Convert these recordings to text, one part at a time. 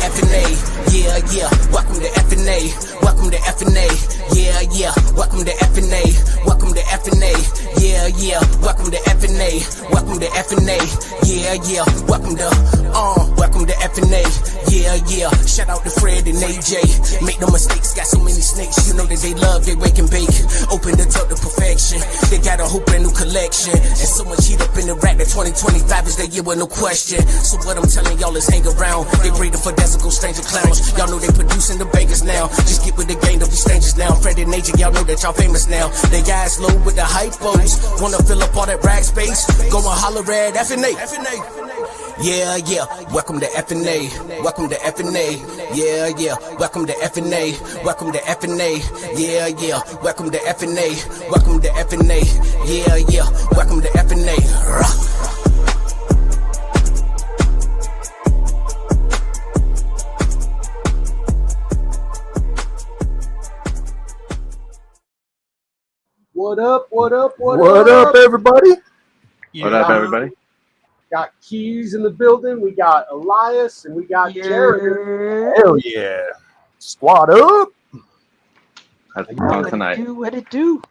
FnA. Yeah, yeah. Welcome to FnA. Welcome to FnA. Yeah, yeah. Welcome to FnA. Welcome to FnA. Yeah, yeah. Welcome to FnA. Welcome to FnA. Yeah, yeah. Welcome to FnA. Yeah, yeah. Shout out to Fred and AJ. Make no mistakes. Got so many snakes. You know that they love. They wake and bake. Open the tub to perfection. They got a whole brand new collection. And so much heat up in the rack that 2025 is their year with no question. So what I'm telling y'all is hang around. They breeding for Desical stranger clowns. Y'all know they producing the bakers now. Just get with the game, don't be strangers now. Fred and AJ, y'all know that y'all famous now. They guys low with the hypos. Wanna fill up all that rag space? Go and holler at FnA. Yeah, yeah. Welcome to FnA. Welcome to FnA. Yeah, yeah. Welcome to FnA. Welcome to FnA. Yeah, yeah. Welcome to FnA. Welcome to FnA. Yeah, yeah. Welcome to FnA. What up, what up, what up, everybody? What up, everybody? Got Keys in the building. We got Elias and we got Jared. Hell yeah. Squad up. How's it going tonight? What it do?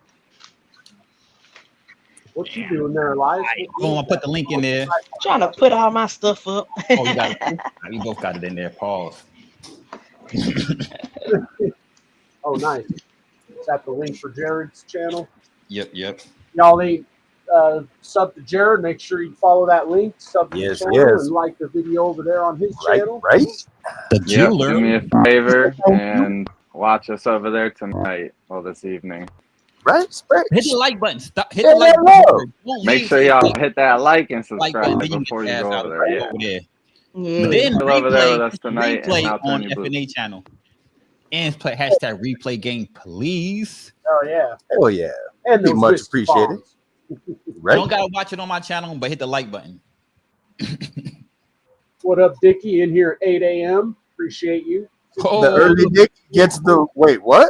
What you doing there, Elias? I'm gonna put the link in there. Trying to put all my stuff up. Oh, you got it. We both got it in there. Pause. Oh, nice. Is that the link for Jared's channel? Yep. Y'all ain't sub to Jared. Make sure you follow that link. Sub to the channel and like the video over there on his channel. Right. The jeweler. Do me a favor and watch us over there tonight or this evening. Right. Hit the like button. Hit the like button. Make sure y'all hit that like and subscribe button, before you go over there. Yeah. Yeah. Then Go over there with us tonight replay and I'll turn on you blue. FnA channel. And play hashtag replay game, please. Oh yeah. Hell yeah. And Be those much whiskey appreciated. bombs. Right. You don't gotta watch it on my channel, but hit the like button. What up, Dickie? In here 8 a.m. Appreciate you. Oh, The early Dick gets the wait. What?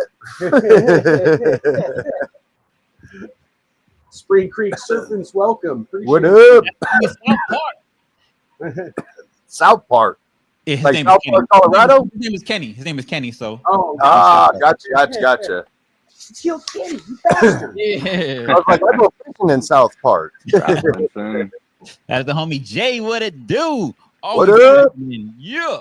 Spring Creek Serpents, welcome. Appreciate What you. up? South Park. Yeah, his Like name South is Kenny. Park, Colorado. His name is Kenny. So Oh, Gotcha. Kill Kenny, you bastard. yeah, I was like, I go fishing in South Park. Robinson. that's the homie Jay. What it do? What up? Yeah.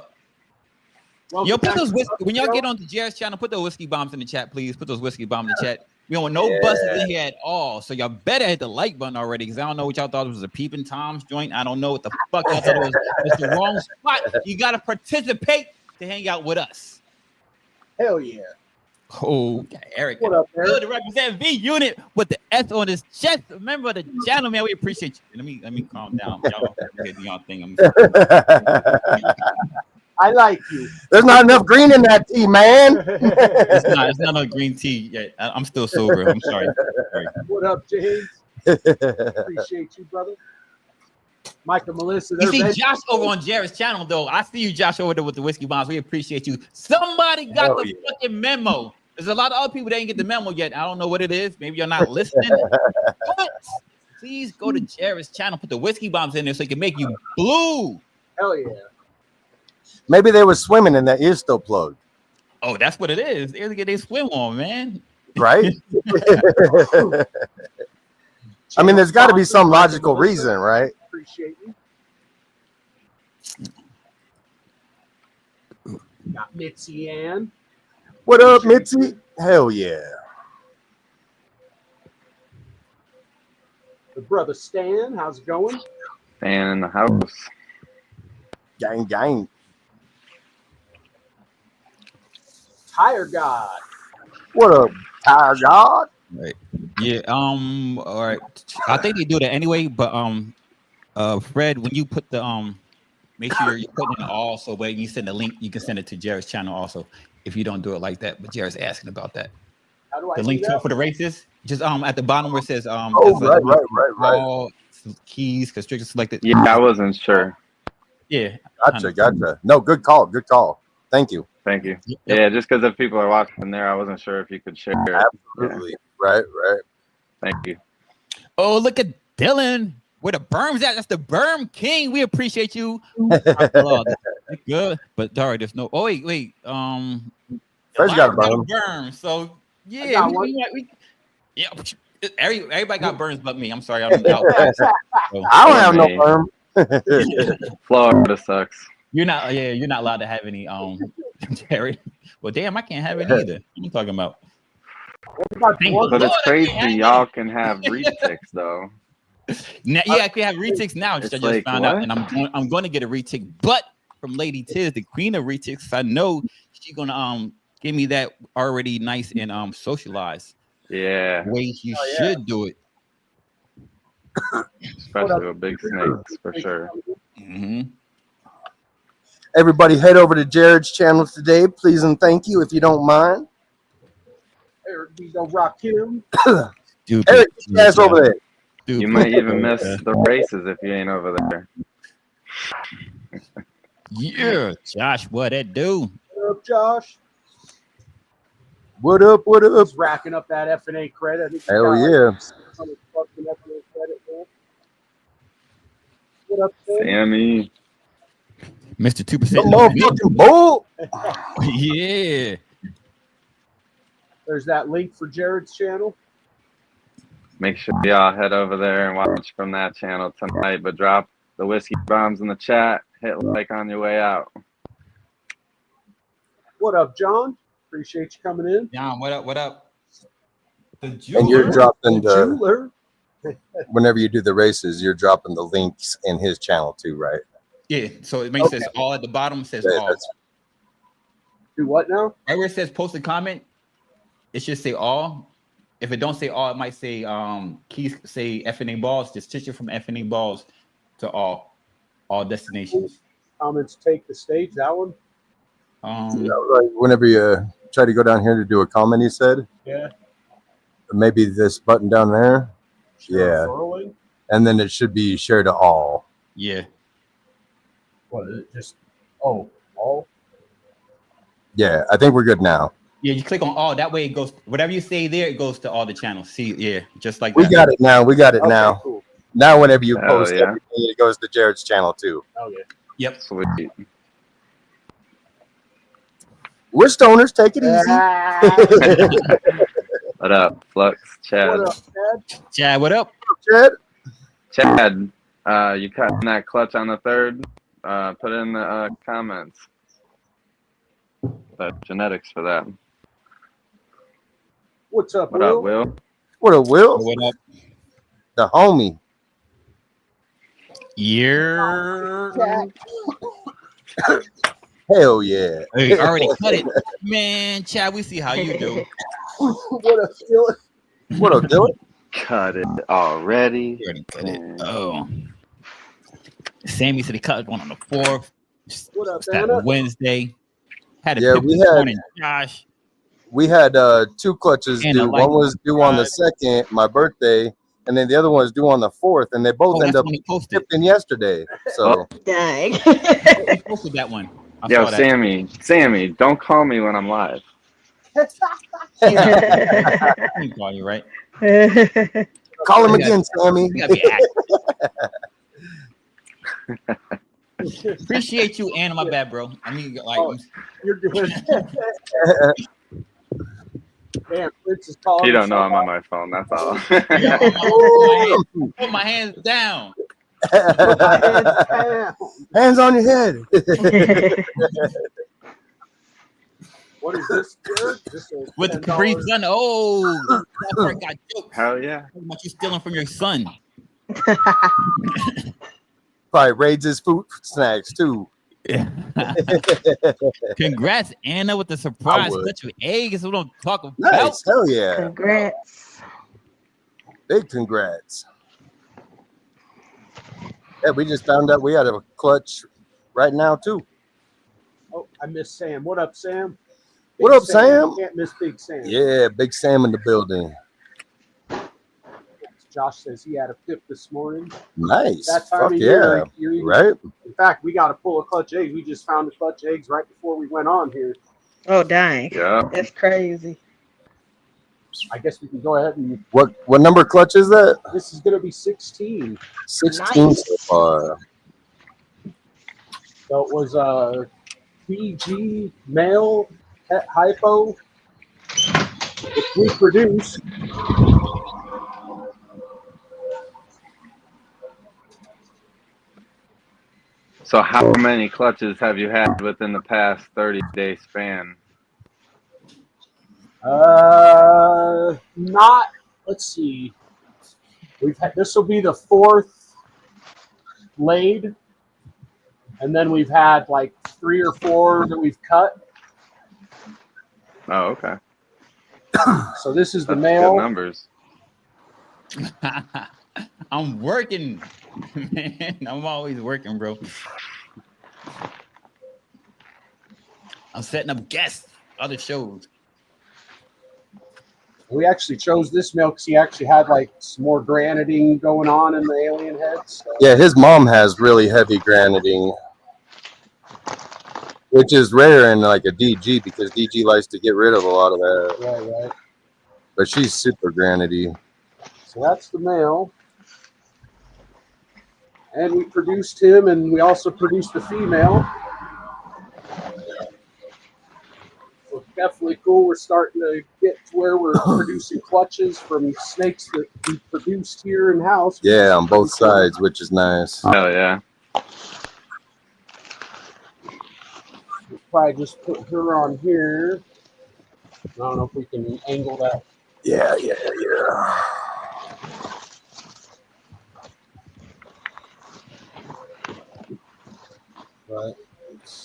Welcome Yo, put back those to whiskey, the when y'all show. get on the Jared's channel, put those whiskey bombs in the chat, please. Put those whiskey bombs in the chat. We don't want no buses in here at all. So y'all better hit the like button already, because I don't know what y'all thought it was a Peeping Tom's joint. I don't know what the fuck y'all thought it was. It's the wrong spot. You gotta participate to hang out with us. Hell yeah. Oh, Eric. What up, Eric? Good to represent V Unit with the S on his chest. Remember the channel, man. We appreciate you. Let me calm down. Y'all do y'all thing. I like you. There's not enough green in that tea, man. It's not no green tea yet. I'm still sober. I'm sorry. What up, James? Appreciate you, brother. Mike and Melissa. You they're see Josh over on Jared's channel, though. I see you, Josh, over there with the whiskey bombs. We appreciate you. Somebody got the fucking memo. There's a lot of other people that ain't get the memo yet. I don't know what it is. Maybe you're not listening. But please go to Jared's channel. Put the whiskey bombs in there so it can make you blue. Hell yeah. Maybe they were swimming and that ear's still plugged. Oh, that's what it is. They swim on, man. Right? I mean, there's got to be some logical reason, right? Appreciate you. Got Mitzi Ann. What up, Mitzi? Hell yeah. The brother Stan. How's it going? Staying in the house. Gang. Tire God. What up, Tire God? Right. Yeah. All right. I think they do that anyway, but Fred, when you put the make sure you're putting it all, so when you send the link, you can send it to Jared's channel also. If you don't do it like that, but Jared's asking about that. How do I The do link to that? it for the races, just at the bottom where it says right. all keys constricted selected. Yeah, I wasn't sure. Yeah. Gotcha. No, good call. Thank you. Thank you. Yep. Yeah, just because if people are watching there, I wasn't sure if you could share it. Absolutely. Right. Thank you. Oh, look at Dylan. Where the berm's at? That's the berm king. We appreciate you. I love It's good, but Dari, there's no. Oh wait. Fresh got a burn. So yeah, got one. yeah. Everybody got burns but me. I'm sorry. I'm out. I don't have no burn. Florida sucks. You're not allowed to have any Terry. Well, damn, I can't have it either. What are you talking about? But it's crazy y'all can have retics though. Now, yeah, I can have retics now. I just like, found out, and I'm going to get a retic, but from Lady Tiz, the queen of retics. I know she's gonna give me that already nice and socialized. Yeah, the way you should do it. Especially with big snakes for sure. Mm-hmm. Everybody head over to Jared's channel today, please and thank you, if you don't mind. Eric, we gonna rock him. Dude, Eric, ass over there. Dude, You might even miss the races if you ain't over there. Yeah, Josh, what that do? What up, Josh? What up? What up? He's racking up that FnA credit. Hell yeah. What up, Sam? Sammy. Mr. 2%. The motherfucking bull. Yeah. There's that link for Jared's channel. Make sure y'all head over there and watch from that channel tonight. But drop the whiskey bombs in the chat. Hit like on your way out. What up, John? Appreciate you coming in. John, what up? What up? The jeweler. And you're dropping the jeweler. whenever you do the races, you're dropping the links in his channel too, right? Yeah, so it makes sense. All at the bottom says all. Do what now? Right where it says post a comment, it should say all. If it don't say all, it might say keys say FnA Balls. Just switch it from FnA Balls to all destinations. Comments take the stage. That one. Like whenever you try to go down here to do a comment, he said. Yeah. Maybe this button down there. Yeah. Furling. And then it should be share to all. Yeah. What is it? Just all. Yeah, I think we're good now. Yeah, you click on all. That way it goes. Whatever you say there, it goes to all the channels. See, yeah, just like We that. got it now. We got it now. Cool. Now, whenever you Hell post yeah. everything, it goes to Jared's channel too. Okay. Yep. Sweet. We're stoners. Take it easy. What up, Flux? Chad. What up, Dad? Chad, what up? Chad? Chad, you cutting that clutch on the third? Put in the comments. The genetics for that. What's up, What Will? up, Will? What a Will? What up? The homie. Yeah. Hell yeah. Hey, already cut it, man. Chad, we see how you do. What up, Dylan? What up, Dylan? Cut it already. You already cut it. Oh. Sammy said he cut one on the 4th. What up, That Anna? Wednesday. Had a Yeah, pip we this had- morning, Josh. We had 2 clutches And due. I like One was due on the 2nd, my birthday, and then the other one was due on the 4th, and they both Oh, end that's up when he posted. tipping yesterday. So Dang. He posted that one. I Yo, saw that. Sammy, don't call me when I'm live. I can call you, right? call him Yeah. again, Sammy. You gotta be active. Appreciate you, and my bad, bro. I mean, like, Oh. You're doing. Damn, Prince is calling. You don't know I'm on my phone. That's all. put my hands down. Put my hands down. Hands on your head. What is this, Jared? This is With the $10. Capri Sun. Oh, that part got jokes. Hell yeah. How much you stealing from your son? Probably raids his food snacks too. Congrats, Anna, with the surprise would. clutch of eggs. We don't talk about. Nice. Hell yeah. Congrats. Big congrats. Yeah, we just found out we had a clutch right now too. Oh, I miss Sam. What up, Sam? What up, Sam? Can't miss Big Sam. Yeah, Big Sam in the building. Josh says he had a pip this morning. Nice. That time Fuck of yeah. year, you're even- Right? In fact, we got to pull a clutch eggs. We just found a clutch eggs right before we went on here. Oh, dang. Yeah. That's crazy. I guess we can go ahead and. What number clutch is that? This is going to be 16. 16 so far. So it was a PG male het hypo, which we produced. So how many clutches have you had within the past 30-day span? Not. Let's see. We've had, this will be the 4th laid, and then we've had like 3 or 4 that we've cut. Oh, okay. So this is the That's male. good numbers. I'm working, man. I'm always working, bro. I'm setting up guests, other shows. We actually chose this male because he actually had like some more graniting going on in the alien head. So. Yeah, his mom has really heavy graniting, which is rare in like a DG because DG likes to get rid of a lot of that. Right. But she's super granity. So that's the male. And we produced him, and we also produced the female. So it's definitely cool. We're starting to get to where we're producing clutches from snakes that we produced here in house. Yeah, on both sides, which is nice. Hell yeah. We'll probably just put her on here. I don't know if we can angle that. Yeah. Right.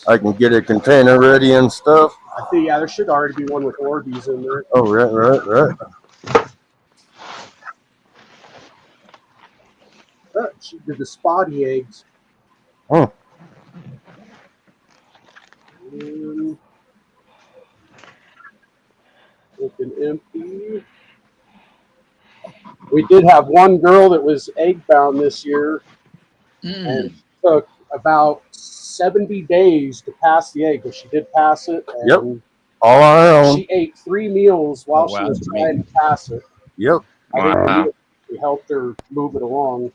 I can get a container ready and stuff. I think, yeah, there should already be one with Orbeez in there. Oh, right. Oh, she did the spotty eggs. Oh. Looking empty. We did have one girl that was egg bound this year, and it took about 70 days to pass the egg, but she did pass it. And yep. All on her own. She ate 3 meals while she was trying to pass it. Yep. Wow. We helped her move it along.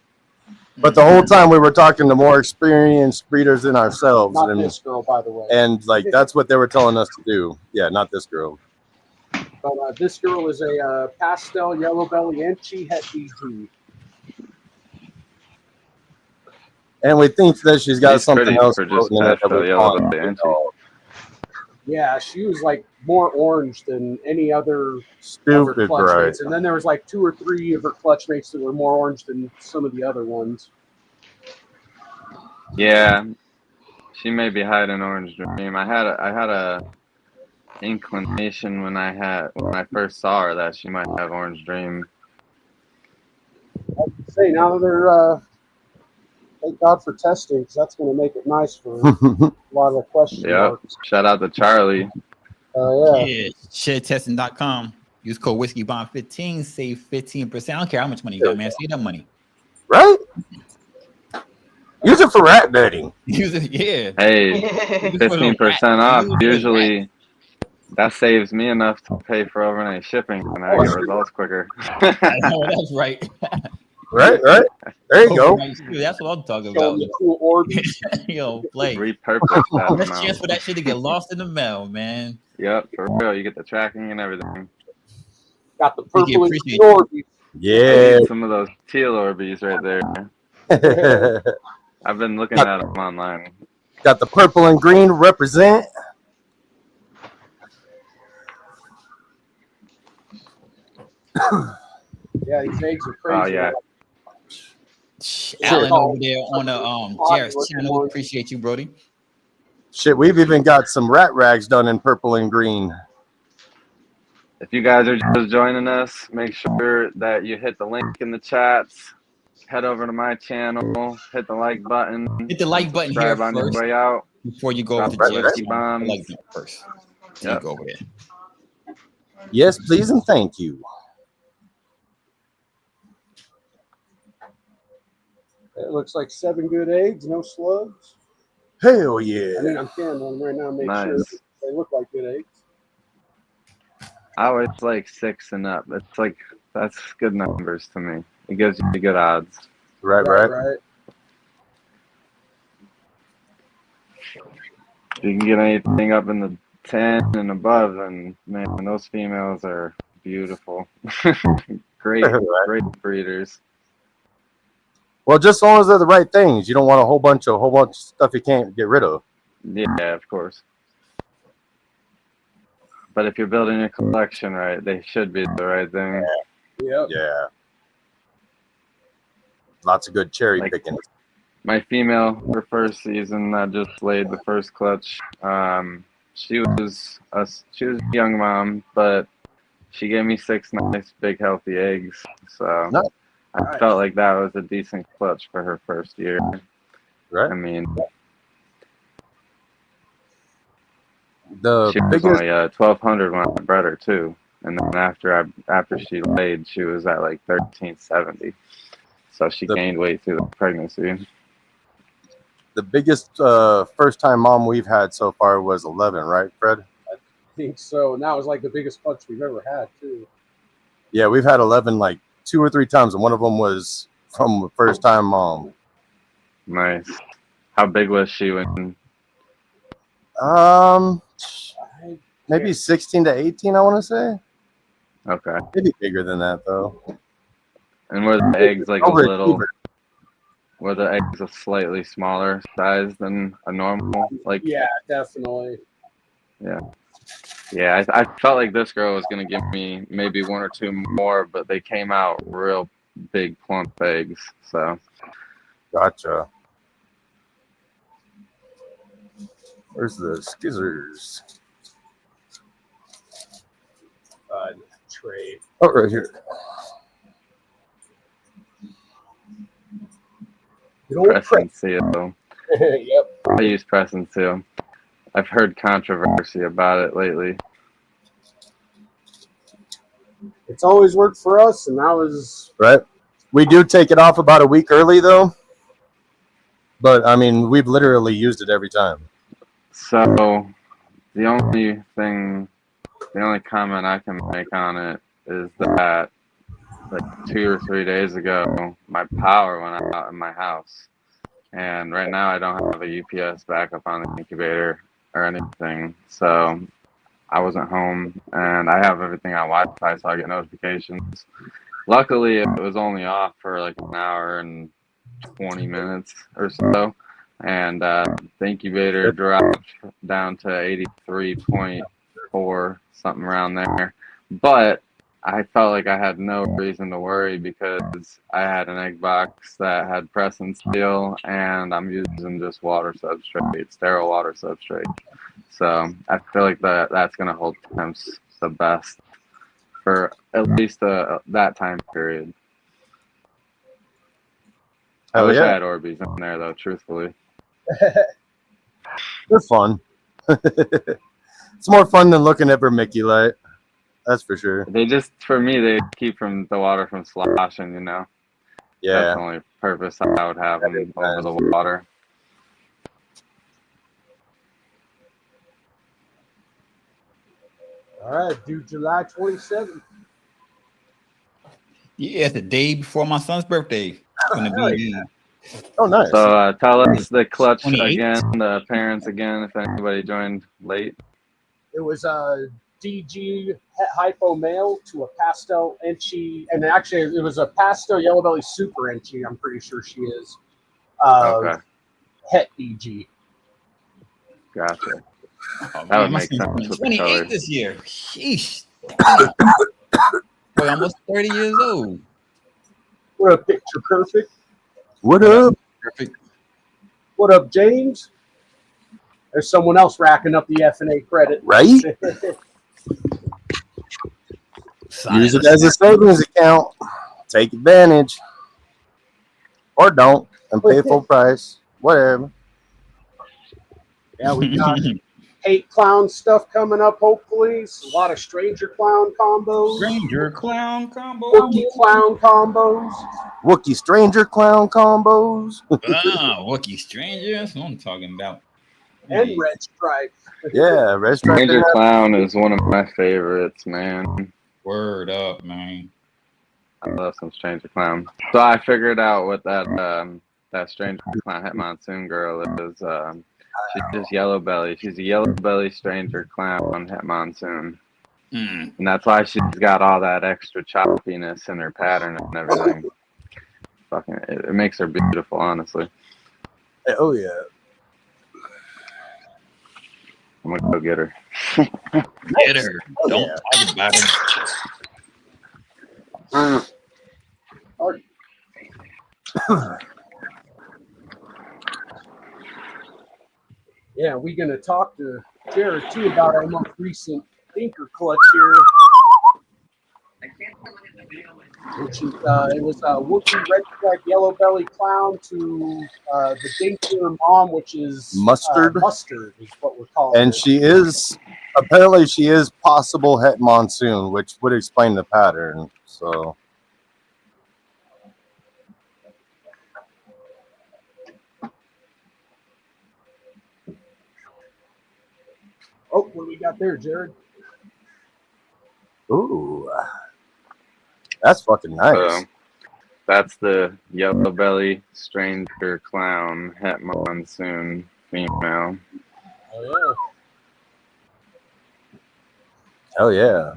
But the whole time we were talking to more experienced breeders than ourselves. Not this girl, by the way. And like that's what they were telling us to do. Yeah, not this girl. But this girl is a pastel yellow belly Enchi het DG. And we think that she's got something else for just yellow belly Enchi. Yeah, she was like more orange than any other stupid clutch mates. And then there was like 2 or 3 of her clutch mates that were more orange than some of the other ones. Yeah, she may be hiding Orange Dream. I had a inclination when I first saw her that she might have Orange Dream. I'd say now they're thank God for testing, because that's going to make it nice for a lot of the questions. Yep. Shout out to Charlie. Yeah. Sharetesting.com. Use code WhiskeyBomb15, save 15%. I don't care how much money you got, man. Save that money. Right? Use it for rat bedding. Use it, yeah. Hey, 15% off. Usually that saves me enough to pay for overnight shipping, and I get results quicker. I know, that's right. Right. There you go. That's what I'm talking about. Cool Orbeez. Yo, play. Repurpose that Let's amount. chance for that shit to get lost in the mail, man. Yep, for real. You get the tracking and everything. Got the purple and appreciate green Orbeez. Yeah. Some of those teal Orbeez right there. I've been looking at them online. Got the purple and green to represent. Yeah, these eggs are crazy. Oh, yeah. Alan over there on the Jared's channel. Appreciate you, Brody. Shit, we've even got some rat rags done in purple and green. If you guys are just joining us, make sure that you hit the link in the chats. Head over to my channel. Hit the like button. Hit the like button here Subscribe on your first way out. before you go over to Right, Jared's Whiskey channel. Bombs. Like that first. Then you go over there. Yes, please and thank you. It looks like 7 good eggs, no slugs. Hell yeah. I mean, I'm scanning them right now, make sure Nice. they look like good eggs. I always like 6 and up. It's like, that's good numbers to me. It gives you good odds. Right. If you can get anything up in the 10 and above, then man, those females are beautiful. great breeders. Well, just as long as they're the right things. You don't want a whole bunch of stuff you can't get rid of. Yeah, of course. But if you're building a collection right, they should be the right thing. Yep. Yeah. Lots of good cherry picking. My female, her first season, I just laid the first clutch. She was a young mom, but she gave me 6 nice, big, healthy eggs. So Nice. I felt like that was a decent clutch for her first year. Right. I mean, The she was biggest only 1,200 when I bred her too, and then after she laid, she was at like 1,370. So she gained weight through the pregnancy. the biggest first time mom we've had so far was 11, right, Fred? I think so. And that was like the biggest clutch we've ever had, too. Yeah, we've had 11 like 2 or 3 times, and one of them was from a first time mom. Nice. How big was she when? Maybe 16 to 18, I want to say. Okay. Maybe bigger than that though. And were the eggs like Overachiever. were the eggs a slightly smaller size than a normal? Like Yeah, definitely. yeah. Yeah, I felt like this girl was gonna give me maybe 1 or 2 more, but they came out real big plump eggs. So Gotcha. Where's the skizzers? Tray. Oh, right here. Good old press and seal. Yep. I use press and seal. I've heard controversy about it lately. It's always worked for us, and that was Right. We do take it off about a week early though. But I mean, we've literally used it every time. So the only comment I can make on it is that like 2 or 3 days ago, my power went out in my house. And right now I don't have a UPS backup on the incubator or anything. So I wasn't home, and I have everything on Wi-Fi, so I get notifications. Luckily, it was only off for like an hour and 20 minutes or so. And the incubator dropped down to 83.4, something around there. But I felt like I had no reason to worry because I had an egg box that had press and seal, and I'm using just water substrate, sterile water substrate. So I feel like that's going to hold temps the best for at least that time period. I wish I had Orbeez in there, though, truthfully. They're fun. It's more fun than looking at vermiculite. That's for sure. For me, they keep the water from sloshing, you know? Yeah. That's the only purpose I would have them over the water. all right. Due July 27th. Yeah, it's the day before my son's birthday. It's gonna be Oh, nice. So tell us the clutch 28? again, the parents again, if anybody joined late. It was a DG hypo male to a pastel Enchi, and actually it was a pastel yellow belly super Enchi. I'm pretty sure she is. Okay, Het DG. gotcha. Oh, That would my make son's sense with the 28 colors. this year. Sheesh. Boy, almost 30 years old. What up, Picture Perfect? What up? Perfect. What up, James? There's someone else racking up the FnA credit. Right? Use it as a savings account. Take advantage. Or don't and pay full price. Whatever. Yeah, we got hate clown stuff coming up, hopefully. A lot of stranger clown combos. Stranger clown combo. Wookie clown combos. Wookie stranger clown combos. Wookie stranger. That's what I'm talking about. And red stripe. Yeah, red stripe. Stranger Clown is one of my favorites, man. Word up, man. I love some Stranger Clown. So I figured out what that Stranger Clown Het Monsoon girl is. She's just yellow belly. She's a yellow belly stranger clown at monsoon. And that's why she's got all that extra choppiness in her pattern and everything. Fucking, it makes her beautiful, honestly. Oh yeah. I'm gonna go get her. Get her. Don't talk about her. Yeah, we're going to talk to Jared, too, about our most recent Dinker clutch here. Which is, it was a Wookiee red stripe yellow belly clown to the Dinker mom, which is Mustard. Mustard is what we're calling And it. she is possible het monsoon, which would explain the pattern. So Oh, what do we got there, Jared? ooh. That's fucking nice. That's the yellow belly stranger clown het monsoon female. Oh, Hell yeah.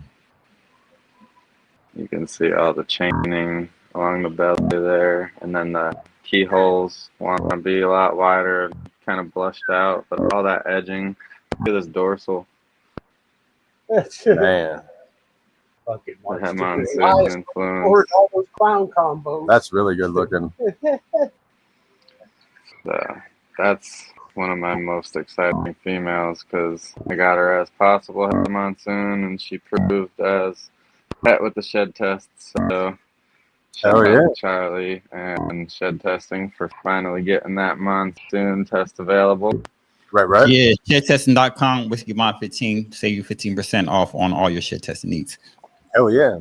You can see all the chaining along the belly there, and then the keyholes want to be a lot wider, kind of blushed out, but all that edging. Look at this dorsal. yeah. Man. Fucking The het Mustard. monsoon influence. Or all those clown combos. That's really good looking. That's one of my most exciting females because I got her as possible het monsoon, and she proved as het with the shed test. So shout Hell out yeah. to Charlie and shed testing for finally getting that monsoon test available. Right. Yeah, shedtesting.com, Whiskey Bond 15, save you 15% off on all your shed testing needs. Hell yeah.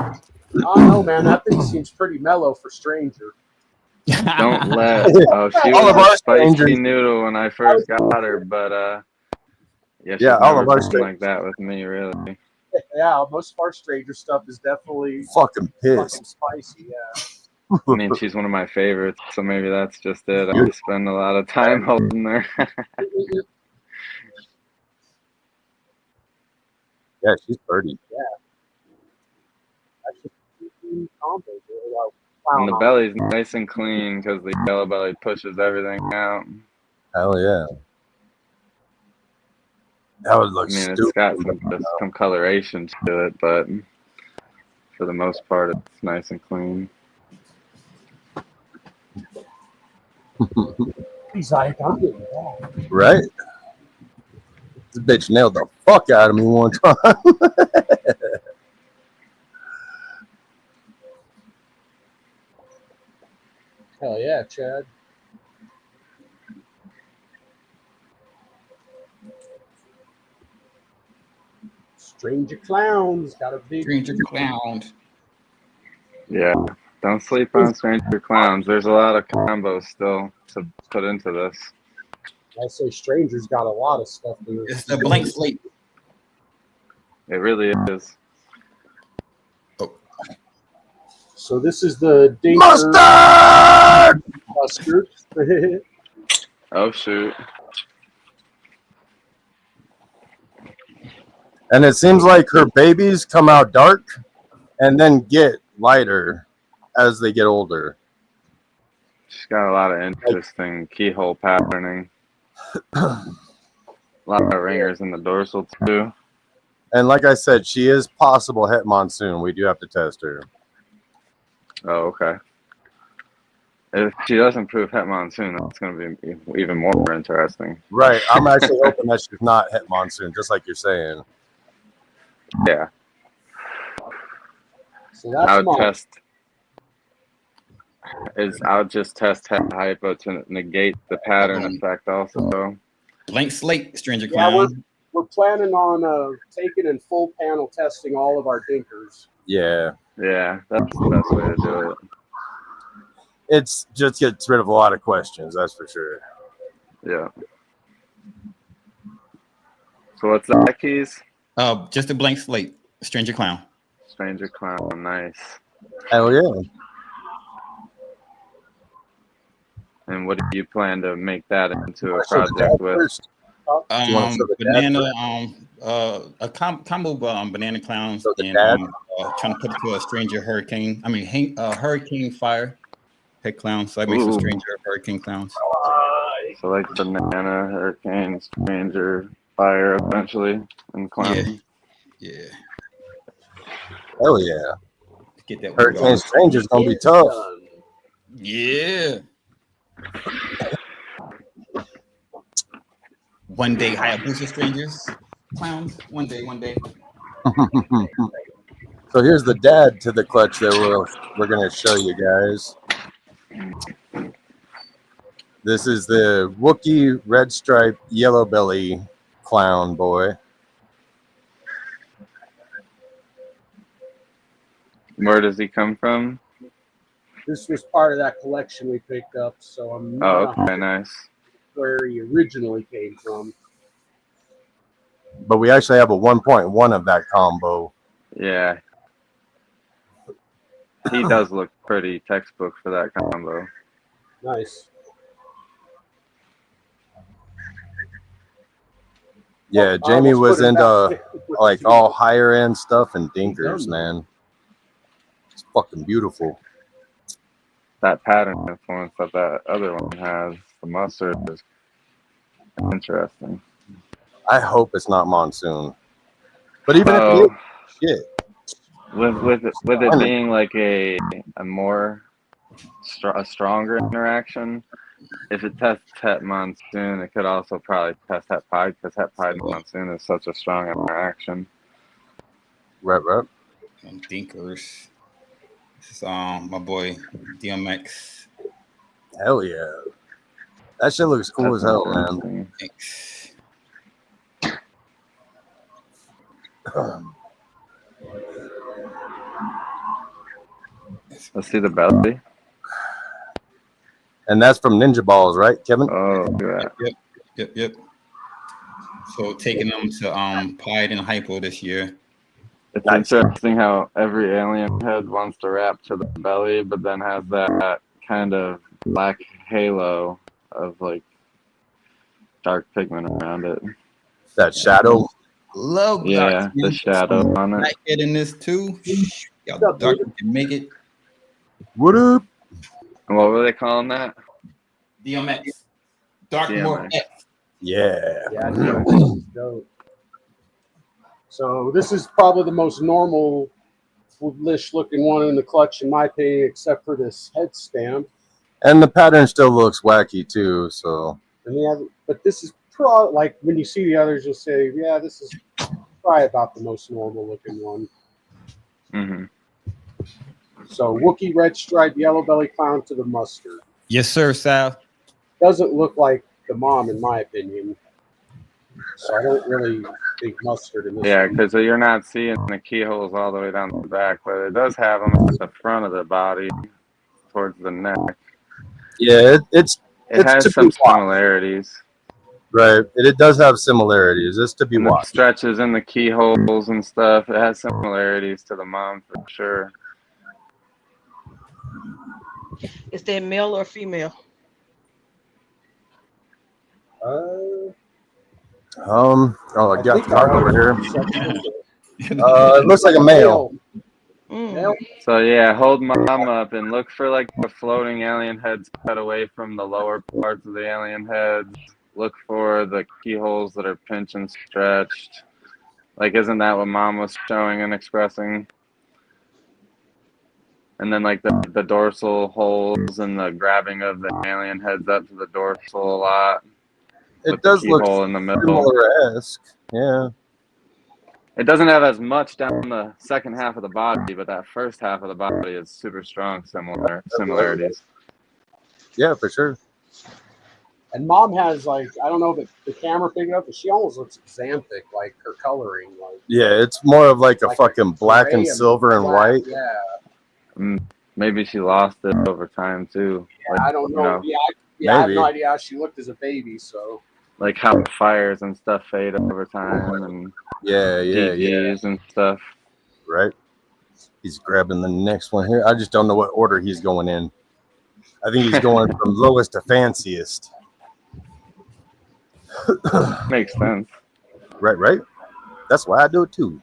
I don't know, man. That thing seems pretty mellow for stranger. Don't let she All of was our a spicy strangers- noodle when I first got her, but yeah, she's all of never our been like that with me, really. Yeah, most of our stranger stuff is definitely Fucking fucking pissed. spicy. Yeah. I mean, she's one of my favorites, so maybe that's just it. I spend a lot of time holding her. Yeah, she's pretty. That's just combo, really. And the belly's nice and clean because the yellow belly pushes everything out. Hell yeah. That would look I mean, stupid. it's got some coloration to it, but for the most part, it's nice and clean. He's like, I'm getting that. Right? This bitch nailed the fuck out of me one time. Hell yeah, Chad. Stranger Clowns got a big Stranger Clown. Yeah, don't sleep on stranger clowns. There's a lot of combos still to put into this. I say Stranger's got a lot of stuff in it. It's the blank slate. It really is. So this is the Dinker Mustard! Mustard. Oh shoot! And it seems like her babies come out dark and then get lighter as they get older. She's got a lot of interesting keyhole patterning. A lot of ringers in the dorsal too. And like I said, she is possible het monsoon. We do have to test her. Oh, okay. If she doesn't prove het monsoon, that's going to be even more interesting. Right. I'm actually hoping that she's not het monsoon, just like you're saying. Yeah. So that's I would mine. test. I would just test het hypo to negate the pattern effect also. Blank slate, Stranger Yeah, Clown. we're planning on taking and full panel testing all of our Dinkers. Yeah. Yeah, that's the best way to do it. It's just gets rid of a lot of questions, that's for sure. Yeah. So what's that, Keys? Just a blank slate, Stranger Clown. Stranger clown, nice. Hell yeah. And what do you plan to make that into a Show the project dad with? first. You wanna show the dad Banana, a combo banana clowns So the and dad? trying to put it to a stranger hurricane. I mean, hurricane fire pet clowns. So I made some Ooh. stranger hurricane clowns. So like banana, hurricane, stranger, fire, eventually, and clown. Yeah. Hell yeah. Get that one Hurricane going. Stranger's gonna be tough. Yeah. One day, Hayabusa strangers, clowns. One day. So here's the dad to the clutch that we're gonna show you guys. This is the Wookiee red stripe yellow belly clown boy. Where does he come from? This was part of that collection we picked up, so I'm Oh, not okay, nice. where he originally came from. But we actually have a 1.1 of that combo. Yeah. He does look pretty textbook for that combo. Nice. Yeah, I Jamie almost was put it into back with like the all higher end stuff and Dinkers, man. It's fucking beautiful. That pattern influence that other one has, the mustard, is interesting. I hope it's not monsoon. But even if it is, shit. With it being like a more stronger interaction, if it tests Het Monsoon, it could also probably test Het Pied, because Het Pied and Monsoon is such a strong interaction. Right. Dinkers. This is my boy DMX. Hell yeah. That shit looks cool as hell, man. Thanks. Let's see the belly. And that's from Ninja Balls, right, Kevin? Oh, look at that. Yep. So taking them to Pied and Hypo this year. It's interesting how every alien head wants to wrap to the belly, but then has that kind of black halo of like dark pigment around it. That shadow. Love Yeah, the shadow on it. Black head in this too. Y'all dark can make it. What up? And what were they calling that? DMX. Darkmoor X. Yeah. Yeah, dope. So this is probably the most normal-ish looking one in the clutch, in my opinion, except for this head stamp. And the pattern still looks wacky too. So. And but this is probably like when you see the others, you'll say, yeah, this is probably about the most normal-looking one. Mm-hmm. So Wookiee red stripe yellow belly clown to the mustard. Yes, sir, Sal. Doesn't look like the mom, in my opinion. So I don't really think mustard in this. Yeah, one. because you're not seeing the keyholes all the way down the back, but it does have them at the front of the body, towards the neck. Yeah, it has some similarities. Right, it does have similarities. It's to be And the watched. stretches in the keyholes and stuff. It has similarities to the mom for sure. Is that male or female? Oh, I got the mark over here. It looks like a male. Male. So yeah, hold mom up and look for like the floating alien heads cut away from the lower parts of the alien heads. Look for the keyholes that are pinched and stretched. Like, isn't that what mom was showing and expressing? And then like the dorsal holes and the grabbing of the alien heads up to the dorsal a lot. It does look in the middle. similar-esque. Yeah. It doesn't have as much down the second half of the body, but that first half of the body is super strong similarities. Yeah, for sure. And mom has like, I don't know if the camera picked it up, but she almost looks xanthic, like her coloring. Like, yeah, it's more of like a like fucking black and gray silver and black, white. Yeah. Maybe she lost it over time too. Yeah, like, I don't know. I have no idea how she looked as a baby. So. Like how fires and stuff fade over time and DVs and stuff. Right. He's grabbing the next one here. I just don't know what order he's going in. I think he's going from lowest to fanciest. Makes sense. Right. That's why I do it too.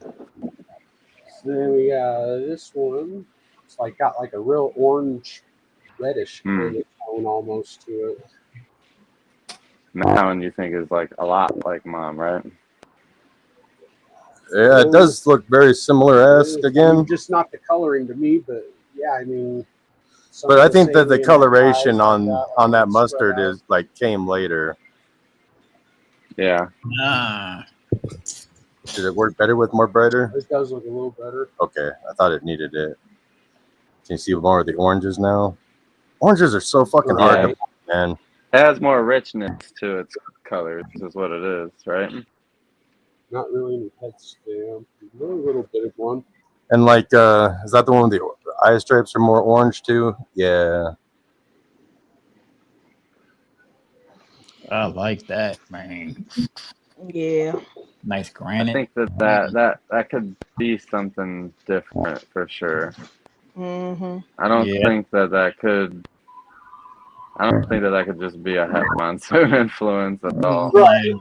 So then we got this one. It's like got like a real orange, reddish kind of tone almost to it. That one you think is like a lot like mom, right? Yeah, it does look very similar-esque again. Just not the coloring to me, but yeah, I mean. But I think that the coloration on that mustard is like came later. Yeah. Did it work better with more brighter? It does look a little better. Okay, I thought it needed it. Can you see more of the oranges now? Oranges are so fucking hard to find, man. It has more richness to its colors, is what it is, right? Not really any head stamp. A little bit of one. And like, is that the one with the eye stripes are more orange too? Yeah. I like that, man. Yeah. Nice granite. I think that could be something different for sure. I don't think that could. I don't think that could just be a Het Monsoon influence at all. Right.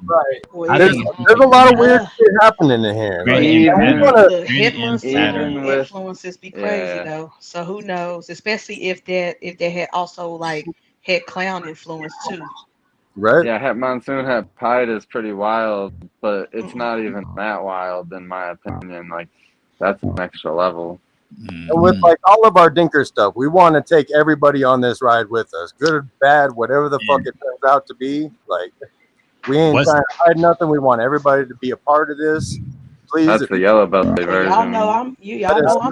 Well, There's a lot of weird shit happening in here. Like, the Het Monsoon with- influences be crazy though. So who knows? Especially if they had also like had clown influence too. Right? Yeah, Het Monsoon, Het Pied is pretty wild, but it's not even that wild in my opinion. Like that's an extra level. And with like all of our Dinker stuff, we want to take everybody on this ride with us, good or bad, whatever the fuck it turns out to be. Like, we ain't trying to hide nothing. We want everybody to be a part of this. Please. That's the yellow belly version. Y'all know I'm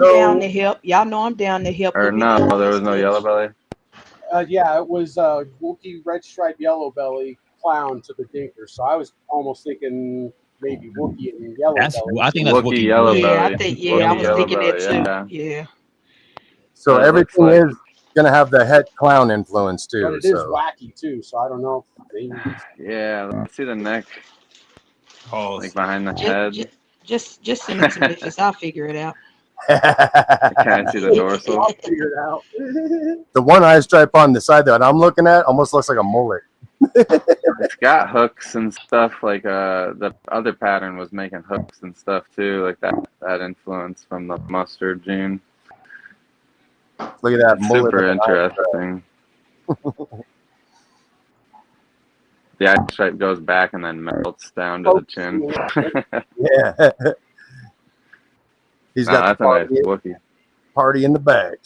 down to help. Y'all know I'm down to help. Or no, there was no yellow belly. Yeah, it was Wookiee red stripe yellow belly clown to the Dinkers. So I was almost thinking maybe Wookiee and yellow belly. I think that's Wookiee yellow belly. I think I was thinking that too. Yeah. So everything is gonna have the Het clown influence too. But it is wacky too, so I don't know. Maybe. Yeah, let's see the neck. Oh, like behind the head. Just send me some pictures. I'll figure it out. I can't see the dorsal. I'll figure it out. The one eye stripe on the side that I'm looking at almost looks like a mullet. It's got hooks and stuff. Like the other pattern was making hooks and stuff too, like that influence from the mustard gene. Look at that mullet. Super interesting. The eye stripe goes back and then melts down to the chin. Yeah. He's got that's a nice Wookiee. Party in the back.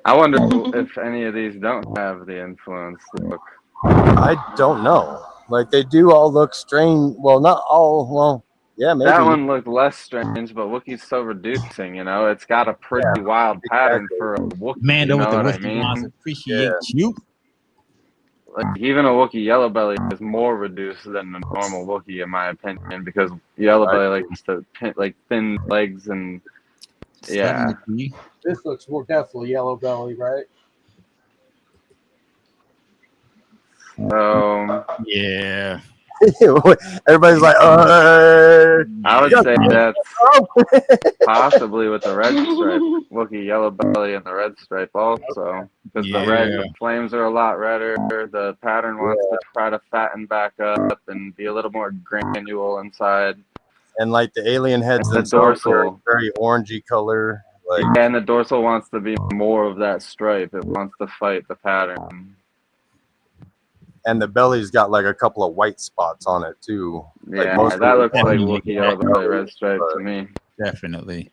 I wonder if any of these don't have the influence look. I don't know. Like, they do all look strange. Well, not all. Well, yeah, maybe. That one looked less strange, but Wookiee's so reducing, you know? It's got a pretty wild pattern for a Wookiee. Man, you with know the what I Wookiee mean? appreciate you. Like, even a Wookiee yellow belly is more reduced than a normal Wookiee, in my opinion, because yellow belly likes to like thin legs and yeah. This looks more definitely yellow belly, right? Yeah. Everybody's like, I would say that's possibly with the red stripe, Wookiee yellow belly and the red stripe also, because the flames are a lot redder. The pattern wants to try to fatten back up and be a little more granule inside. And like the alien heads, the dorsal very orangey color. Like, yeah, and the dorsal wants to be more of that stripe. It wants to fight the pattern. And the belly's got like a couple of white spots on it too. Yeah, like that looks like Wookiee yellow belly red stripe to me. Definitely.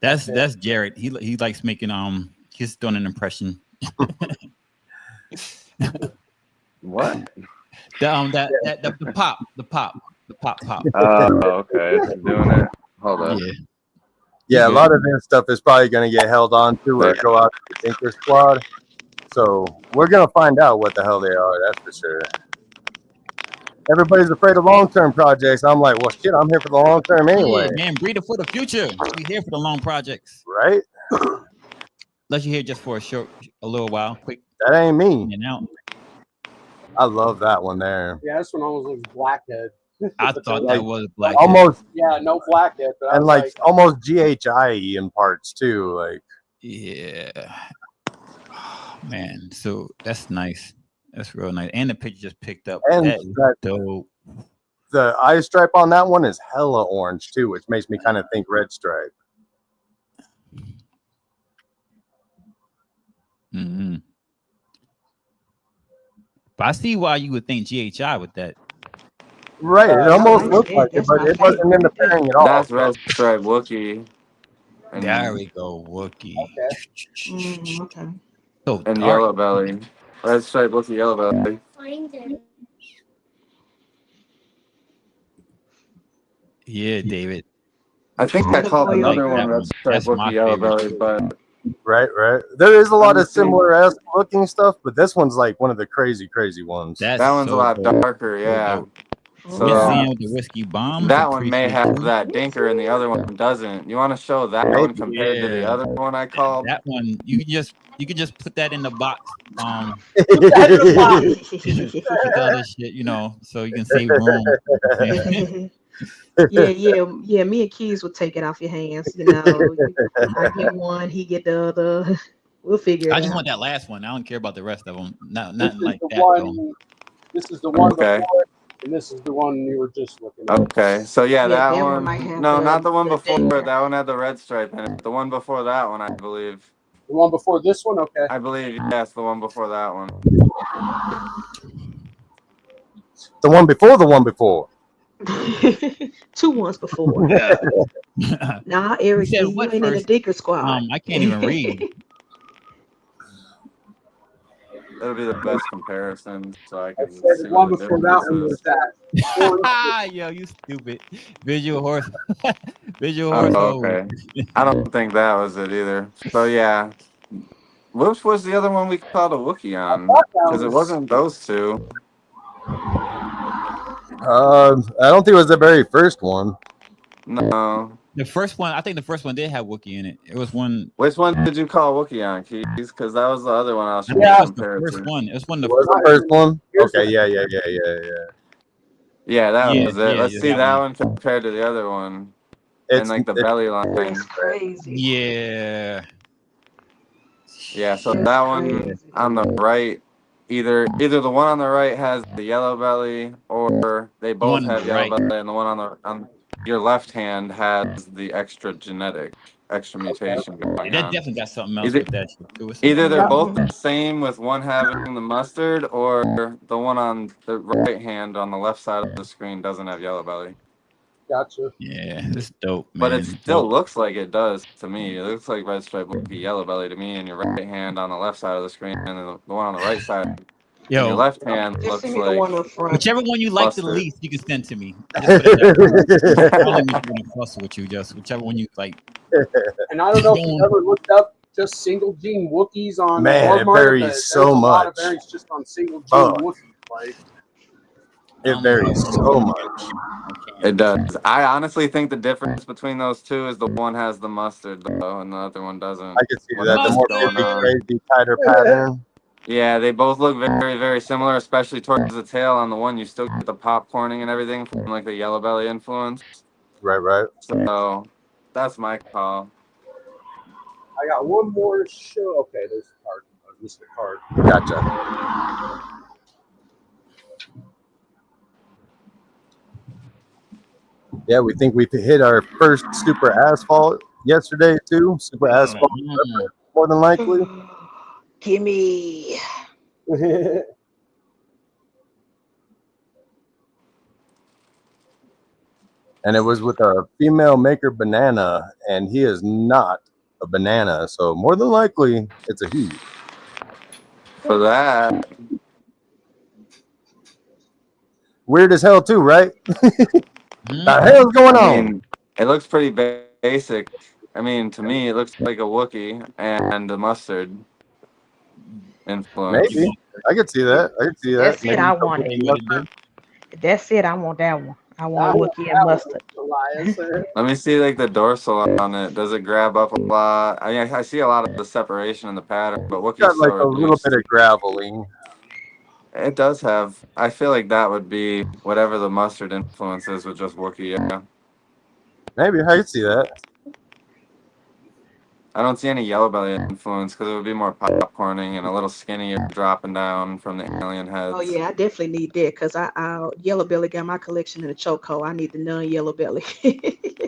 That's Jared. He likes making he's doing an impression. What? The pop. Oh, okay. Doing it. Hold up. Yeah, a lot of this stuff is probably going to get held on to or go out to the Tinker Squad. So we're going to find out what the hell they are, that's for sure. Everybody's afraid of long-term projects. I'm like, well, shit, I'm here for the long-term anyway. Yeah, man, breeder for the future. We're here for the long projects. Right? Unless you're here just for a little while. Quick. That ain't me. And out. I love that one there. Yeah, this one almost looks blackhead. I thought that was black. Almost. Yeah, no blackhead. But And like almost GHI in parts too. Like. Yeah. Oh, man, so that's nice. That's real nice. And the picture just picked up. And That is dope. the eye stripe on that one is hella orange too, which makes me kind of think red stripe. Mm-hmm. But I see why you would think GHI with that. Right, it almost like looked that. like it, That's but my it wasn't favorite in the right there. pairing at all. That's red stripe Wookiee. And, There we go, Wookiee. Okay. So and dark. yellow belly. Red stripe Wookiee, yellow belly. Yeah, David. I think I called Boy, another like one that red one. stripe That's my Wookiee, yellow favorite. belly, but Right. There is a lot of Understand. similar looking stuff, but this one's like one of the crazy ones. That's that one's so a lot dope. darker, yeah. dope. So We're seeing with the whiskey bombs. that one may appreciate have you. that dinker and the other one doesn't. You want to show that one compared to the Yeah. other one I called? That one, you can just put that in the box. Put that in the box. With all this shit, so you can save room. yeah. Me and Keys will take it off your hands. I get one, he get the other. We'll figure it I just out. want that last one. I don't care about the rest of them. This Nothing is like the that. one. This is the one Okay. before, and this is the one you were just looking at. Okay, so Yeah, that that one one. might have No, the- not the one the before. dinker. That one had the red stripe in it. The one before that one, I believe. The one before this one, okay. I believe yes, the one before that one. The one before the one before. 2 ones before. Nah, Eric, said you what ain't in the first? Dinker squad. I can't even read. That'll be the best comparison, so I I can said see the one what the before that one difference was is. that. Yo, you stupid. Visual horse. Visual Oh, horse. okay. I don't think that was it either. So yeah, which was the other one we called a Wookiee on? Because it wasn't those two. I don't think it was the very first one. No. The first one, I think the first one did have Wookiee in it. It was one. Which one did you call Wookiee on, Keys? Because that was the other one I was I trying think it to was the compare it first to. one. It was one of It the was the first one. Here's Okay, the- yeah. Yeah, that Yeah, was it. yeah, Let's yeah, see that that one. one compared to the other one. It's And like the belly line. That's crazy. Yeah. Yeah, so That's that one crazy. on the right, either the one on the right has the yellow belly, or they both one on have the yellow right. belly, and the one on your left hand has the extra mutation going That on. definitely got something else Either- with that shit too. Either they're Yeah. both the same with one having the mustard, or the one on the right hand on the left side of the screen doesn't have yellow belly. Gotcha. Yeah, it's dope, man. But it still looks like it does to me. It looks like red stripe would be yellow belly to me, and your right hand on the left side of the screen, and then the one on the right side. Your Yo, left hand Just looks send me the one like up front. whichever one you like the Mustard. least, you can send to me. Just put it down. I don't even want to fuss with you. Just whichever one you like. And I don't know if you ever looked up just single gene Wookiees on Man, it Walmart, varies but so there's a lot of much. variants just on single gene Oh. Wookiees. Like, It varies so much. it does. I honestly think the difference between those two is the one has the mustard though, and the other one doesn't. I can see What that. The else more is going on? crazy, tighter pattern. Yeah, they both look very, very similar, especially towards the tail. On the one, you still get the popcorning and everything from like the yellow belly influence. Right. So that's my call. I got one more show. Okay, there's the card. I missed the card. Gotcha. Yeah, we think we hit our first super asphalt yesterday too. Super asphalt, more than likely. Gimme. And it was with a female maker banana, and he is not a banana, so more than likely it's a he. For that, Weird as hell too, right? Mhm. The hell's going I on? mean, it looks pretty basic. I mean, to me, it looks like a Wookiee and the mustard influence. Maybe I could see that. I could see that. That's it. I want Hey, it. what it do? That's it. I want that one. I want That Wookiee and mustard. Elias. Let me see like the dorsal on it. Does it grab up a lot? I mean, I see a lot of the separation in the pattern, but Wookiee's Got like so a little reduced. bit of graveling. It does have. I feel like that would be whatever the mustard influence is with just Wookiee. Yeah. Maybe I could see that. I don't see any yellow belly influence because it would be more popcorning and a little skinnier dropping down from the alien heads. Oh yeah, I definitely need that because I yellow belly got my collection in a chokehold. I need the non-yellow belly.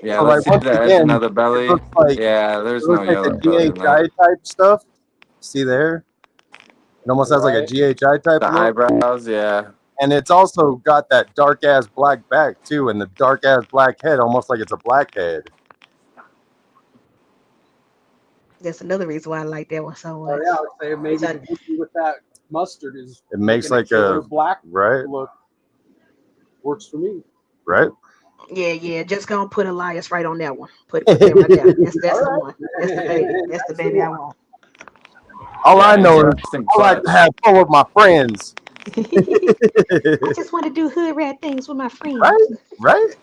Yeah, So, let's like, see once the edge again, of the it belly. looks like Yeah, there's it no looks like yellow the belly in GHI that. type stuff. See there? It almost has like a Right. GHI type The look. eyebrows, yeah. And it's also got that dark ass black back too, and the dark ass black head, almost like it's a blackhead. That's another reason why I like that one so Oh much. yeah, I would say maybe Is I- the beauty with that mustard is It makes making like killer a black right, look. Works for me. right. Yeah. Just gonna put Elias right on that one. Put that right there. That's the Alright. one. That's the baby. That's the baby I want. All Yeah, I know is interesting I like to clutch. have fun with my friends. I just want to do hood rat things with my friends. Right, right,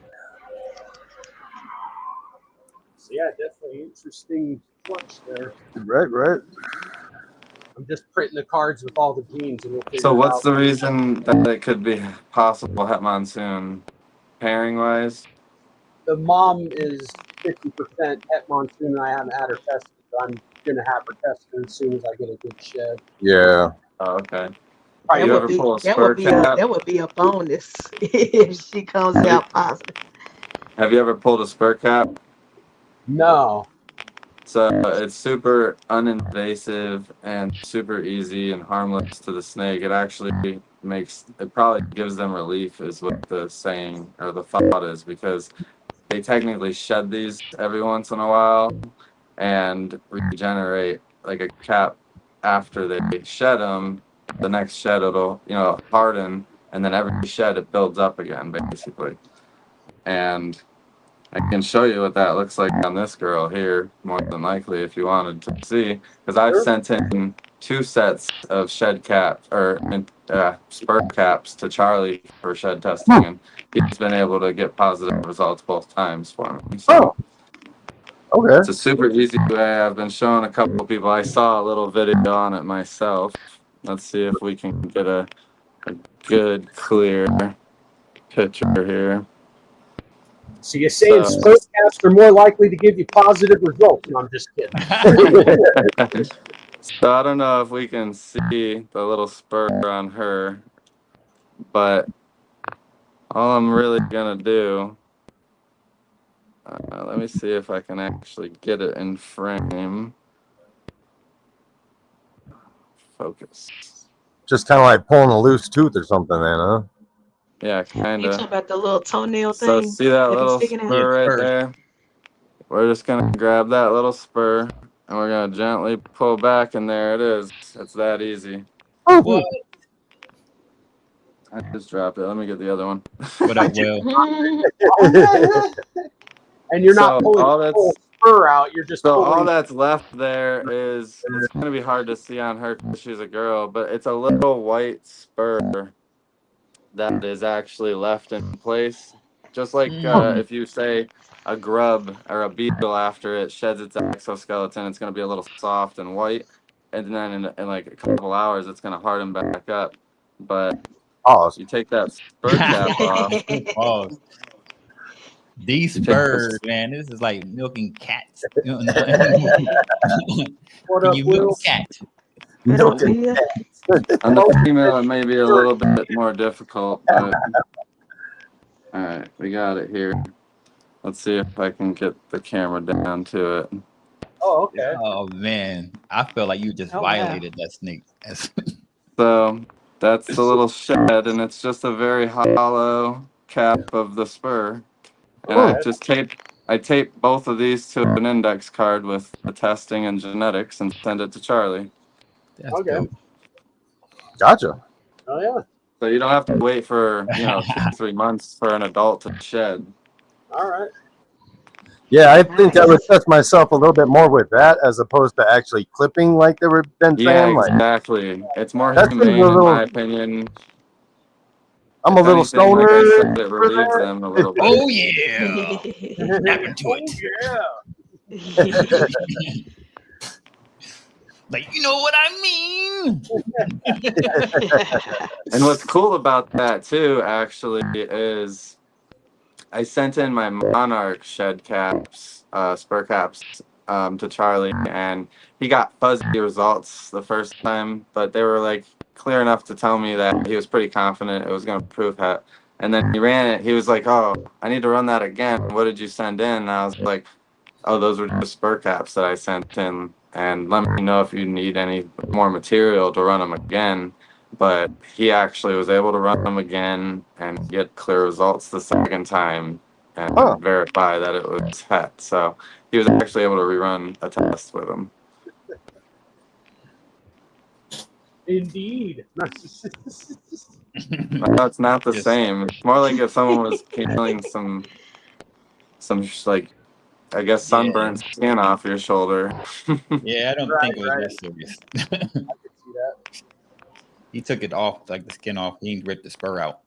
So yeah, definitely interesting clutch there. right. I'm just printing the cards with all the genes, and we'll figure So it what's out. the reason that it could be possible het monsoon, pairing wise? The mom is 50% het monsoon, and I haven't had her tested. So I'm gonna have her tested as soon as I get a good shed. Yeah. Oh, okay. Probably You ever pull a spur cap? That would be a bonus if she comes out positive. Have you ever pulled a spur cap? No. So it's super uninvasive and super easy and harmless to the snake. It actually it probably gives them relief is what the saying or the thought is, because they technically shed these every once in a while and regenerate like a cap after they shed them. The next shed it'll harden, and then every shed it builds up again basically. And I can show you what that looks like on this girl here, more than likely, if you wanted to see. Because I've sent in 2 sets of shed caps or spur caps to Charlie for shed testing, and he's been able to get positive results both times for me. So Okay. it's a super easy way. I've been showing a couple people. I saw a little video on it myself. Let's see if we can get a good, clear picture here. So you're saying spur caps are more likely to give you positive results? No, I'm just kidding. So I don't know if we can see the little spur on her, but all I'm really gonna do, let me see if I can actually get it in frame. Focus. Just kind of like pulling a loose tooth or something, then, huh? Yeah, kind You talking of. about the little toenail So thing see that that be little sticking out? spur right there? We're just gonna grab that little spur and we're gonna gently pull back, and there it is. It's that easy. What? I just dropped it. Let me get the other one. What up, Will? And you're not So pulling all the that's whole spur out. You're just So pulling. all that's left there is, it's going to be hard to see on her because she's a girl, but it's a little white spur that is actually left in place. Just like if you say a grub or a beetle after it sheds its exoskeleton, it's going to be a little soft and white. And then in like a couple hours, it's going to harden back up. But you take that spur cap off. Pause. These spurs, man, this is like milking cats. What Can up, you Will? milk cats? Milking. On the female, it may be a little bit more difficult, but all right, we got it here. Let's see if I can get the camera down to it. Oh, okay. Oh man, I feel like you just violated that snake. So that's the little shed, and it's just a very hollow cap of the spur. And I tape both of these to an index card with the testing and genetics and send it to Charlie. That's Okay. dope. Gotcha. Oh yeah. So you don't have to wait for 2-3 months for an adult to shed. All right. Yeah, I think I would test myself a little bit more with that as opposed to actually clipping like they were been saying. Yeah, exactly. It's more That's humane, a little, in my opinion. I'm If a little anything, stoner. like I said, it relieves them a little bit. Oh yeah, snap into it. Yeah. Like, you know what I mean? And what's cool about that too, actually, is I sent in my Monarch shed caps, spur caps, to Charlie, and he got fuzzy results the first time, but they were like clear enough to tell me that he was pretty confident it was going to prove het. And then he ran it. He was like, "Oh, I need to run that again. What did you send in?" And I was like, "Oh, those were just spur caps that I sent in. And let me know if you need any more material to run them again." But he actually was able to run them again and get clear results the second time and verify that it was het. So he was actually able to rerun a test with them. Indeed. No, it's not the same. It's more like if someone was peeling some like, I guess, sunburned skin off your shoulder. Yeah, I don't think it was that serious. I could see that. He took it off, like the skin off. He ripped the spur out.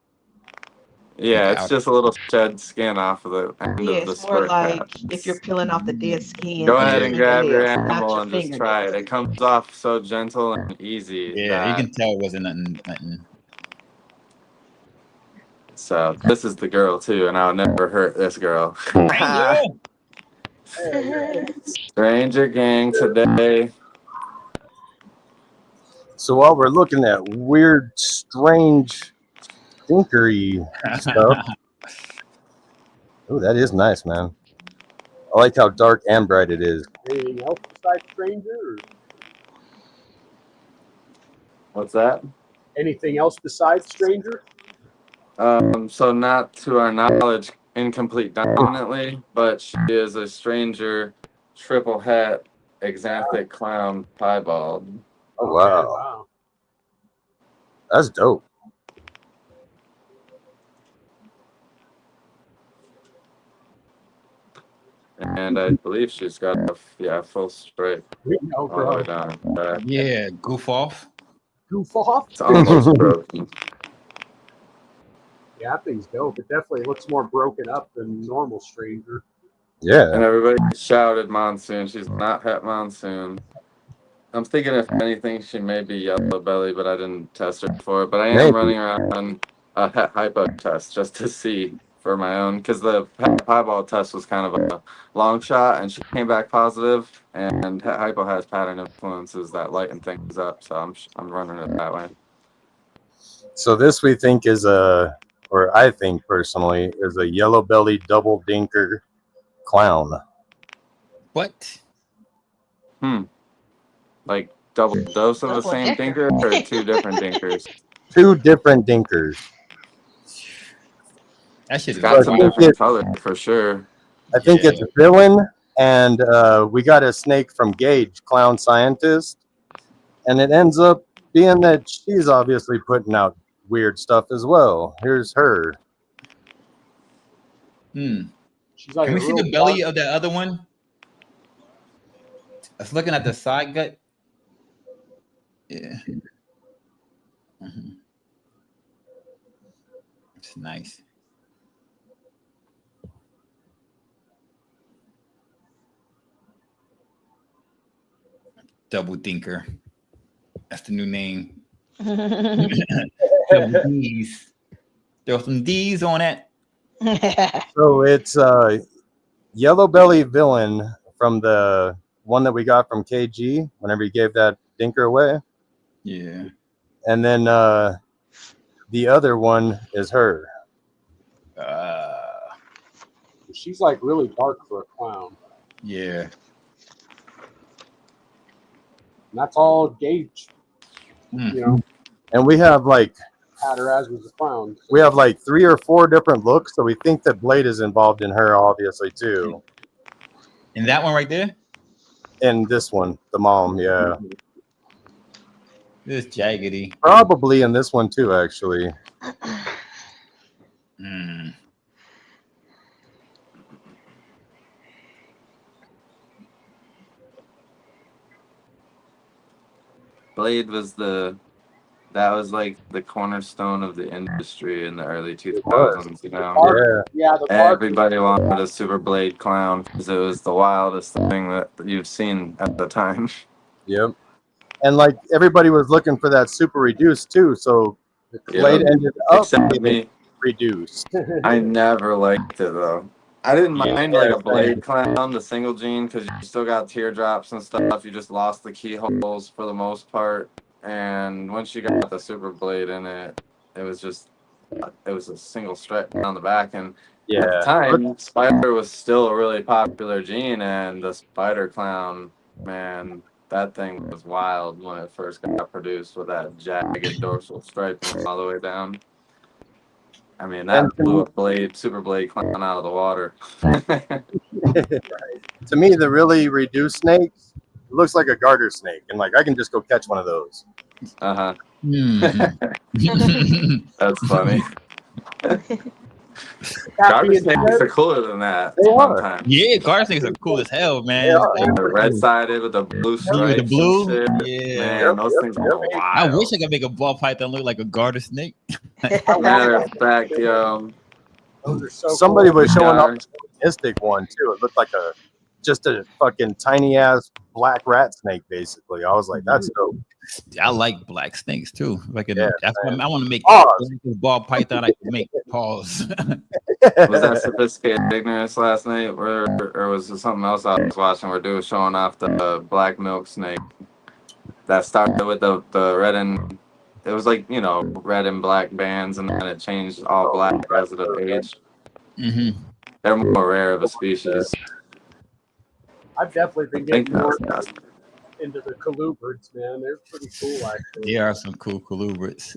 Yeah, it's just a little shed skin off of the end of the it's more spur like cap. if you're peeling off the dead skin. Go ahead and grab your fingernails, not animal your and just fingernails. try it. It comes off so gentle and easy. Yeah, you can tell it wasn't nothing. So this is the girl too, and I'll never hurt this girl. Stranger gang today. So while we're looking at weird, strange, dinkery stuff, oh, that is nice, man. I like how dark and bright it is. Anything else besides Stranger? Or What's that? anything else besides Stranger? So not to our knowledge, incomplete dominantly, but she is a stranger, triple het, exanthic clown piebald. Oh, wow. Wow. That's dope. And I believe she's got a full stripe all the way down. Yeah, goof off. Goof off? It's almost broken. Yeah, that thing's dope. It definitely looks more broken up than normal Stranger. Yeah. And everybody shouted Monsoon. She's not het Monsoon. I'm thinking if anything, she may be yellow belly, but I didn't test her for it. But I am running around on a het hypo test just to see for my own, because the het piebald test was kind of a long shot, and she came back positive. And het hypo has pattern influences that lighten things up, so I'm running it that way. So this we think is a, or I think personally, is a yellow belly double dinker clown. What? Like double dose of the same dinker, or two different dinkers? Two different dinkers. That shit got some different colors for sure. I think it's a villain, and we got a snake from Gage, clown scientist, and it ends up being that she's obviously putting out weird stuff as well. Here's her. She's like, can we see the belly of that other one? I was looking at the side gut. Yeah. It's nice. Double dinker. That's the new name. Double D's. Throw some D's on it. So it's yellow belly villain from the one that we got from KG whenever he gave that dinker away. Yeah. And then the other one is her. She's like really dark for a clown. Yeah. And that's all Gage. You know, and we have like had her as was a clown. We have like 3 or 4 different looks, so we think that Blade is involved in her, obviously, too. In that one right there? And this one, the mom, yeah. This jaggedy. Probably in this one, too, actually. Blade was that was like the cornerstone of the industry in the early 2000s, you know? Yeah, everybody wanted a Super Blade clown because it was the wildest thing that you've seen at the time. Yep. And like everybody was looking for that super reduced too, so the Blade ended up Except me. reduced. I never liked it though. I didn't Yeah. mind like a blade clown, the single gene, because you still got teardrops and stuff. You just lost the keyholes for the most part. And once you got the super blade in it, it was a single strip down the back. And at the time, spider was still a really popular gene, and the spider clown, man, that thing was wild when it first got produced with that jagged dorsal striping all the way down. I mean, that blew a super blade clown out of the water. To me, the really reduced snakes, it looks like a garter snake, and like I can just go catch one of those. Uh-huh. Mhm. That's funny. That Garter being snakes said, are cooler than that They are. sometimes. Yeah, garter snakes are cool as hell, man. Yeah. They're red-sided with the blue stripes With the blue, and shit. yeah. Man, those things are I wild. wish I could make a ball python look like a garter snake. Matter of fact, yo, those are so Somebody cool. was showing Gar- up a mystic one too. It looked like just a fucking tiny ass black rat snake, basically. I was like, that's dope. I like black snakes too. Like Yeah, that's what I want to make Pause. ball python. I can make paws. was that sophisticated ignorance last night, or was it something else I was watching where dude was showing off the black milk snake that started with the red and it was like, you know, red and black bands, and then it changed all black as of age. Mm-hmm. They're more rare of a species. I've definitely been I think getting more that's into the colubrids, man. They're pretty cool, actually. There are some cool colubrids.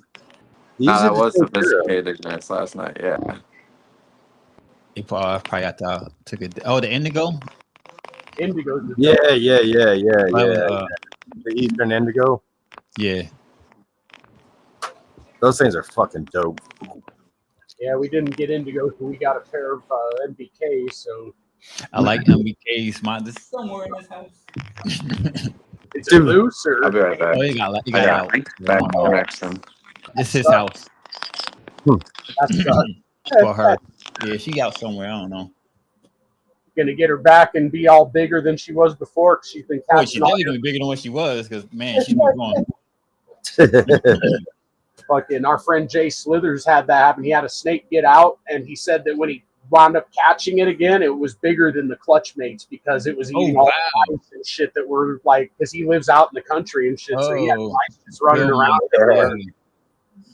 that was sophisticated ignorance last night. Yeah. They probably got took it. Oh, the indigo. Indigos. Yeah. The The Eastern indigo. yeah. Those things are fucking dope. Yeah, we didn't get indigo, so we got a pair of NBKs. So I like MBKs. Mine. This is somewhere in this house. it's loose, or I'll be right back. Oh, you got I got back connection. This is his house that's for her. Yeah, she got somewhere. I don't know. gonna get her back and be all bigger than she was before. 'Cause she's been Oh, catching she's all definitely gonna be bigger than what she was because man, she's been going. fucking. Our friend Jay Slithers had that happen. He had a snake get out, and he said that when he wound up catching it again, it was bigger than the clutch mates because it was eating all the mice and shit that were like, because he lives out in the country and shit, so he had mice just running around everywhere.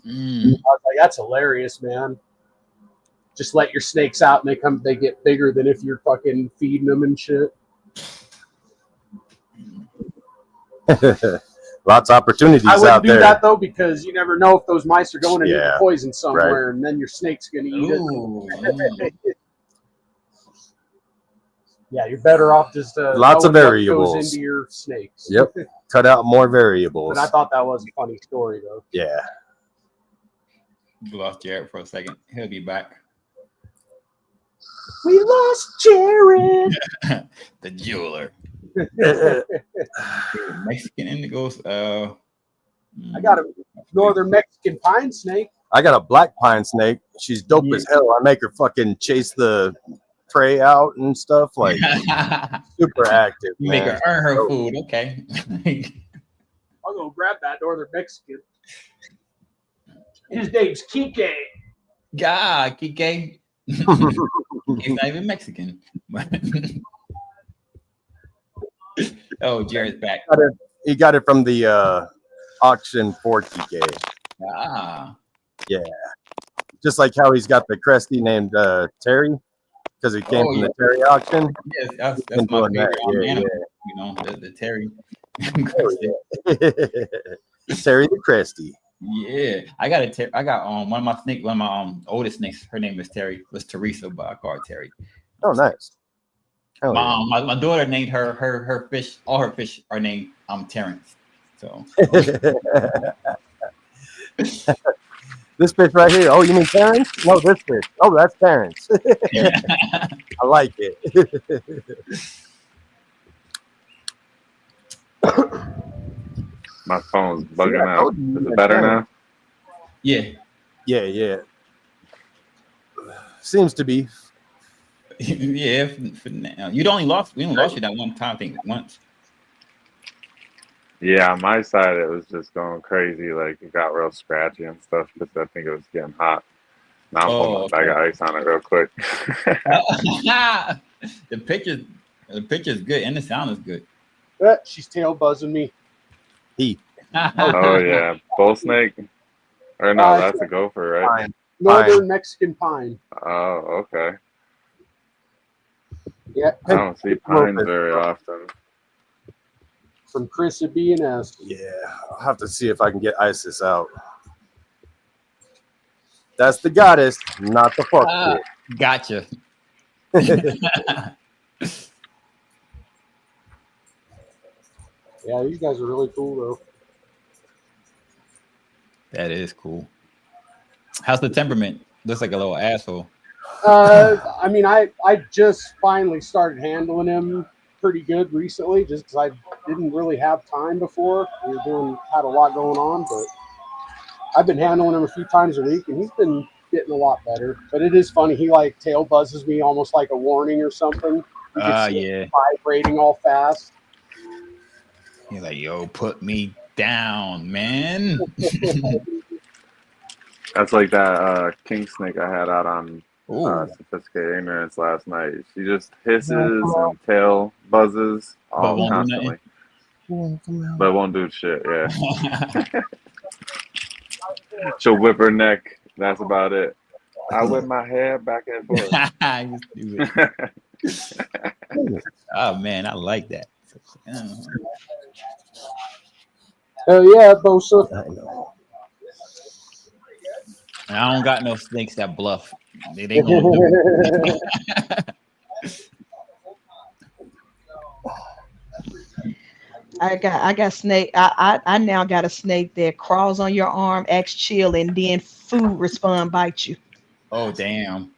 I was like, that's hilarious, man. Just let your snakes out and they get bigger than if you're fucking feeding them and shit. Lots of opportunities I wouldn't out do there. that though, because you never know if those mice are going to need Yeah, the poison somewhere, and then your snake's going to eat it. Yeah, you're better off just Lots of knowing what variables. goes into your snakes. Yep. Cut out more variables. But I thought that was a funny story though. Yeah. We lost Jared for a second. He'll be back. We lost Jared. The jeweler. Mexican indigos. I got a northern Mexican pine snake. I got a black pine snake. She's dope as hell. I make her fucking chase the prey out and stuff. Like super active. You make man. her earn her food. Okay. I'll go grab that northern Mexican. His name's Kike. God, Kike. He's not even Mexican. Oh, Jared's back. He got it from the auction for Kike. Ah. Yeah. Just like how he's got the Cresty named Terry, because he came from the Terry auction. Yes, that's my favorite animal. You know, the Terry. Terry the Cresty. Yeah, I got one of my oldest snakes. Her name is Terry. Was Teresa, but I call her Terry. Oh, nice. Oh, My daughter named her fish. All her fish are named Terrence. So this fish right here. Oh, you mean Terrence? No, this fish. Oh, that's Terrence. I like it. My phone's bugging out. Is it better now? Yeah. Yeah. Seems to be. Yeah. For now. We only lost you that one time. I think once. Yeah, on my side it was just going crazy. Like it got real scratchy and stuff because I think it was getting hot. Now I'm putting my bag of ice on it real quick. The picture's good and the sound is good. She's tail buzzing me. Oh yeah, bull snake. Or no, that's a gopher, right? Pine. Northern Mexican pine. Oh, okay. Yeah. I don't see pines very often. From Chris at B&S. Yeah, I'll have to see if I can get ISIS out. That's the goddess, not the fuck shit. Gotcha. Yeah, these guys are really cool though. That is cool. How's the temperament? Looks like a little asshole. I mean, I just finally started handling him pretty good recently, just because I didn't really have time before. We had a lot going on, but I've been handling him a few times a week, and he's been getting a lot better. But it is funny. He like tail buzzes me almost like a warning or something. Yeah. Vibrating all fast. He's like, yo, put me down, man. That's like that king snake I had out on Sophisticated Ignorance last night. She just hisses and tail buzzes all constantly. But it won't do shit, yeah. She'll whip her neck. That's about it. I whip my hair back and forth. Oh, man, I like that. Oh, yeah, Bosa. I know. I don't got no snakes that bluff. They gonna do it. I got snake. I now got a snake that crawls on your arm, acts chill, and then food respond bite you. Oh damn!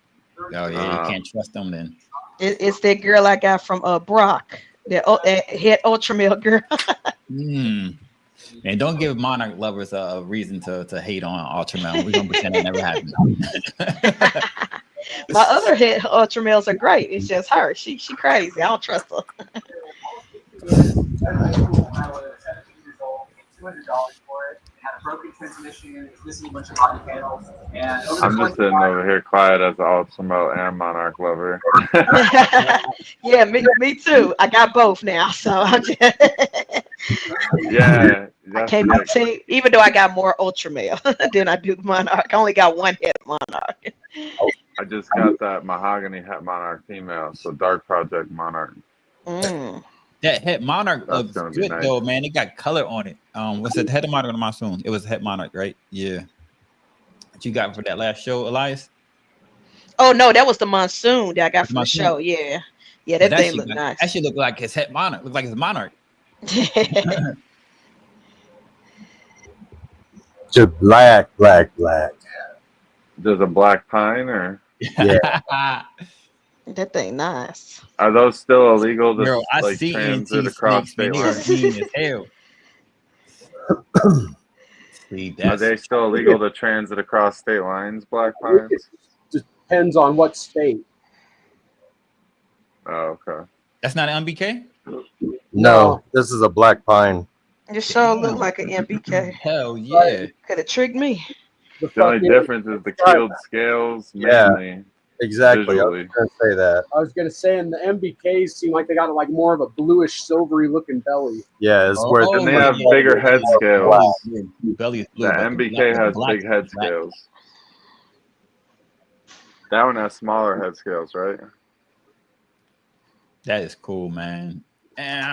Oh yeah, you can't trust them then. It's that girl I got from Brock, that head ultra male girl. Man, don't give Monarch lovers a reason to hate on Ultramel. We're gonna pretend that never happened. My other head ultra males are great. It's just her. She crazy. I don't trust her. $200 for it. It had a broken transmission. It was missing a bunch of body panels. And I'm just sitting over here quiet as an Ultramel and Monarch lover. Yeah, me too. I got both now, so I'm just Yeah. I can't say, even though I got more ultra male than I do Monarch. I only got one head Monarch. I just got that mahogany het Monarch female, so Dark Project Monarch. That Het Monarch looks good though, man. It got color on it. Was it Het Monarch or the Monsoon? It was Het Monarch, right? Yeah. What you got for that last show, Elias? Oh no, that was the Monsoon that I got from the show. Yeah, that thing looked nice. That should look like his Het Monarch. Look like his Monarch. Just black. There's a black pine, or yeah. That thing nice. Are those still illegal to I like see transit across state lines? Are they still illegal to transit across state lines, black pines? It depends on what state. Oh, okay. That's not an MBK? No, this is a black pine. It sure looked like an MBK. Hell yeah. Could have tricked me. The only difference is the keeled scales, mainly. Exactly. I was going to say that. I was going to say, and the MBKs seem like they got like more of a bluish, silvery looking belly. Yeah, it's where and they have bigger head scales. Wow. Belly is blue, the MBK has big head scales. That one has smaller head scales, right? That is cool, man. I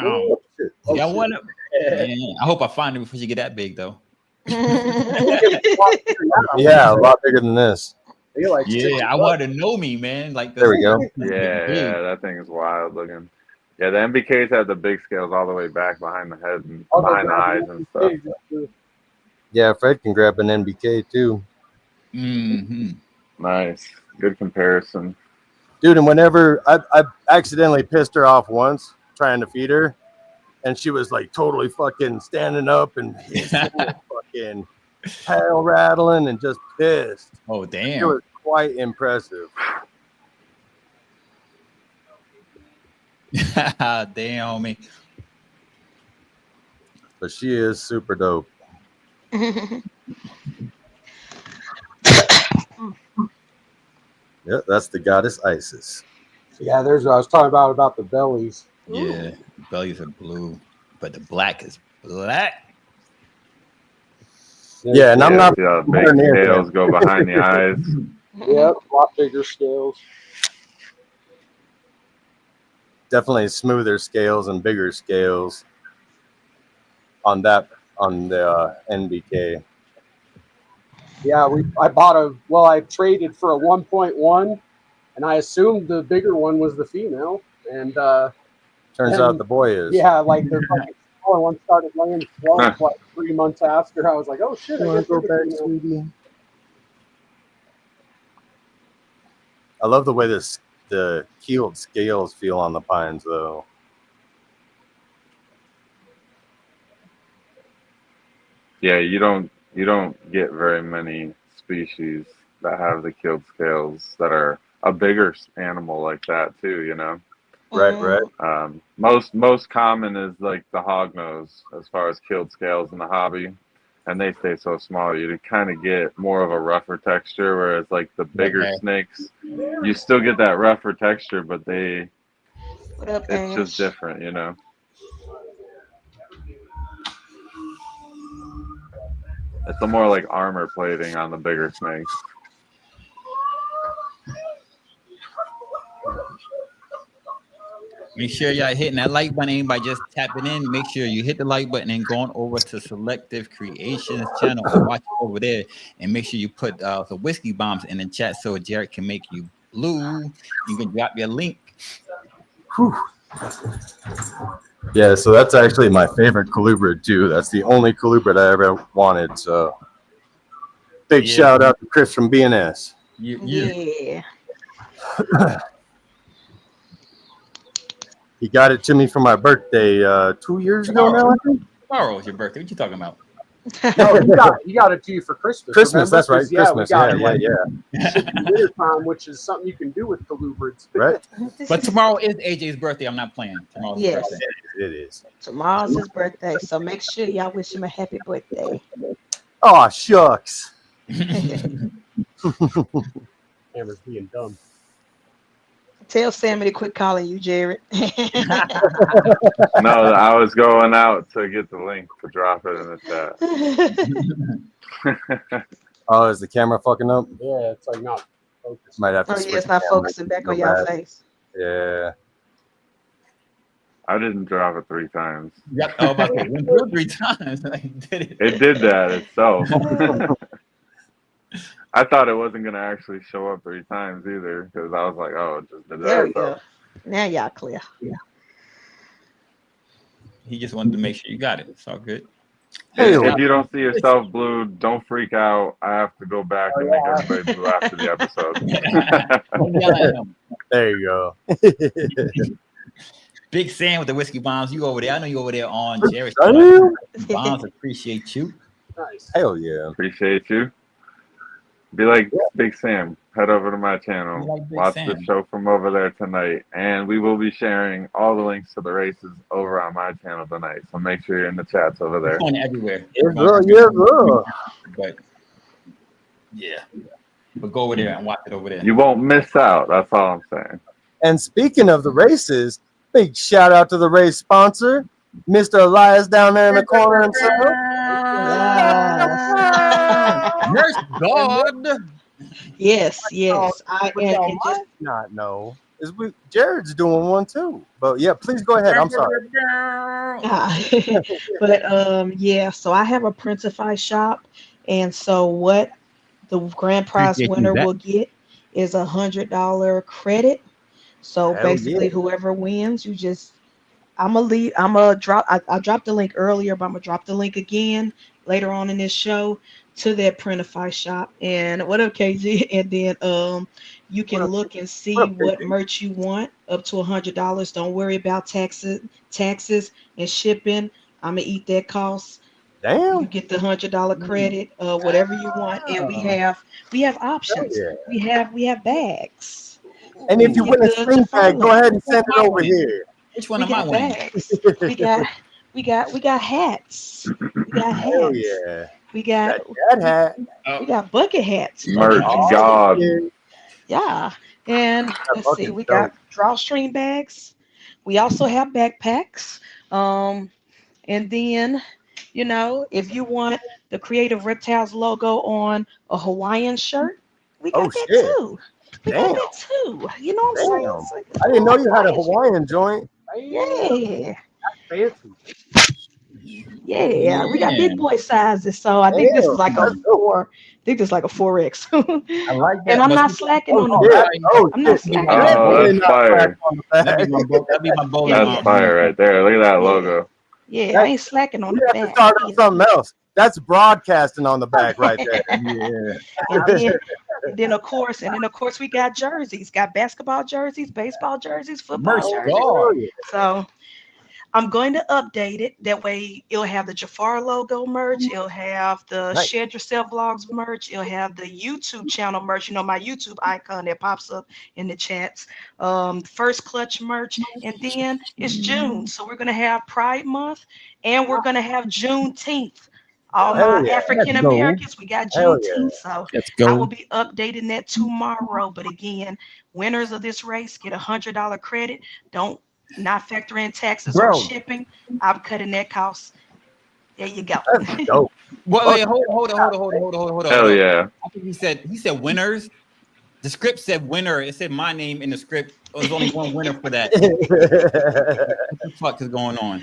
hope I find it before you get that big, though. Yeah, a lot bigger than this. I want to know me, man. Like there we go. Yeah, that thing is wild looking. Yeah, the MBKs have the big scales all the way back behind the head and behind the eyes and stuff. Yeah, Fred can grab an NBK too. Nice, good comparison, dude. And whenever I accidentally pissed her off once trying to feed her, and she was like totally fucking standing up and fucking tail rattling and just pissed. Oh damn! It was quite impressive. Damn me. But she is super dope. Yep, that's the goddess Isis. Yeah, there's what I was talking about the bellies. Yeah, bellies are blue, but the black is black. Yeah, and I'm not. See how big scales go behind the eyes. Yep, a lot bigger scales. Definitely smoother scales and bigger scales on the NBK. Yeah, I traded for a 1.1, and I assumed the bigger one was the female, and turns out the boy is. Yeah, like the fucking smaller one started laying slugs like 3 months after. I was like, oh shit, I guess go back, sweetie. I love the way the keeled scales feel on the pines, though. Yeah, you don't get very many species that have the keeled scales that are a bigger animal like that too, you know. Right. Most common is like the hognose as far as keeled scales in the hobby, and they stay so small you kind of get more of a rougher texture, whereas like the bigger snakes, you still get that rougher texture, but it's just different, you know. It's a more like armor plating on the bigger snakes. Make sure y'all hitting that like button by just tapping in. Make sure you hit the like button and going over to Selective Creations channel and watch it over there. And make sure you put the whiskey bombs in the chat so Jared can make you blue. You can drop your link. Whew. Yeah, so that's actually my favorite colubrid too. That's the only colubrid I ever wanted. So big shout out to Chris from BNS. Yeah. He got it to me for my birthday 2 years ago now, I think. Tomorrow is your birthday. What you talking about? No, he got it to you for Christmas. Christmas, that's right. Christmas, yeah. Winter time, which is something you can do with colubrids. Right. But tomorrow is AJ's birthday. I'm not playing. Tomorrow's his Yes. birthday. It is. Tomorrow's his birthday, so make sure y'all wish him a happy birthday. Oh, shucks. Camera's being dumb. Tell Sammy to quit calling you Jared. No, I was going out to get the link to drop it in the chat. Oh, is the camera fucking up? Yeah, it's like not focused. Might have to yeah, it's not focusing back on y'all face. Yeah. I didn't drop it 3 times. Yep. Oh, about to win 3 times. It did that itself. I thought it wasn't going to actually show up 3 times either, because I was like, oh, it just did that. There we go. Now y'all clear. Yeah. He just wanted to make sure you got it. It's all good. Hey, if you don't see yourself blue, don't freak out. I have to go back and make everybody blue after the episode. There you go. Big Sam with the whiskey bombs. You over there. I know you over there on Jerry's bombs. Appreciate you. Nice. Hell yeah. Appreciate you. Be like Big Sam. Head over to my channel. Watch the show from over there tonight. And we will be sharing all the links to the races over on my channel tonight. So make sure you're in the chats over there. It's going everywhere. But yeah. But go over there and watch it over there. You won't miss out. That's all I'm saying. And speaking of the races, big shout out to the race sponsor, Mr. Elias down there in the corner himself. Nurse God. Yes. I am just not know. Jared's doing one too. But yeah, please go ahead. I'm sorry. But yeah, so I have a Printify shop, and so what the grand prize winner will get is $100 credit. So basically, whoever wins, you just I dropped the link earlier, but I'm gonna drop the link again later on in this show to that Printify shop. And what up, KG? And then you can look and see what merch you want up to $100. Don't worry about taxes and shipping. I'm gonna eat that cost. Damn. You get the $100 credit, whatever you want, and we have options. We have bags. And if you win a string tag, go ahead and send it over here. Which one am I winning? We got hats. We got hats. Hell yeah. We got that hat. We got bucket hats. Merch God. Yeah. And let's see, we got drawstring bags. We also have backpacks. And then, you know, if you want the Creative Reptiles logo on a Hawaiian shirt, we got that too. We got that too. You know what I'm saying? I didn't know you had a Hawaiian joint. Yeah. Fancy. Yeah, we got big boy sizes, so I think this is like a 4. I think this is like a 4X. I like that. And I'm not slacking on the back. I'm not slacking on the that's fire. That'd be my bowl. That's fire right there. Look at that logo. Yeah, I ain't slacking on the You have to back. start on something else. That's broadcasting on the back right there. And then of course, we got jerseys. Got basketball jerseys, baseball jerseys, football jerseys. So I'm going to update it. That way it'll have the Jafar logo merch. It'll have the Shed Yourself Vlogs merch. It'll have the YouTube channel merch. You know, my YouTube icon that pops up in the chats. First Clutch merch. And then it's June. So we're going to have Pride Month. And we're going to have Juneteenth. All my African Americans, we got Juneteenth. So I will be updating that tomorrow. But again, winners of this race get $100 credit. Don't not factor in taxes or shipping. I'm cutting that cost. There you go. Well, wait, hold on. Hell yeah. I think he said winners. The script said winner. It said my name in the script. There's only one winner for that. What the fuck is going on?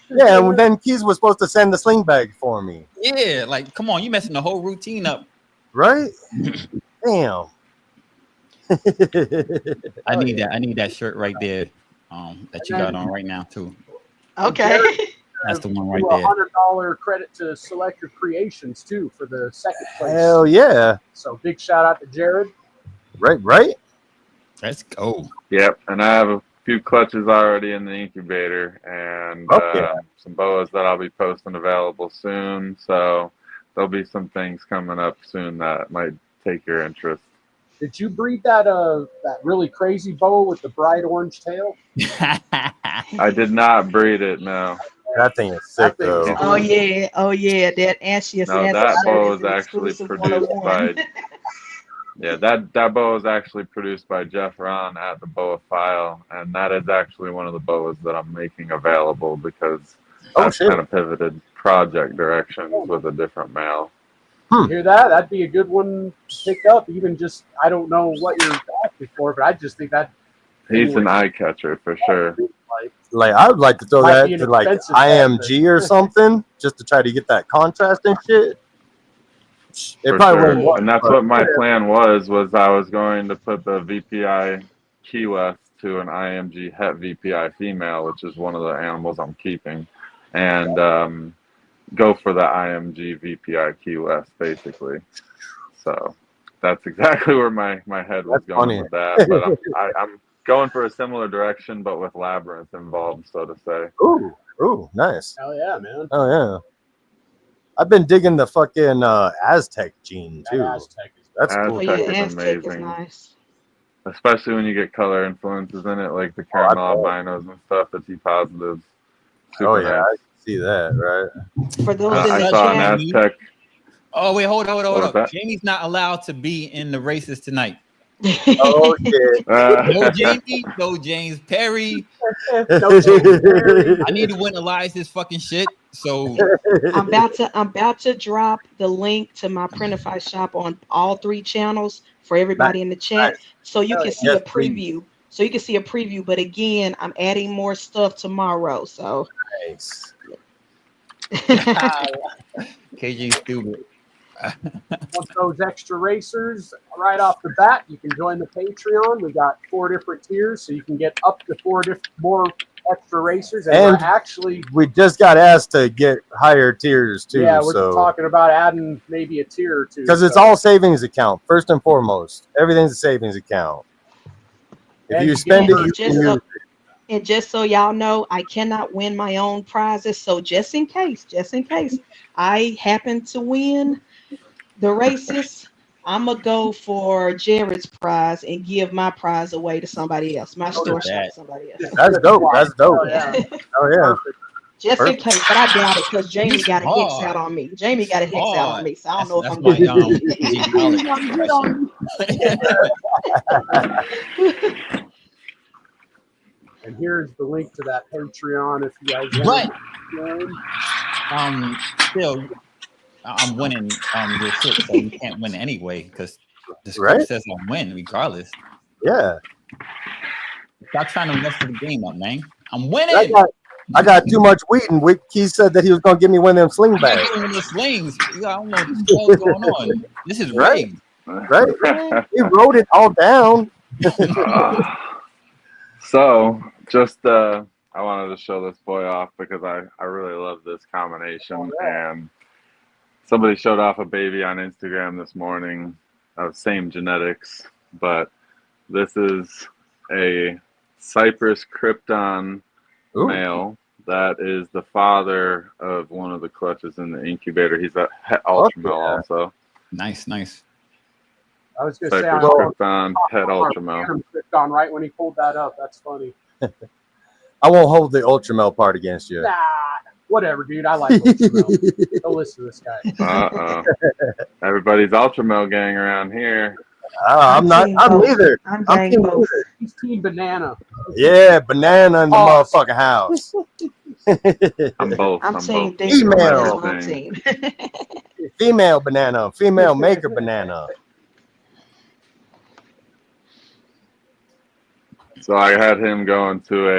Yeah, and then Keys was supposed to send the sling bag for me. Yeah, like come on, you messing the whole routine up. Right? Damn. I need that shirt right there. That you got on right now too. Okay. That's the one right there. $100 credit to Selective Creations too for the second place. Hell yeah. So big shout out to Jared. Right. Let's go. Yep, and I have a few clutches already in the incubator and some boas that I'll be posting available soon. So there'll be some things coming up soon that might take your interest. Did you breed that really crazy boa with the bright orange tail? I did not breed it, no. That thing is sick though. Oh yeah, that Ashius. No, that boa was actually produced by that boa was actually produced by Jeff Ron at the Boa File, and that is actually one of the boas that I'm making available because I've kind of pivoted project directions with a different male. You hear that? That'd be a good one to pick up. Even just, I don't know what you're asking for, but I just think that he's an eye catcher for sure. Like I would like to throw that to like IMG or something, just to try to get that contrast and shit. It probably wouldn't work, and that's what my plan was I was going to put the VPI Key West to an IMG Het VPI female, which is one of the animals I'm keeping, and go for the IMG VPI Key West, basically. So that's exactly where my head was going with that. But I'm going for a similar direction, but with labyrinth involved, so to say. Ooh, nice. Hell yeah, man. Oh yeah. I've been digging the fucking Aztec gene too. That's cool. Aztec is amazing. Nice. Especially when you get color influences in it, like the caramel albinos and stuff, the T positives. Oh yeah, I see that, right? For those I saw an Aztec. Oh wait, hold on. Jamie's not allowed to be in the races tonight. Oh shit! No Jamie, no James Perry. I need to win Elias's fucking shit. So I'm about to drop the link to my Printify shop on all 3 channels for everybody in the chat, so you can see a preview. So you can see a preview. But again, I'm adding more stuff tomorrow. So nice. KG stupid. Want those extra racers right off the bat? You can join the Patreon. We got 4 different tiers, so you can get up to 4 more extra racers. And we just got asked to get higher tiers too. Yeah, we're talking about adding maybe a tier or 2 because it's all savings account first and foremost. Everything's a savings account. If you spend it, you can use it. And just so y'all know, I cannot win my own prizes. So just in case I happen to win the races, I'm going to go for Jared's prize and give my prize away to somebody else. My store shop to somebody else. That's dope. Oh, yeah. Just in case, but I doubt it because Jamie got a Hicks out on me. So I don't know if I'm going to And here's the link to that Patreon if you guys But want. still, I'm winning your shit, so you can't win anyway because the script Right? says I'm win regardless. Yeah. Stop trying to mess the game up, man. I'm winning. I got too much wheat, and Keith said that he was gonna give me one of them sling bags. One of the slings. I don't know what's going on. This is rigged. Right? He wrote it all down. So, just I wanted to show this boy off because I really love this combination. And somebody showed off a baby on Instagram this morning of same genetics, but this is a Cypress Krypton male that is the father of one of the clutches in the incubator. He's a het ultra male also. Nice. I was going to say, Cypress Krypton, het ultra male. Krypton right when he pulled that up. That's funny. I won't hold the ultra male part against you. Nah, whatever, dude. I like ultra male. Don't listen to this guy. Everybody's ultra male gang around here. I'm neither. I'm team both. He's team banana. Yeah, banana in the motherfucking house. I'm both. I'm team both. Dinkers. That's my team. Female banana, female maker banana. So I had him going to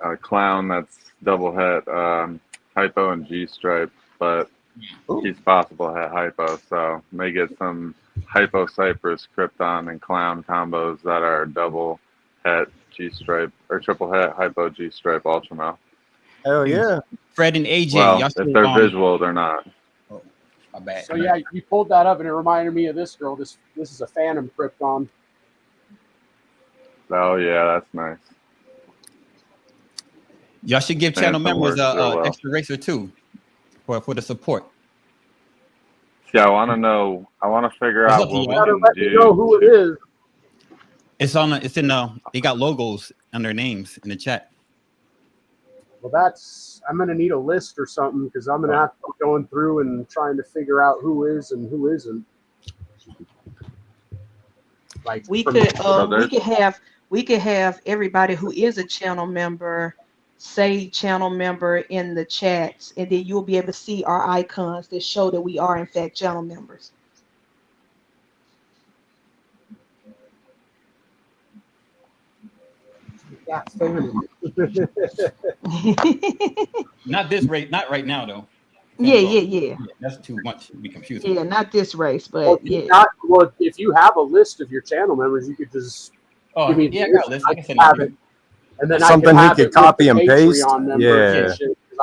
a clown that's double het hypo and G stripe, but he's possible het hypo, so may get some hypo Cypress Krypton and clown combos that are double het G stripe or triple het hypo G stripe ultra male. Hell yeah! Fred and AJ. Well, if they're visual, they're not. Oh, my bad. So yeah, you pulled that up, and it reminded me of this girl. This is a Phantom Krypton. Oh yeah, that's nice. Y'all should give channel members well. extra racer too for the support. Yeah, I want to know. I want to figure out what we Let can me do. know who it is. It's in they got logos and their names in the chat. Well, I'm going to need a list or something because I'm going to have to be going through and trying to figure out who is and who isn't. Like We could have everybody who is a channel member say channel member in the chats, and then you'll be able to see our icons that show that we are in fact channel members. Not this rate, not right now though. Yeah. That's too much to be confusing. Yeah, not this race, but if you have a list of your channel members, you could just give me I got a list. I can send have it. And then something I he could copy and paste. Yeah.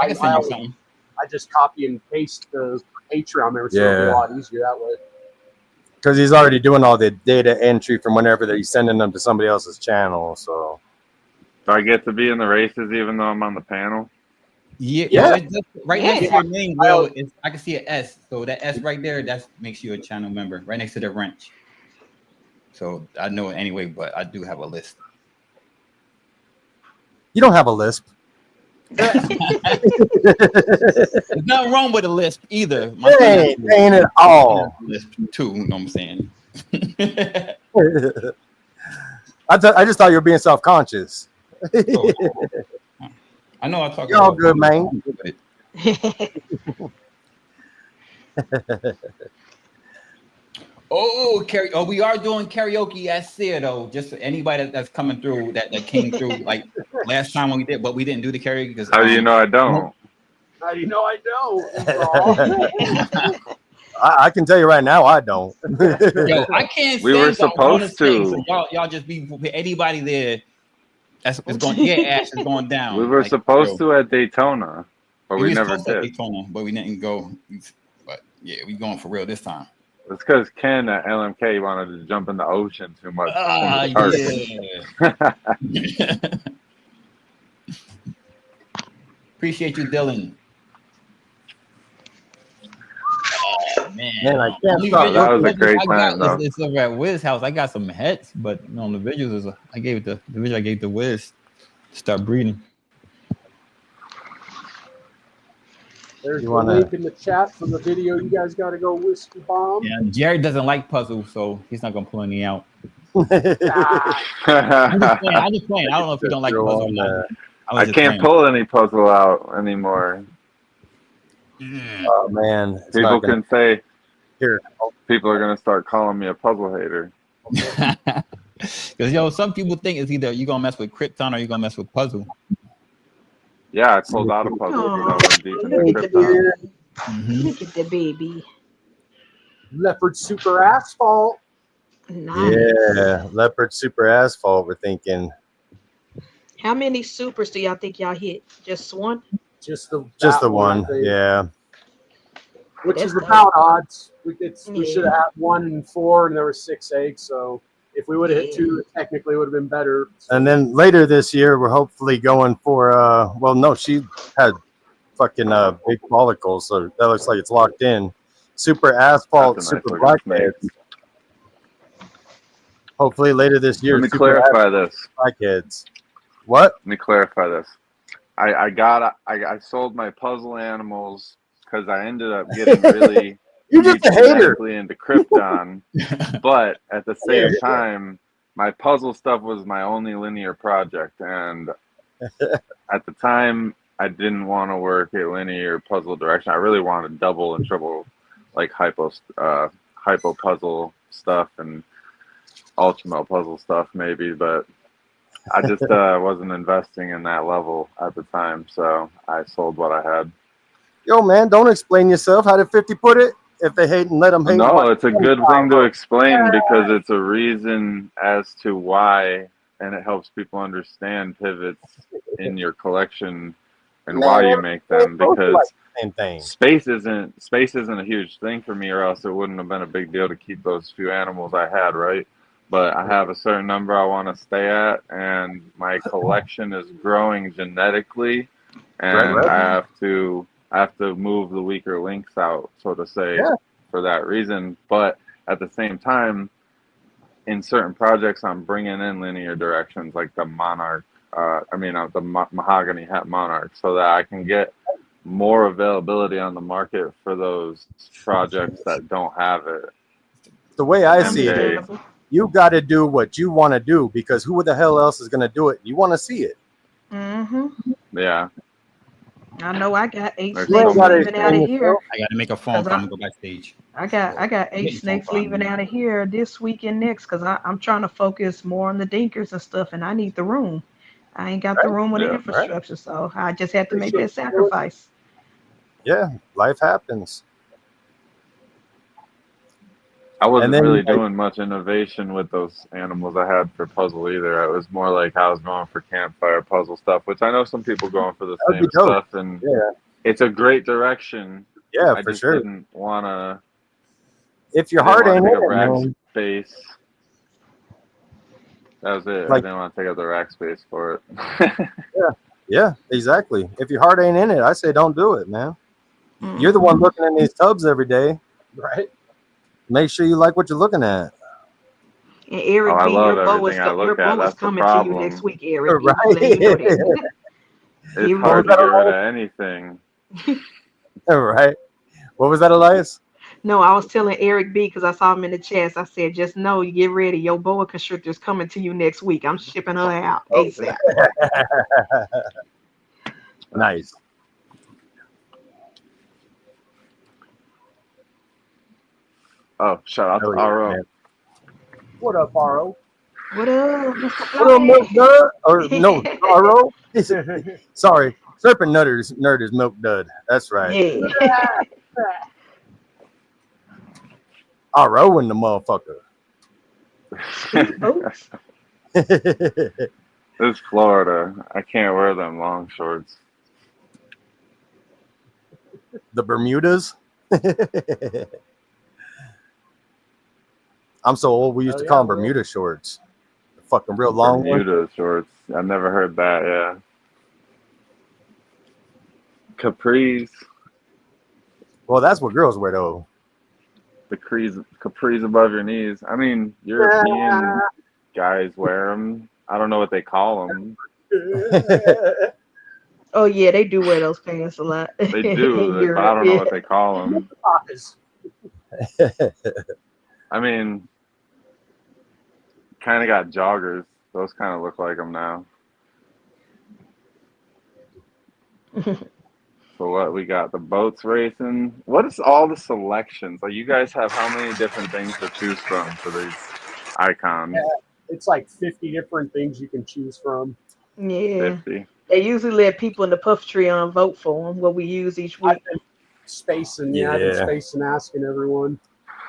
I can send you something. I just copy and paste the Patreon members, so it'll be a lot easier that way. Because he's already doing all the data entry from whenever that he's sending them to somebody else's channel. So Do I get to be in the races even though I'm on the panel? Yeah. Right next to your name, Will, I can see an S. So that S right there, that makes you a channel member. Right next to the wrench. So I know it anyway, but I do have a list. you don't have a lisp. There's nothing wrong with a lisp either. It ain't at all. Lisp too, you know what I'm saying? I just thought you were being self-conscious. I know I talk. You're all good, man. We are doing karaoke at SEA though. Just for anybody that's coming through that came through like last time when we did, but we didn't do the karaoke because How do you know I don't? How do you know I don't? I can tell you right now, I don't. Yo, I can't. We were supposed to. So y'all just be anybody there. That's going. Yeah, Ash is going down. We were supposed to at Daytona, but we never did. Daytona, but we didn't go. But yeah, we going for real this time. It's because Ken at LMK wanted to jump in the ocean too much. Yeah. Appreciate you, Dylan. Man, I can't stop. That was a great time, though. It's over at Wiz house. I got some hets, but on the visuals, I gave the visual. I gave the Wiz to start breeding. There's You the wanna- link in the chat for the video. You guys got to go whiskey bomb. Yeah, Jerry doesn't like puzzles, so he's not gonna pull any out. Ah, I'm just playing. I don't know if you don't like Throw puzzles. on that. I can't pull any puzzle out anymore. Oh man, it's People not gonna- can say, Here. people are going to start calling me a puzzle hater. Because some people think it's either you're gonna mess with Krypton or you're gonna mess with puzzle. Yeah, I pulled out a puzzle Oh, because I went deep into look at the Krypton. baby. Look at the baby. Leopard Super Asphalt. Nice. Yeah, Leopard Super Asphalt. We're thinking How many supers do y'all think y'all hit? Just one? Just the one. I think, Yeah. which That's is nice. about odds. We Yeah. should have had 1 and 4, and there were 6 eggs. So if we would have hit 2, it technically would have been better. And then later this year, we're hopefully going for well, no, she had fucking big follicles, so that looks like it's locked in. Super Asphalt, That's a nice Super looking snake. Blackheads. Hopefully later this year. Let me Super clarify this. Blackheads. What? Let me clarify this. I sold my puzzle animals because I ended up getting really You're just a hater. genetically into Krypton, but at the same time, my puzzle stuff was my only linear project, and at the time, I didn't want to work at linear puzzle direction. I really wanted double and triple, like hypo puzzle stuff and ultimo puzzle stuff maybe, but I just wasn't investing in that level at the time, so I sold what I had. Yo, man, don't explain yourself. How did 50 put it? If they hate and let them hate. No, it's a good thing to explain because it's a reason as to why, and it helps people understand pivots in your collection and why you make them, because same thing. space isn't a huge thing for me, or else it wouldn't have been a big deal to keep those few animals I had, right? But I have a certain number I want to stay at, and my collection is growing genetically, and Right. I have to move the weaker links out, so to say, for that reason. But at the same time, in certain projects, I'm bringing in linear directions like the Monarch, the Mahogany Hat Monarch, so that I can get more availability on the market for those projects that don't have it. The way I see it, Understandable. you got to do what you want to do, because who the hell else is going to do it? You want to see it. Mm-hmm. Yeah. I know I got 8 There's snakes so many leaving out of here. I gotta make a phone call. I'm gonna go backstage. I got 8 snakes leaving out of here this week and next because I'm trying to focus more on the Dinkers and stuff, and I need the room. I ain't got the room or the infrastructure, so I just have to make that sacrifice. Yeah, life happens. I wasn't then, really like- doing much innovation with those animals I had for puzzle either. It was more like I was going for campfire puzzle stuff, which I know some people going for the That'd be same dope. stuff, and Yeah, it's a great direction. yeah, I for just sure. didn't want to. If your heart ain't in take up it, rack man. space. That was it. I Like- didn't want to take up the rack space for it. Yeah, exactly. If your heart ain't in it, I say don't do it, man. Mm. You're the one looking in these tubs every day. Right? Make sure you like what you're looking at. And Eric Oh, I B, love your bow everything I look at. That's the coming to you problem. next week, Eric. Right. Let you know that. It's You hard to wrote get that rid all- of anything. All right. What was that, Elias? No, I was telling Eric B because I saw him in the chats. I said, just know you get ready. Your boa constrictor's coming to you next week. I'm shipping her out ASAP. Nice. Oh, shout out Hell to yeah, RO. man. What up, Aro? What up, Mr. What up, Milk Fluffy? Dud? Or no, RO? Sorry, Serpent Nerd is Milk Dud. That's right. Yeah. RO in the motherfucker. Boots. It's Florida. I can't wear them long shorts. The Bermudas. I'm so old. We used to call them Bermuda shorts. The fucking real long one. Bermuda shorts. I've never heard that. Yeah. Capris. Well, that's what girls wear though. The capris above your knees. I mean, European guys wear them. I don't know what they call them. Oh yeah, they do wear those pants a lot They in do, but I Europe. don't know Yeah. what they call them. Knickerbockers. I mean, kind of got joggers. Those kind of look like them now. So what we got? The boats racing. What is all the selections? Like you guys have how many different things to choose from for these icons? Yeah, it's like 50 different things you can choose from. Yeah. 50. They usually let people in the Pufftreon vote for them, what we use each I've week. been I've been spacing, asking everyone.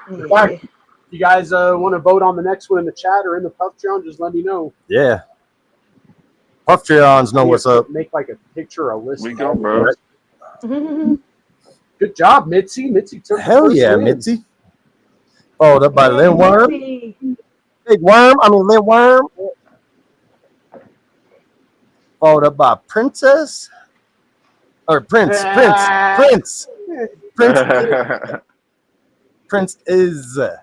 In Yeah. fact, if you guys want to vote on the next one in the chat or in the Pufftreon, just let me know. Yeah. Pufftreons know what's up. Make like a picture, a list. We go, bro. Good job, Mitzi. Mitzi took Hell the first yeah, win. Mitzi. Followed up by Hey, Lynn Worm. Mitzi. Big Worm. I mean, Lynn Worm. Followed up by Princess. Or Prince. Prince. Prince is. I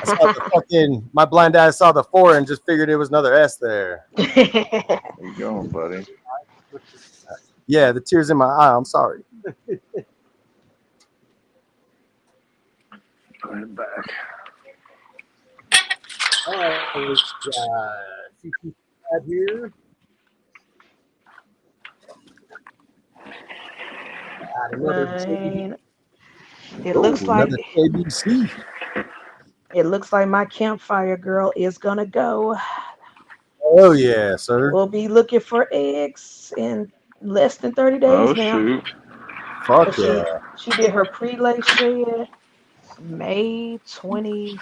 saw the fucking. My blind eye saw the 4 and just figured it was another S there. Where you going, buddy? Yeah, the tears in my eye. I'm sorry. Put it back. All right, see here. Add another Nine. It Ooh, looks like another ABC. it looks like my campfire girl is gonna go. Oh yeah, sir. We'll be looking for eggs in less than 30 days Oh now. shoot! Fuck But yeah. she did her pre-lay shed May 25th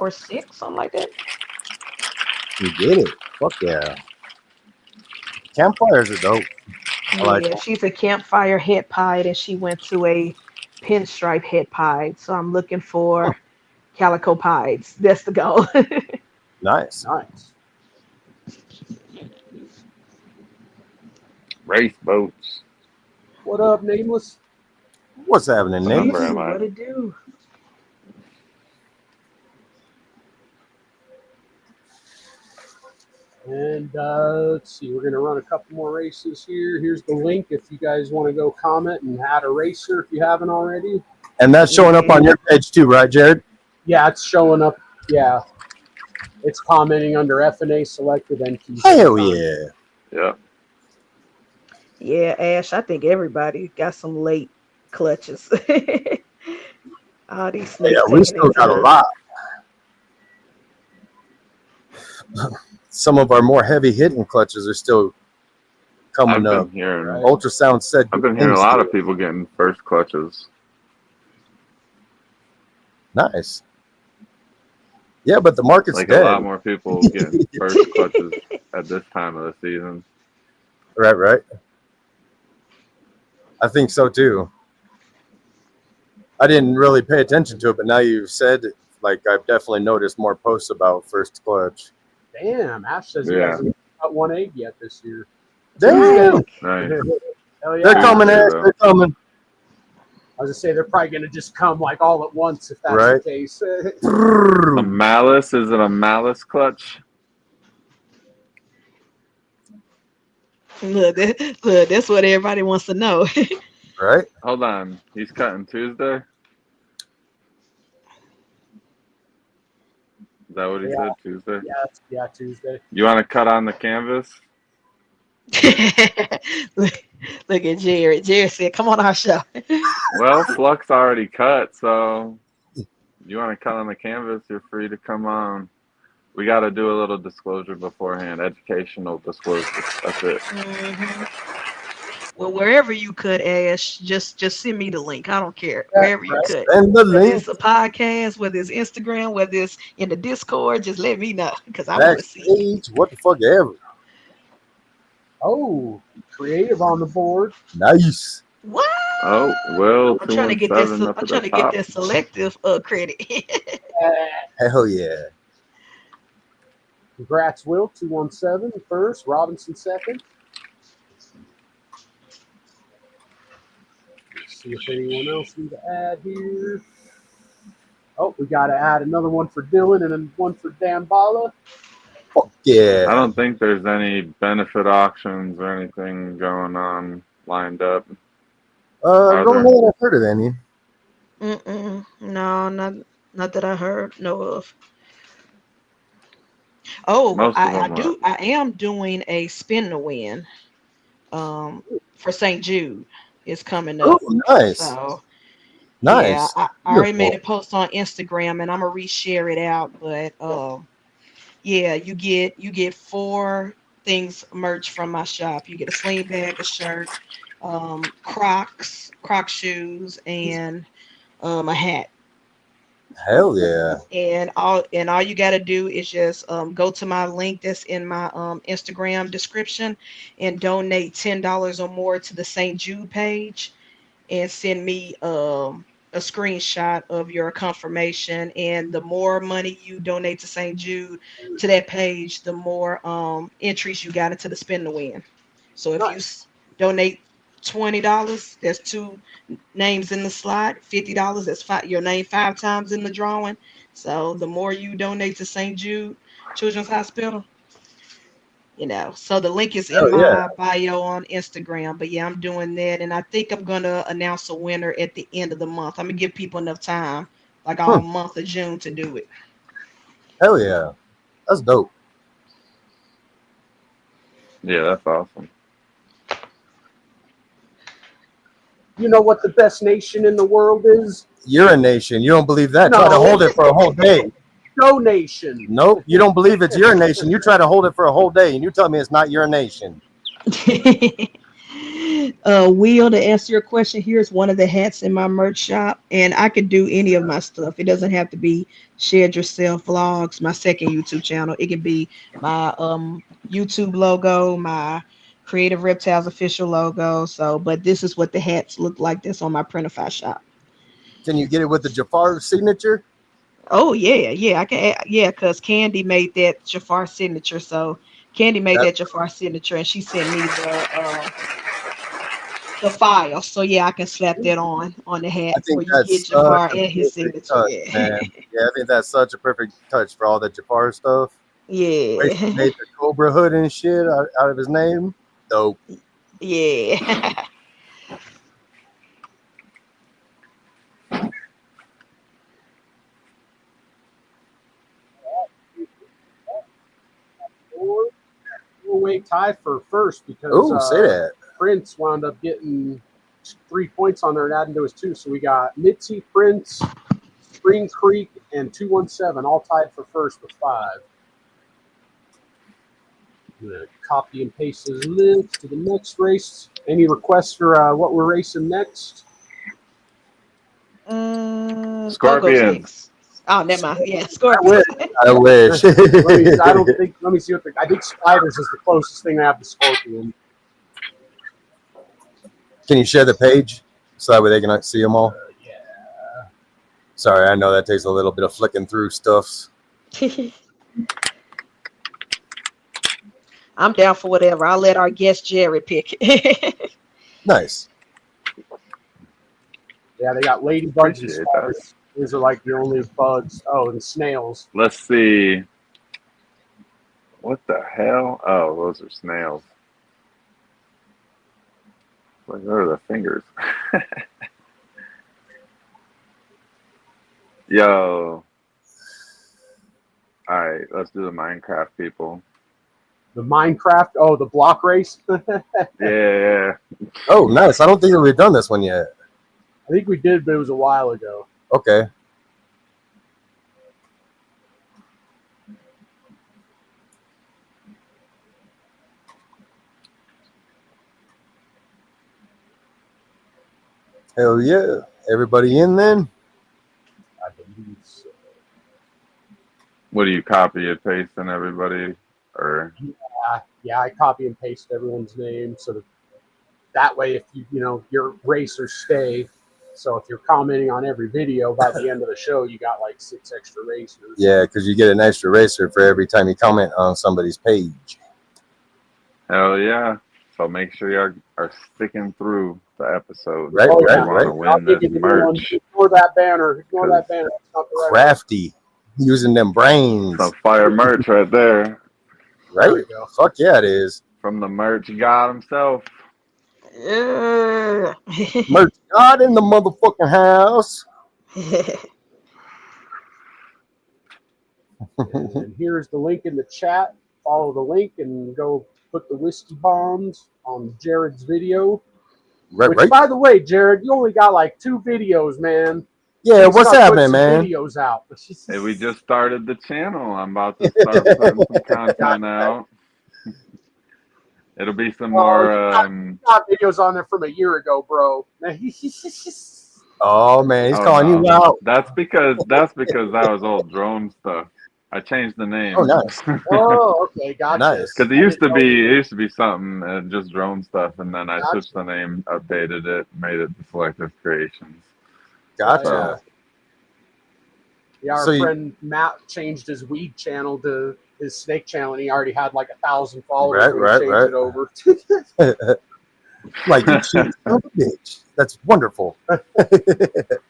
or 6th, something like that. You did it. Fuck yeah. Campfires are dope. I like Yeah, she's a campfire head pied and she went to a pinstripe head pied. So I'm looking for calico pieds. That's the goal. Nice. Nice. Race boats. What up, Nameless? What's happening, What number Nate? am I? What it do? And let's see, we're going to run a couple more races here. Here's the link if you guys want to go comment and add a racer if you haven't already. And that's showing up on your page too, right, Jared? Yeah, it's showing up. Yeah. It's commenting under FnA selected NPs. Hell yeah. Yeah. Yeah, Ash, I think everybody got some late clutches. All these snakes. Yeah, we still got a lot. Some of our more heavy hitting clutches are still coming up. Ultrasound said I've been hearing a lot of people getting first clutches. Nice. Yeah, but the market's like dead. A lot more people getting first clutches at this time of the season. Right. I think so too. I didn't really pay attention to it, but now you've said, like, I've definitely noticed more posts about first clutch. Damn, Ash says he hasn't got one egg yet this year. Damn. Nice. Hell yeah. They're coming, Ash. They're coming. I was gonna say they're probably gonna just come like all at once if that's the case. A malice? Is it a malice clutch? Look, that's what everybody wants to know. Right? Hold on. He's cutting Tuesday? Is that what he said? Tuesday? Yeah, Tuesday. You want to cut on the canvas? Look at Jared. Jared said, come on our show. Well, Flux already cut, so you want to cut on the canvas, you're free to come on. We got to do a little disclosure beforehand, educational disclosure. That's it. Well, wherever you cut, Ash, just send me the link. I don't care. Wherever you cut. Send the whether link. it's a podcast, whether it's Instagram, whether it's in the Discord, just let me know because I want to see. What the fuck ever. Oh, creative on the board. Nice. What? Oh, well, I'm trying to get this. I'm trying to get that selective credit. Hell yeah. Congrats, Will. 217 first. Robinson second. Let's see if anyone else need to add here. Oh, we got to add another one for Dylan and then one for Dan Bala. Yeah. I don't think there's any benefit auctions or anything going on lined up. Don't know that I've heard of any. No, not that I heard know of. Oh, Most of I them are. do. I am doing a spin to win. For St. Jude. It's coming Oh, up. nice. So yeah, Nice. I already made a Beautiful. post on Instagram and I'm gonna reshare it out. But yeah, you get 4 things merch from my shop. You get a sling bag, a shirt, Croc shoes, and a hat. Hell yeah. And all you got to do is just go to my link that's in my Instagram description and donate $10 or more to the St. Jude page and send me a screenshot of your confirmation. And the more money you donate to St. Jude to that page, the more entries you got into the spin to win. So if you donate $20, there's 2 names in the slot. $50, that's your name 5 times in the drawing. So the more you donate to St. Jude Children's Hospital, so the link is in my bio on Instagram. But yeah, I'm doing that, and I think I'm gonna announce a winner at the end of the month. I'm gonna give people enough time, like all month of June, to do it. Hell yeah. That's dope. Yeah, that's awesome. You know what the best nation in the world is? Urination. You don't believe that? No. Try to hold it for a whole day. Donation. Nope. You don't believe it's urination. You try to hold it for a whole day, and you tell me it's not urination. Will, to answer your question, here's one of the hats in my merch shop, and I could do any of my stuff. It doesn't have to be Shed Yourself Vlogs, my second YouTube channel. It can be my YouTube logo, my Creative Reptiles official logo. But this is what the hats look like that's on my Printify shop. Can you get it with the Jafar signature? Oh yeah, I can. Because Candy made that Jafar signature. So Candy made that Jafar signature, and she sent me the file. So yeah, I can slap that on the hat. I think where you get Jafar and his signature. Touch, man. Yeah, I think that's such a perfect touch for all the Jafar stuff. Yeah. Made the Cobra hood and shit out of his name. Dope. Yeah. Weight tie for first because say that. Prince wound up getting 3 points on there and adding to his 2. So we got Mitzi, Prince, Spring Creek, and 217 all tied for first with 5. I'm gonna copy and paste his link to the next race. Any requests for what we're racing next? Scorpions. Oh, never mind. Yeah, Scorpions. I wish. Let me see what I think Spiders is the closest thing I have to Scorpion. Can you share the page so that way they can see them all? Yeah. Sorry, I know that takes a little bit of flicking through stuffs. I'm down for whatever. I'll let our guest Jerry pick. Nice. Yeah, they got ladybugs and spiders. These are like the only bugs. Oh, and snails. Let's see. What the hell? Oh, those are snails. What are the fingers? Yo. All right, let's do the Minecraft people. The Minecraft? Oh, the block race? Yeah. Oh, nice. I don't think we've done this one yet. I think we did, but it was a while ago. Okay. Hell yeah. Everybody in then? I believe so. What do you copy and paste and everybody? Or Yeah, I copy and paste everyone's name so that way if your racers stay. So if you're commenting on every video, by the end of the show, you got like 6 extra racers. Yeah, because you get an extra racer for every time you comment on somebody's page. hell yeah. So make sure you are sticking through the episode. Right. Win this merch. Ignore that banner. Ignore that banner. It's not the right Crafty. Using them brains. Some fire merch right there. Right? Fuck yeah, it is. From the merch god himself. Merch God in the motherfucking house. And here's the link in the chat. Follow the link and go put the whiskey bombs on Jared's video. Right, Which, right. by the way, Jared, you only got like 2 videos, man. Yeah, Please what's start happening, putting man? Videos out. Hey, we just started the channel. I'm about to start putting some content out. It'll be some more. You got videos on there from a year ago, bro. Oh man, he's calling you out. That's because that was old drone stuff. I changed the name. Oh, nice. Oh, okay, gotcha. Nice. Because it used to be something just drone stuff, and then I switched the name, updated it, made it the Selective Creations. Gotcha. Yeah, our friend Matt changed his weed channel to his snake channel, and he already had like 1,000 followers. Right. It over. Like, you cheap son of a bitch. That's wonderful. It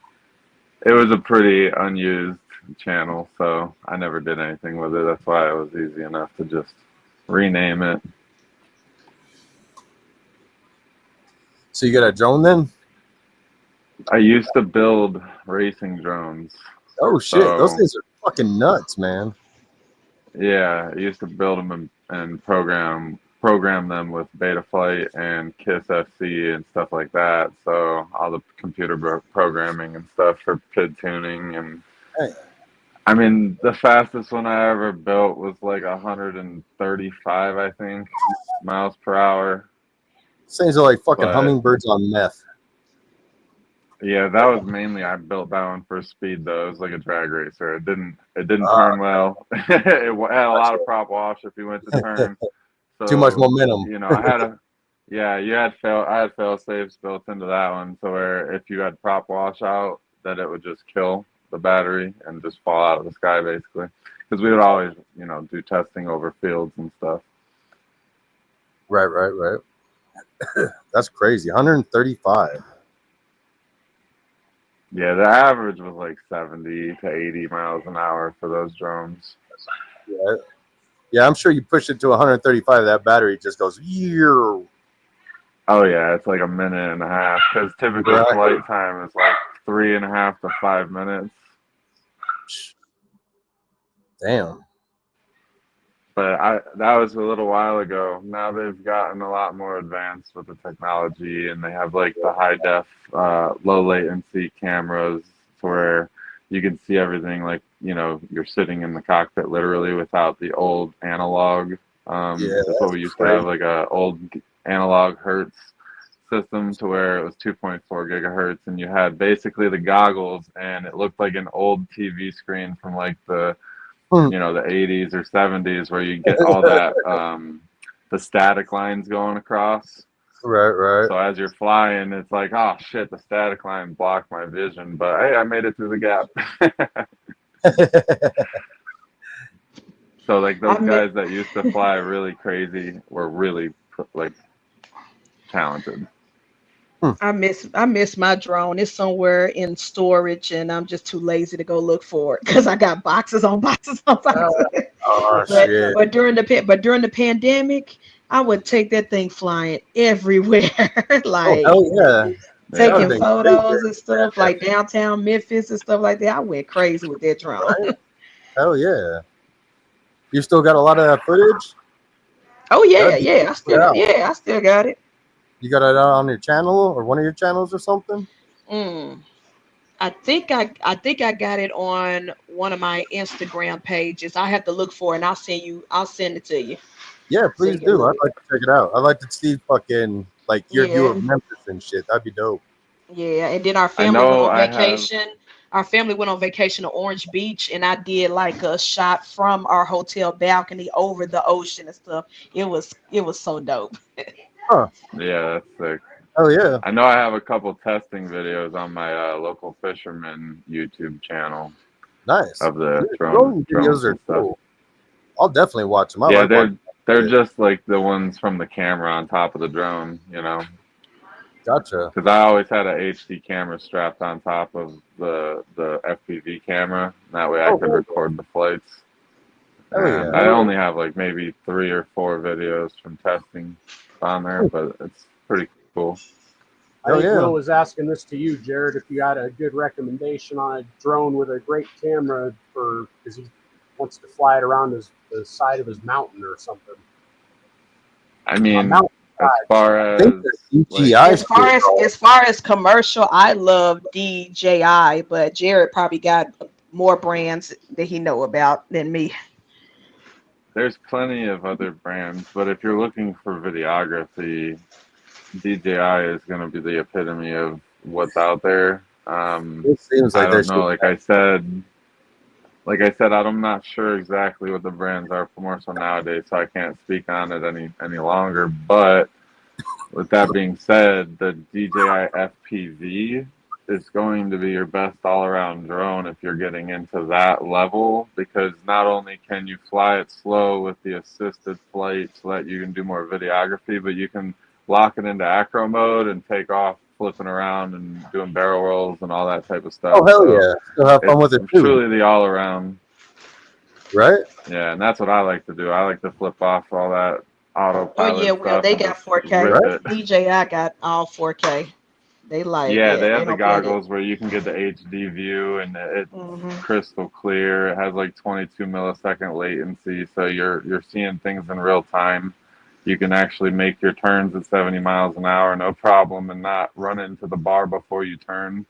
was a pretty unused channel, so I never did anything with it. That's why it was easy enough to just rename it. So you got a drone then? I used to build racing drones. Oh shit, those things are fucking nuts, man. Yeah, I used to build them and program them with Betaflight and Kiss FC and stuff like that. So all the computer programming and stuff for PID tuning and. Hey. I mean, the fastest one I ever built was like 135, I think, miles per hour. Things are like fucking hummingbirds on meth. Yeah, that was mainly, I built that one for speed though. It was like a drag racer. It didn't turn well. It had a lot of prop wash if you went to turn. So, too much momentum. You know, I had fail safes built into that one, so where if you had prop wash out, that it would just kill the battery and just fall out of the sky basically, because we would always, you know, do testing over fields and stuff. Right. That's crazy. 135. Yeah, the average was like 70 to 80 miles an hour for those drones. Yeah, I'm sure you push it to 135, that battery just goes year. Oh yeah, it's like a minute and a half, because typical flight time is like 3.5 to 5 minutes. Damn. But that was a little while ago. Now they've gotten a lot more advanced with the technology, and they have like the high def, low latency cameras where you can see everything, like, you know, you're sitting in the cockpit literally without the old analog. That's what we used to have, like a old analog hertz system to where it was 2.4 gigahertz, and you had basically the goggles, and it looked like an old TV screen from like the, you know, the 80s or 70s, where you get all that the static lines going across. Right. So as you're flying, it's like, oh shit, the static line blocked my vision, but hey, I made it through the gap. So like those guys that used to fly really crazy were really like talented. I miss my drone. It's somewhere in storage, and I'm just too lazy to go look for it because I got boxes on boxes on boxes. Shit. But during the pandemic, I would take that thing flying everywhere, like taking photos and stuff, like downtown Memphis and stuff like that. I went crazy with that drone. Hell yeah! You still got a lot of that footage? Oh yeah. I still got it. You got it on your channel or one of your channels or something? I think I got it on one of my Instagram pages. I have to look for it, and I'll send it to you. Yeah, please do. I'd like to check it out. I'd like to see fucking like your view of Memphis and shit. That'd be dope. Yeah, and then our family went on vacation. Our family went on vacation to Orange Beach, and I did like a shot from our hotel balcony over the ocean and stuff. It was so dope. Huh. Yeah, that's sick. Oh yeah. I know I have a couple testing videos on my local fisherman YouTube channel. Nice. Of the drone videos are cool. I'll definitely watch them. They're just like the ones from the camera on top of the drone, you know. Gotcha. Because I always had a HD camera strapped on top of the FPV camera. That way I could record the flights. Oh yeah. I only have like maybe 3 or 4 videos from testing on there, but it's pretty cool. I think Will was asking this to you, Jared, if you had a good recommendation on a drone with a great camera because he wants to fly it around the side of his mountain or something. I mean, as far as commercial, I love DJI, but Jared probably got more brands that he know about than me. There's plenty of other brands, but if you're looking for videography, DJI is going to be the epitome of what's out there. It seems like I don't know. Like I said, I'm not sure exactly what the brands are for more so nowadays, so I can't speak on it any longer. But with that being said, the DJI FPV is going to be your best all-around drone if you're getting into that level, because not only can you fly it slow with the assisted flight so that you can do more videography, but you can lock it into acro mode and take off flipping around and doing barrel rolls and all that type of stuff. Oh, hell yeah. Still have fun with it, too. Truly the all-around. Right? Yeah, and that's what I like to do. I like to flip off all that autopilot Oh, yeah, well, they got 4K. Right? DJI got all 4K. They like they have the goggles where you can get the HD view, and it's crystal clear. It has like 22 millisecond latency, so you're seeing things in real time. You can actually make your turns at 70 miles an hour, no problem, and not run into the bar before you turn.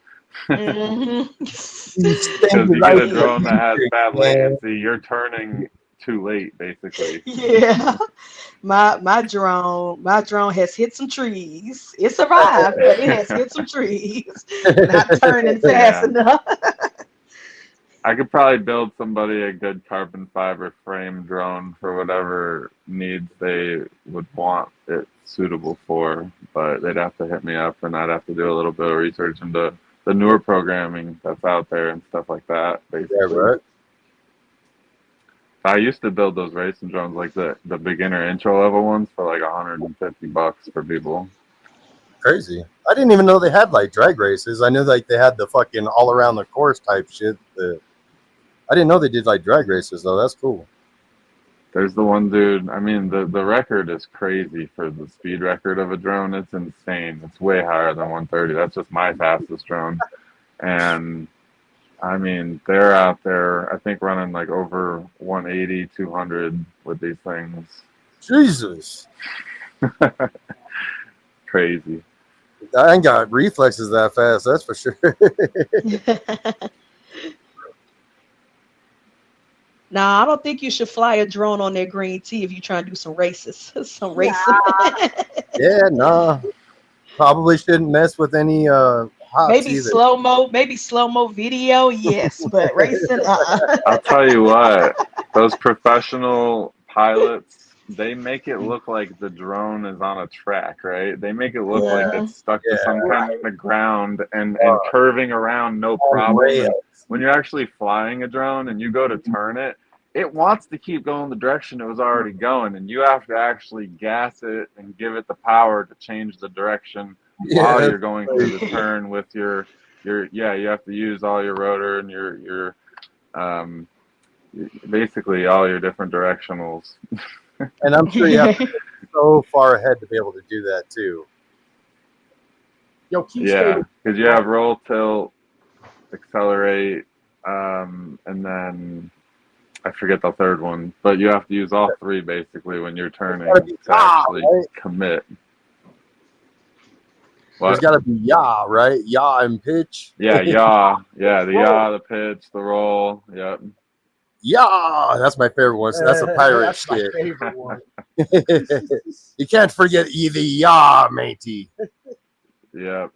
Because you get a drone that has bad latency, you're turning too late, basically. Yeah, my drone has hit some trees. It survived, but it has hit some trees. Not turning fast enough. I could probably build somebody a good carbon fiber frame drone for whatever needs they would want it suitable for, but they'd have to hit me up, and I'd have to do a little bit of research into the newer programming that's out there and stuff like that, basically. Yeah, right. I used to build those racing drones, like the beginner intro level ones, for like $150 for people. Crazy. I didn't even know they had like drag races. I knew like they had the fucking all around the course type shit. I didn't know they did like drag races though. That's cool. There's the one dude. I mean, the record is crazy for the speed record of a drone. It's insane. It's way higher than 130. That's just my fastest drone. And I mean, they're out there, I think, running like over 180, 200 with these things. Jesus. Crazy. I ain't got reflexes that fast, that's for sure. Nah, I don't think you should fly a drone on that green tea if you're trying to do some races. Yeah, nah. Probably shouldn't mess with any maybe slow mo video, yes, but racing. I'll tell you what, those professional pilots, they make it look like the drone is on a track, right? They make it look like it's stuck to some kind of ground and curving around, no problem. When you're actually flying a drone and you go to turn it, it wants to keep going the direction it was already going, and you have to actually gas it and give it the power to change the direction while you're going through the turn with your you have to use all your rotor and your basically all your different directionals. And I'm sure you have to be so far ahead to be able to do that too. Because you have roll, tilt, accelerate, and then I forget the third one, but you have to use all three basically when you're turning to actually commit. There's got to be yaw, right? Yaw and pitch. Yeah, yaw. Yeah, the yaw, the pitch, the roll. Yep. Yaw. That's my favorite one. So that's a pirate that's shit. My favorite one. You can't forget either yaw, matey. Yep.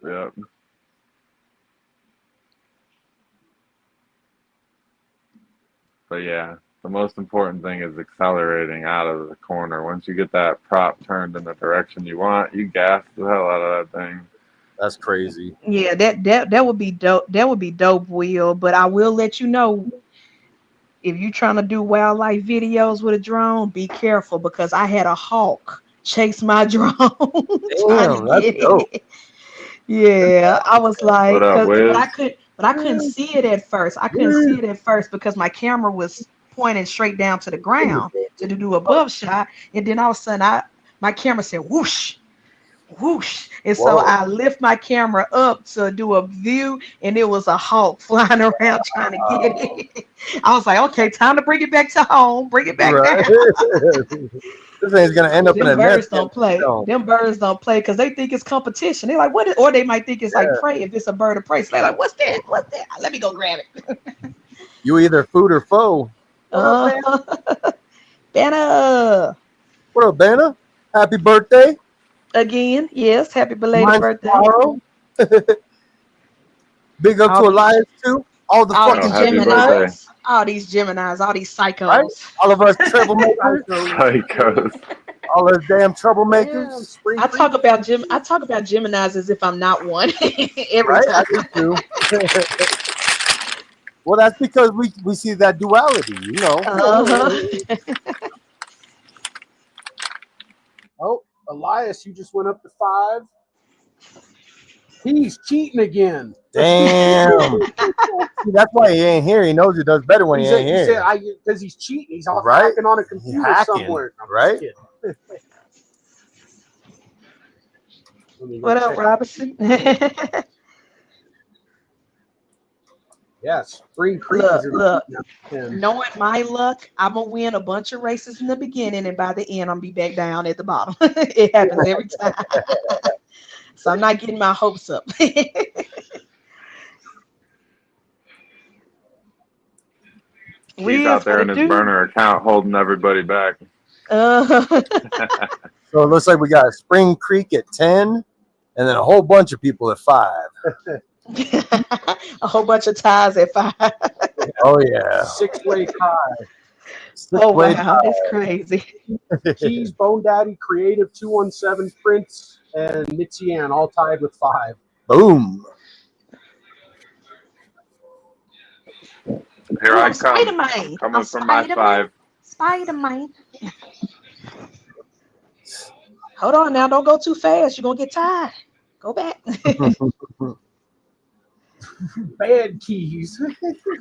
But yeah, the most important thing is accelerating out of the corner. Once you get that prop turned in the direction you want, you gas the hell out of that thing. That's crazy. Yeah, that would be dope. That would be dope, Will. But I will let you know, if you're trying to do wildlife videos with a drone, be careful, because I had a hawk chase my drone. Damn, that's dope. Yeah, I was like, What up, Wiz? but I couldn't see it at first. I couldn't see it at first because my camera was pointing straight down to the ground to do a above shot, and then all of a sudden my camera said whoosh, whoosh, and so I lift my camera up to do a view, and it was a hawk flying around trying to get it. I was like, okay, time to bring it back to home, bring it back down. This thing's gonna end up in a birds nest. don't play. Them birds don't play because they think it's competition. They're like, what? Or they might think it's like prey if it's a bird of prey. So they're like, what's that? What's that? Let me go grab it. You either food or foe. Banner. What up, Banner? Happy birthday. Again, yes. Happy belated birthday. Big up to Elias too. All the fucking Geminis. All these Geminis, all these psychos. Right? All of us troublemakers. Psychos. All those damn troublemakers. I talk about Geminis as if I'm not one. Every time. I do too. Well, that's because we see that duality, you know. Oh, Elias, you just went up to 5. He's cheating again. Damn. See, that's why he ain't here. He knows he does better when he ain't here. Because he's cheating. He's off hacking on a computer somewhere. Right? What up, Robinson? Yes, Spring Creek. Look. Knowing my luck, I'm gonna win a bunch of races in the beginning, and by the end, I'm gonna be back down at the bottom. It happens every time. So I'm not getting my hopes up. He's out there in his burner account holding everybody back. So it looks like we got Spring Creek at 10, and then a whole bunch of people at 5. A whole bunch of ties at 5. Oh yeah. 6-way tie. Oh wow, that's crazy. Keys, Bone Daddy, Creative, 217, Prince, and Mitzi Ann all tied with 5. Boom. Here I come. Coming from my 5. Spider-Man. Hold on now, don't go too fast. You're gonna get tired. Go back. Bad Keys.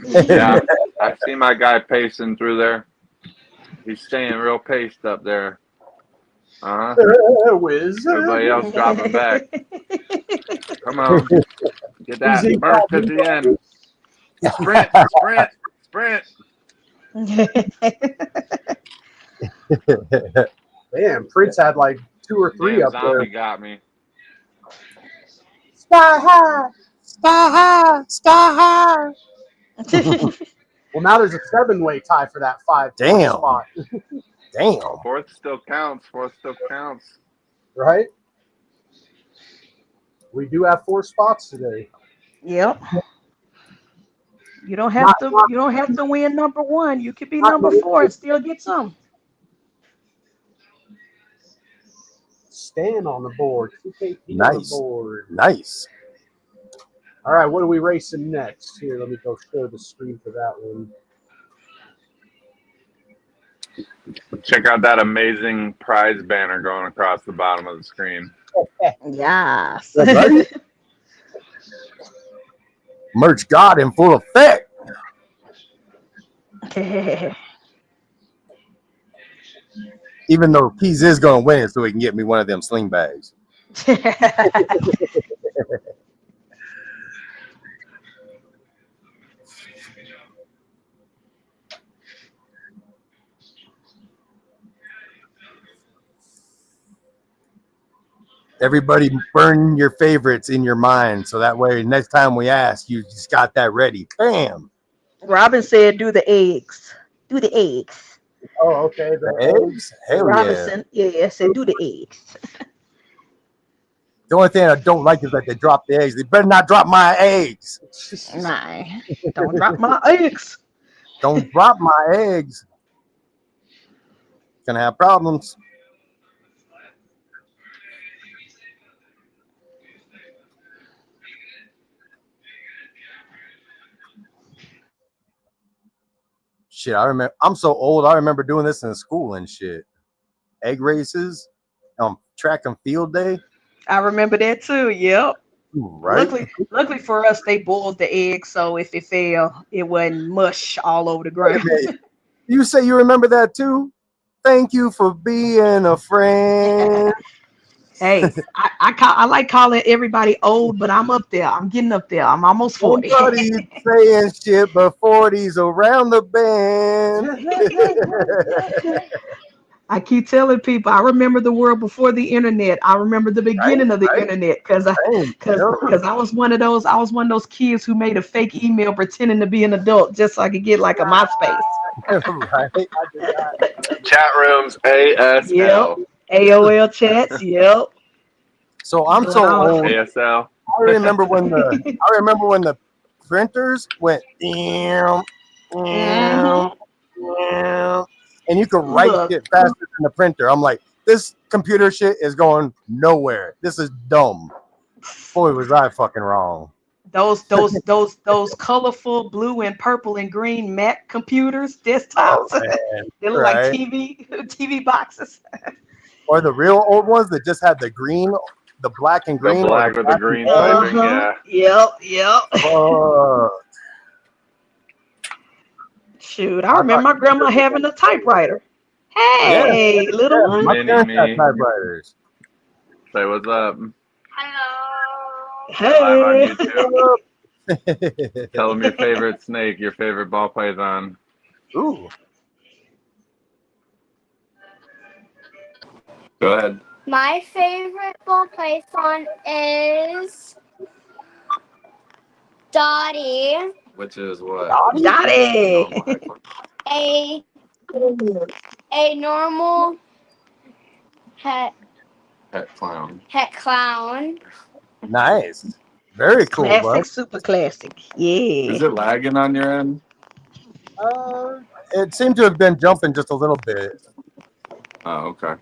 Yeah, I see my guy pacing through there. He's staying real paced up there. Whiz. Everybody else dropping back. Come on. Get that burst at the end. Sprint, sprint, sprint. Damn, Prince had like 2 or 3 up there. Zombie got me. Sky high, sky high, sky high. Well, now there's a 7-way tie for that 5 spot. Damn. 4th still counts. 4th still counts. Right? We do have 4 spots today. Yep. You don't have to win number 1. You could be number 4 and still get some. Stan on the board. TKP nice. On the board. Nice. All right, what are we racing next? Here, let me go share the screen for that one. Check out that amazing prize banner going across the bottom of the screen. Yes. Right? Merch God in full effect. Even though Keys is going to win it so he can get me one of them sling bags. Everybody burn your favorites in your mind so that way next time we ask, you just got that ready. Bam. Robin said, do the eggs. Do the eggs. Oh, okay. The eggs? Hell Robinson, yeah, said do the eggs. The only thing I don't like is that they drop the eggs. They better not drop my eggs. Nah, don't drop my eggs. Don't drop my eggs. Gonna have problems. Shit, I remember. I'm so old. I remember doing this in school and shit. Egg races, track and field day. I remember that too. Yep. Right. Luckily for us, they boiled the egg, so if it fell, it wasn't mush all over the ground. You say you remember that too? Thank you for being a friend. Hey, I like calling everybody old, but I'm up there. I'm getting up there. I'm almost 40. Nobody's saying shit but 40s around the band. I keep telling people I remember the world before the internet. I remember the beginning of the Right? internet because Same. I was one of those kids who made a fake email pretending to be an adult just so I could get like a MySpace. Right? Chat rooms Yep. ASL. AOL chats. Yep. So I'm Doing so all old. ASL. I remember when the printers went and you could write Look, shit faster than the printer. I'm like, this computer shit is going nowhere. This is dumb. Boy, was I fucking wrong. those colorful blue and purple and green Mac computers, desktops. Oh man, They look like right? TV boxes. Or the real old ones that just had the green, the black and The green, or the black with the black and green white. piping, yeah. Yep. Fuck. Shoot, I I remember thought my grandma having a typewriter. Hey, little yeah, one. my Mini parents had me. typewriters. Say what's up. Hey. Live on YouTube. Tell them your favorite snake, your favorite ball python. Ooh, Go ahead. My favorite ball python is Dottie, Which is what? Dottie. a normal het clown. clown. nice, very cool, bud. Classic, super classic. Yeah. Is it lagging on your end? It seemed to have been jumping just a little bit, Oh, okay.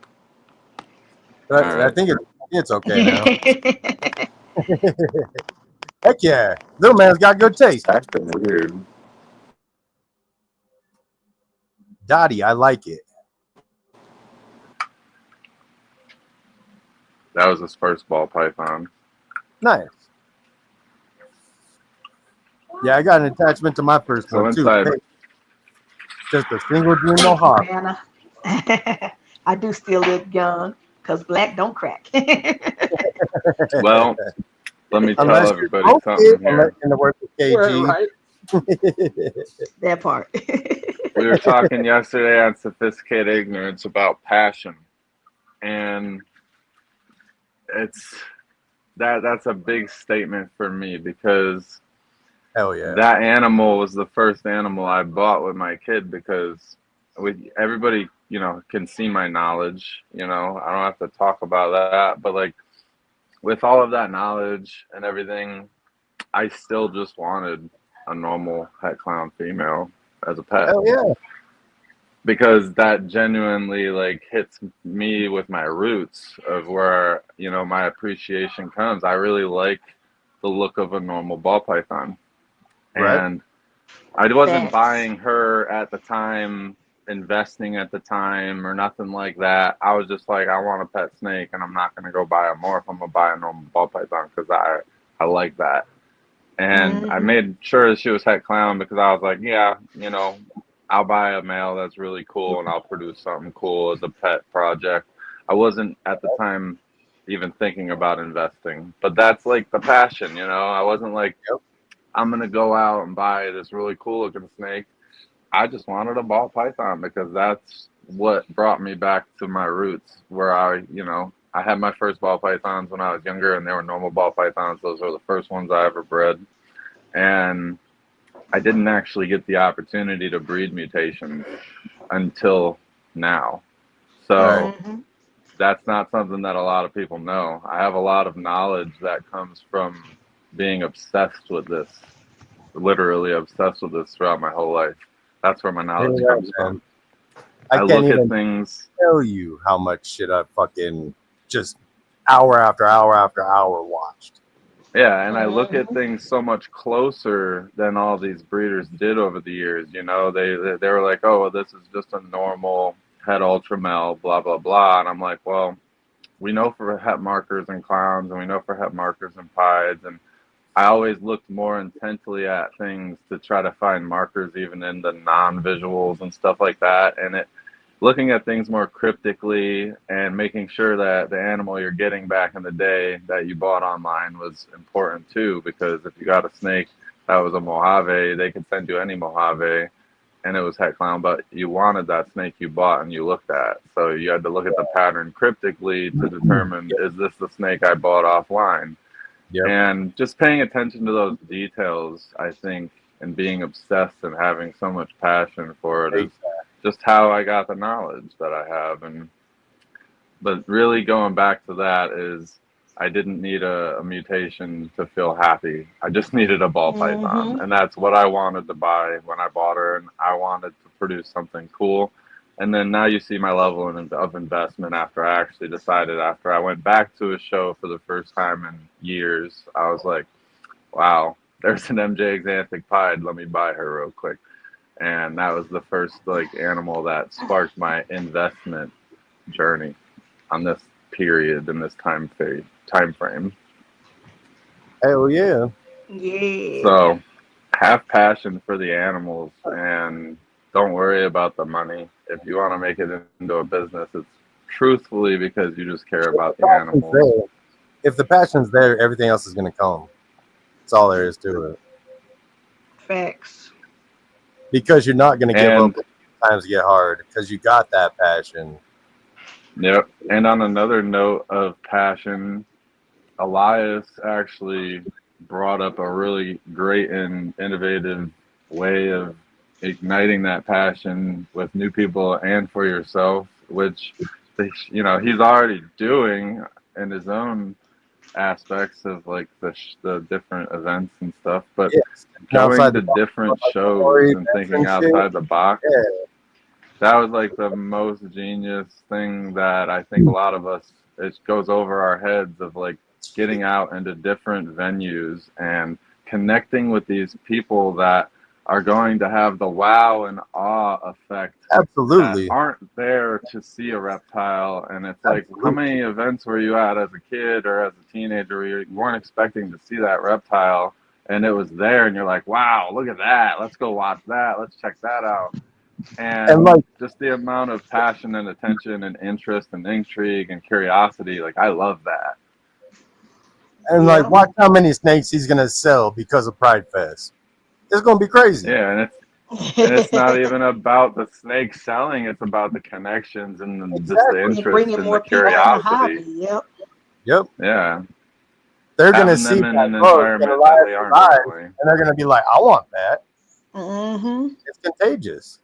but All I right. think it's okay now. Heck yeah, little man's got good taste. That's been weird. Dottie, I like it. That was his first ball python. Nice. Yeah, I got an attachment to my first So one too. inside, Just a single dream mohawk. Anna. I do still look young because black don't crack. well, let me tell Unless everybody you're something here. in the words of KG. Right. That part. We were talking yesterday on Sophisticated Ignorance about passion, and that's a big statement for me because Hell yeah. that animal was the first animal I bought with my kid because everybody, can see my knowledge, I don't have to talk about that, but like with all of that knowledge and everything, I still just wanted a normal het clown female as a pet. Hell yeah. Because that genuinely like hits me with my roots of where, my appreciation comes. I really like the look of a normal ball python. Right. And I wasn't Facts. buying her at the time, investing at the time or nothing like that. I was just like, I want a pet snake and I'm not going to go buy a morph. I'm going to buy a normal ball python because I like that. And I made sure she was het clown because I was like, yeah, I'll buy a male that's really cool and I'll produce something cool as a pet project. I wasn't at the time even thinking about investing, but that's like the passion, I wasn't like, I'm going to go out and buy this really cool looking snake. I just wanted a ball python because that's what brought me back to my roots where I had my first ball pythons when I was younger and they were normal ball pythons. Those were the first ones I ever bred. And I didn't actually get the opportunity to breed mutations until now. So that's not something that a lot of people know. I have a lot of knowledge that comes from being obsessed with this, literally obsessed with this throughout my whole life. That's where my knowledge comes from. I can't look even at things. Tell you how much shit I fucking just hour after hour after hour watched. Yeah, and I look at things so much closer than all these breeders did over the years. They were like, oh, well, this is just a normal het ultra male, blah blah blah, and I'm like, well, we know for het markers and clowns, and we know for het markers and pieds, and I always looked more intently at things to try to find markers, even in the non-visuals and stuff like that. And looking at things more cryptically and making sure that the animal you're getting back in the day that you bought online was important too, because if you got a snake that was a Mojave, they could send you any Mojave and it was het clown, but you wanted that snake you bought and you looked at. So you had to look at the pattern cryptically to determine, is this the snake I bought offline? Yep. And just paying attention to those details, I think, and being obsessed and having so much passion for it is just how I got the knowledge that I have. But really going back to that is I didn't need a mutation to feel happy. I just needed a ball python, and that's what I wanted to buy when I bought her, and I wanted to produce something cool. And then now you see my level of investment after I actually decided, after I went back to a show for the first time in years, I was like, wow, there's an MJ Xanthic Pied, let me buy her real quick. And that was the first animal that sparked my investment journey on this period in this time frame. Hell yeah. Yeah. So have passion for the animals and don't worry about the money. If you want to make it into a business, it's truthfully because you just care about the animals. There. If the passion's there, everything else is going to come. That's all there is to it. Facts. Because you're not going to give up when times get hard, because you got that passion. Yep. And on another note of passion, Elias actually brought up a really great and innovative way of igniting that passion with new people and for yourself, which he's already doing in his own aspects of the different events and stuff, but going to different shows and thinking outside the box, that was the most genius thing that I think a lot of us, it goes over our heads of getting out into different venues and connecting with these people that are going to have the wow and awe effect. Absolutely. That aren't there to see a reptile. And it's how many events were you at as a kid or as a teenager where you weren't expecting to see that reptile and it was there and you're like, wow, look at that. Let's go watch that. Let's check that out. And just the amount of passion and attention and interest and intrigue and curiosity, I love that. And watch how many snakes he's gonna sell because of Pride Fest. It's gonna be crazy. Yeah, and it's not even about the snake selling; it's about the connections and just the interest and the curiosity. Yep. Yeah. They're gonna see that environment that they are, and they're gonna be like, "I want that." It's contagious.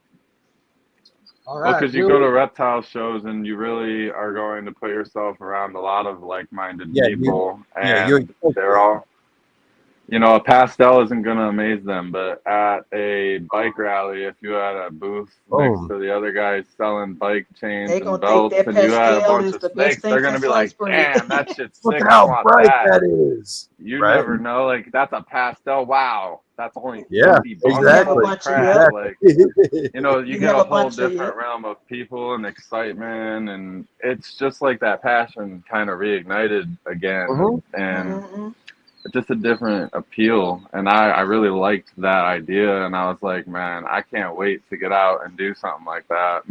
All right. Well, because you really? go to reptile shows and you really are going to put yourself around a lot of like-minded people, and they're all, a pastel isn't going to amaze them, but at a bike rally, if you had a booth next to the other guys selling bike chains and belts, and you had a bunch of snakes, they're going to be like, damn, that shit's sick. Look at how bright that is. You never know, that's a pastel. Wow. That's only exactly. You get a whole different realm of people and excitement, and it's just that passion kind of reignited again, and it's just a different appeal. And I really liked that idea, and I was like, man, I can't wait to get out and do something like that.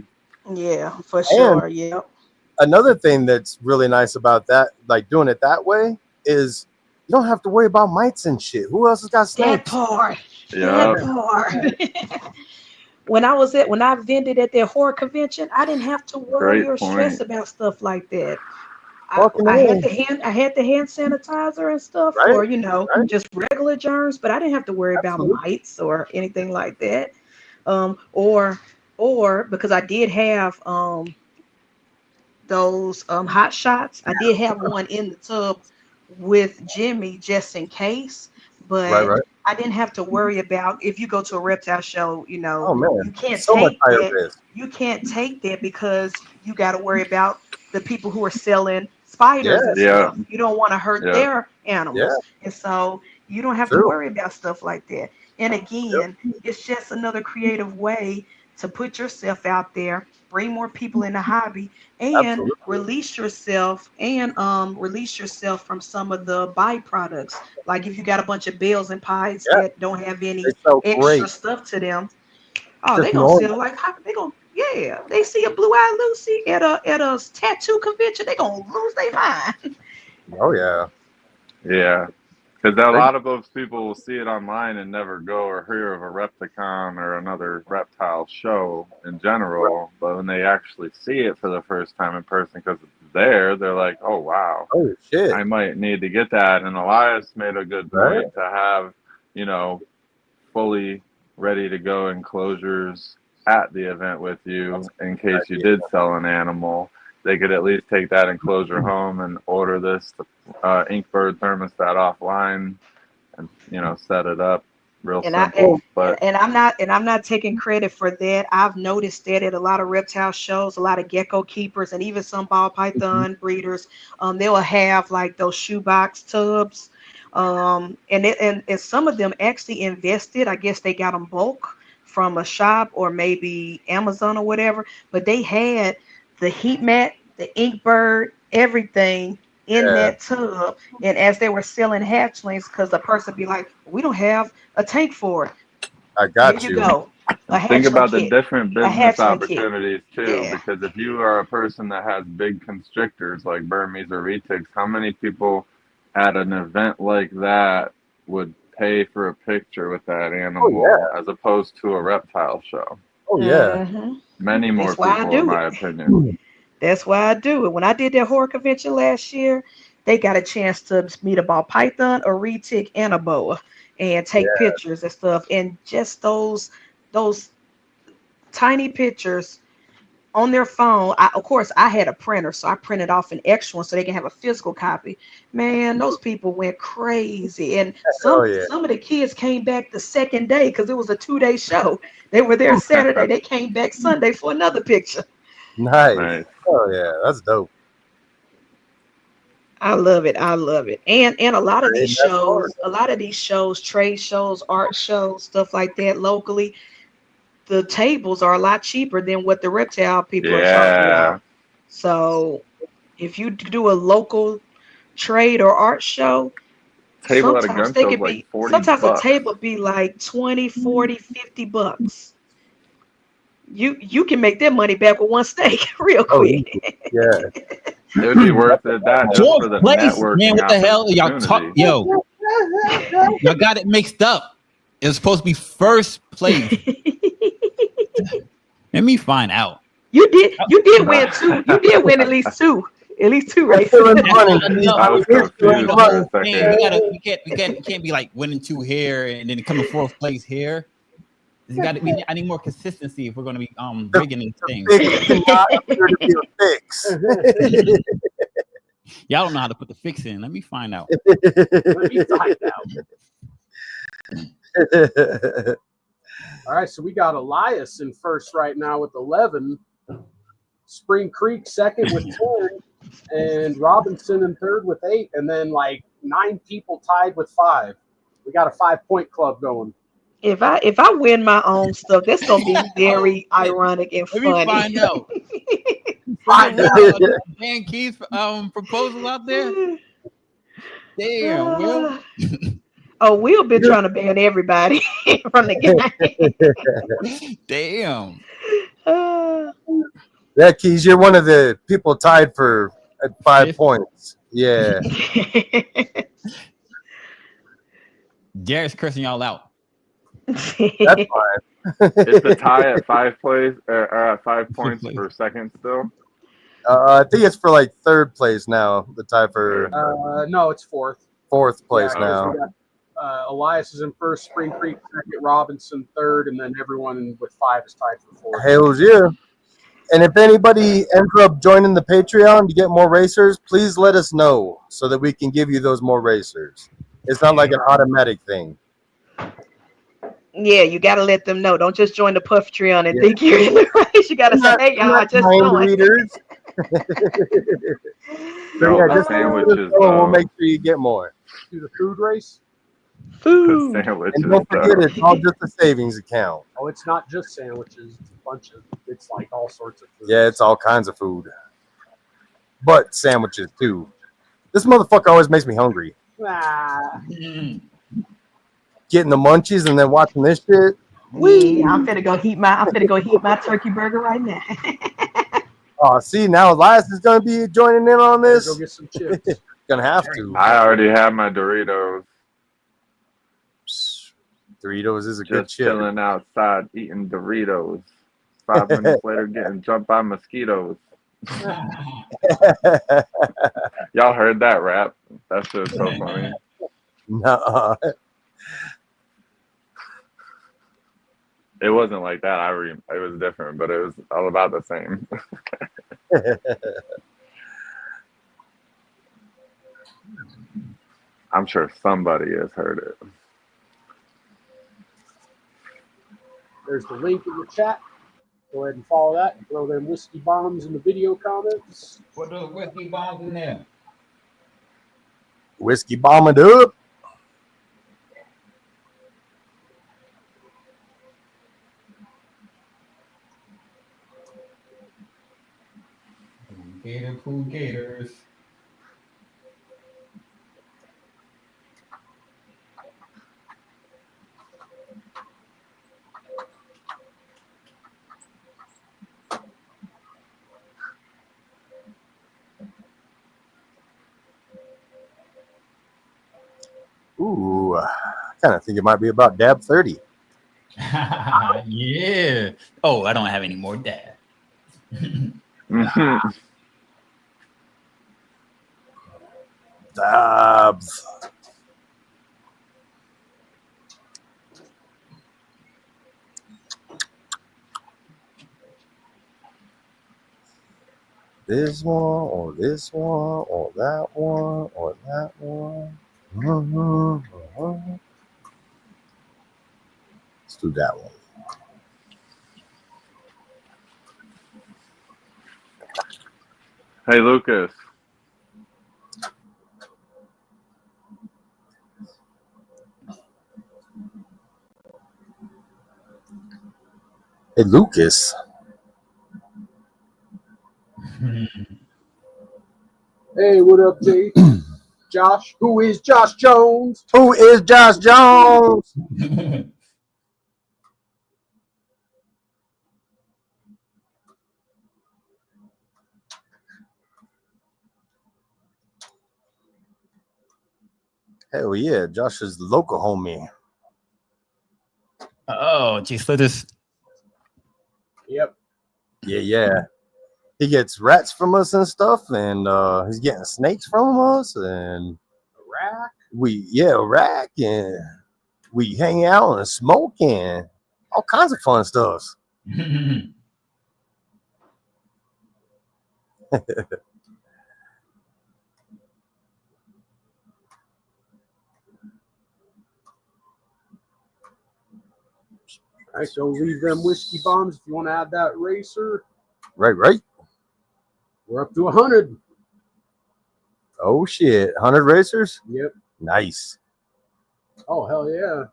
Yeah, for sure. And yeah. Another thing that's really nice about that, doing it that way, is you don't have to worry about mites and shit. Who else has got snakes? That part. Yeah. That part. When I vended at their horror convention, I didn't have to worry or stress about stuff like that. I had the hand sanitizer and stuff for just regular germs, but I didn't have to worry about mites or anything like that. Or because I did have those hot shots. I did have one in the tub with Jimmy just in case, but I didn't have to worry about if you go to a reptile show, you can't take that. You can't take that because you got to worry about the people who are selling spiders and stuff. You don't want to hurt their animals, and so you don't have to worry about stuff like that. And again, it's just another creative way to put yourself out there, bring more people in the hobby, and Absolutely. release yourself from some of the byproducts. Like if you got a bunch of bells and pies Yeah, that don't have any they sell extra great. stuff to them, oh, Just they gonna normal. sell like they gonna yeah. They see a blue-eyed Lucy at a tattoo convention, they gonna lose their mind. Oh yeah. Yeah. Because a lot of those people will see it online and never go or hear of a Repticon or another reptile show in general. But when they actually see it for the first time in person because it's there, they're like, oh, wow, Oh shit. I might need to get that. And Elias made a good Right. point to have, you know, fully ready to go enclosures at the event with you in case you did sell an animal. They could at least take that enclosure home and order this Inkbird thermostat offline, and set it up real And simple. But I'm not taking credit for that. I've noticed that at a lot of reptile shows, a lot of gecko keepers, and even some ball python breeders, they'll have like those shoebox tubs, and some of them actually invested. I guess they got them bulk from a shop or maybe Amazon or whatever, but they had the heat mat, the Inkbird, everything in Yeah. that tub. And as they were selling hatchlings, because the person be like, we don't have a tank for it. I got Here you you. go. A think hatchling about the kit. different A business hatchling kit. opportunities too, Yeah. because if you are a person that has big constrictors like Burmese or retics, how many people at an event like that would pay for a picture with that animal as opposed to a reptile show? Oh yeah. Mhm. Many more That's why I people, do in my it. opinion. That's why I do it. When I did that horror convention last year, they got a chance to meet a ball python, a retic, and a boa, and take pictures and stuff. And just those tiny pictures on their phone. Of course, I had a printer, so I printed off an extra one so they can have a physical copy. Man, those people went crazy, and Oh yeah. some of the kids came back the second day because it was a 2-day show. They were there Saturday. They came back Sunday for another picture. Nice. Nice. Oh yeah, that's dope. I love it. I love it. And a lot of these That's hard. shows, trade shows, art shows, stuff like that locally, the tables are a lot cheaper than what the reptile people are talking Yeah. about. So if you do a local trade or art show, Table at a sometimes gun they show is could like be 40 sometimes a bucks. table be like 20, 40, 50 bucks. You can make that money back with one steak real Oh quick. yeah. It would be worth it that just Fourth for the place, networking man. What the hell? Y'all opportunity. y'all got it mixed up. It was supposed to be first place. Let me find out. You did win two. You did win at least two. At least two races. Still in the running. I was confused for a second. We can't be like winning two here and then coming fourth place here. I need more consistency if we're going to be rigging these things. Fix cannot appear to be a fix. Y'all don't know how to put the fix in. Let me find out. Let me find out. All right, so we got Elias in first right now with 11. Spring Creek second with 10. And Robinson in third with 8. And then like 9 people tied with 5. We got a 5-point club going. If I win my own stuff, that's gonna be very ironic and funny. Let me find out. Dan Keith's proposal out there. Damn, Will. Oh, Will been trying to ban everybody from the game. Damn. Yeah, Keys, you're one of the people tied for at 5 points. Yeah. Jared's cursing y'all out. That's fine. Is the tie at 5 points for second still? I think it's for like 3rd place now. The tie for No, it's 4th. 4th place Yeah, now. we got, Elias is in first, Spring Creek second, Robinson third, and then everyone with 5 is tied for 4th. Hails you. And if anybody ends up joining the Patreon to get more racers, please let us know so that we can give you those more racers. It's not like an automatic thing. Yeah, you got to let them know. Don't just join the Pufftreon and think you're in the race. You got to say, hey, y'all, I just joined. Readers. So, yeah, just sandwiches, we'll make sure you get more. Do the food race? Food. Sandwiches. And don't forget, it's all just a savings account. Oh, it's not just sandwiches. It's a bunch of. It's like all sorts of food. Yeah, it's all kinds of food, but sandwiches too. This motherfucker always makes me hungry. Ah, Getting the munchies and then watching this shit. Yeah, I'm finna go heat my turkey burger right now. Oh, see, now Elias is gonna be joining in on go this. get some chips. Gonna have to. I already have my Doritos. Doritos is a good Just chip. chilling outside eating Doritos. 5 minutes later, getting jumped by mosquitoes. Y'all heard that rap? That shit's so funny. Nuh-uh. It wasn't like that. It was different, but it was all about the same. I'm sure somebody has heard it. There's the link in the chat. Go ahead and follow that and throw them whiskey bombs in the video comments. Put those whiskey bombs in there. Whiskey bomb it up. Gator food gators. Ooh, I kind of think it might be about dab 30. Yeah. Oh, I don't have any more dad. Dabs. This one, or this one, or that one, or that one. Let's do that one. Hey, Lucas. Hey, Lucas. Hey, what up, Jay? Josh? Who is Josh Jones? Who is Josh Jones? Hell yeah, Josh is the local homie. Oh, geez, let us. Yep. Yeah. He gets rats from us and stuff, and he's getting snakes from us, and Rack. rack, and we hang out and smoke and all kinds of fun stuff. All right, so leave them whiskey bombs if you want to add that racer. Right. We're up to 100. Oh shit, 100 racers? Yep. Nice. Oh, hell yeah.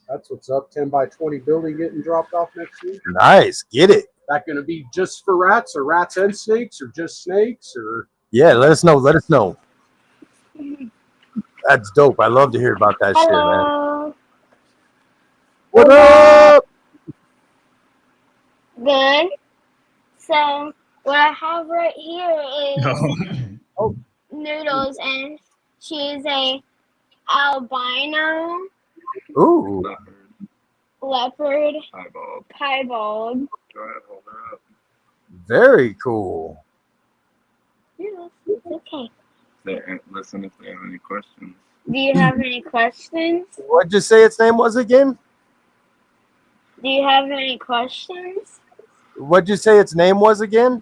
That's what's up. 10 by 20 building getting dropped off next week. Nice. Get it. That going to be just for rats, or rats and snakes, or just snakes, or? Yeah, let us know. That's dope. I love to hear about that shit, man. What up? Good. So what I have right here is Noodles, and she's a albino Ooh. leopard Eyeball. piebald. Go ahead, hold her up. Very cool. Yeah, okay. Listen if they have any questions. Do you have any questions? What'd you say its name was again? Do you have any questions? What'd you say its name was again?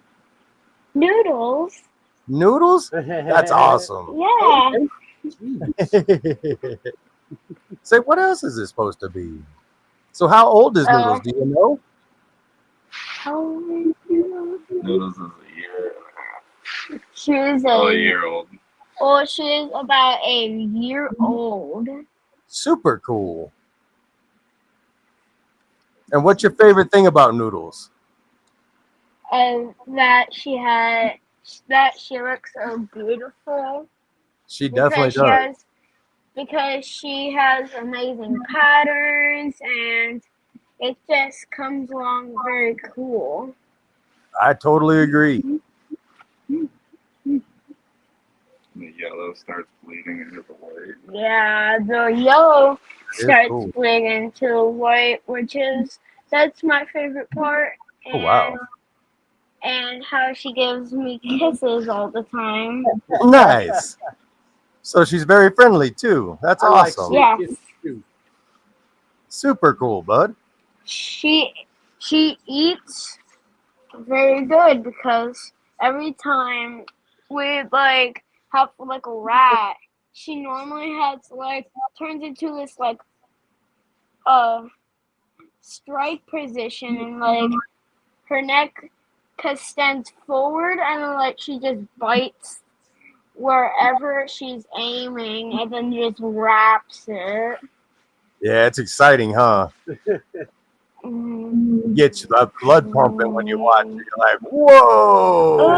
Noodles. Noodles? That's awesome. Yeah. Say, what else is it supposed to be? So how old is Noodles? Do you know? Noodles is a year and a half. She's a year old. Or she's about a year old. Super cool. And what's your favorite thing about Noodles? That she looks so beautiful. She definitely does. Because she has amazing patterns and it just comes along very cool. I totally agree. The yellow starts bleeding into the white. Yeah, the yellow starts cool. bleeding into white, that's my favorite part. And, Oh, wow. And how she gives me kisses all the time. Nice. So she's very friendly too. That's awesome. Yes. Super cool, bud. She eats very good because every time we have a rat, she normally has turns into this strike position and her neck extends forward and then she just bites wherever she's aiming and then just wraps it. Yeah, it's exciting, huh? Gets the blood pumping when you watch it. You're like, whoa!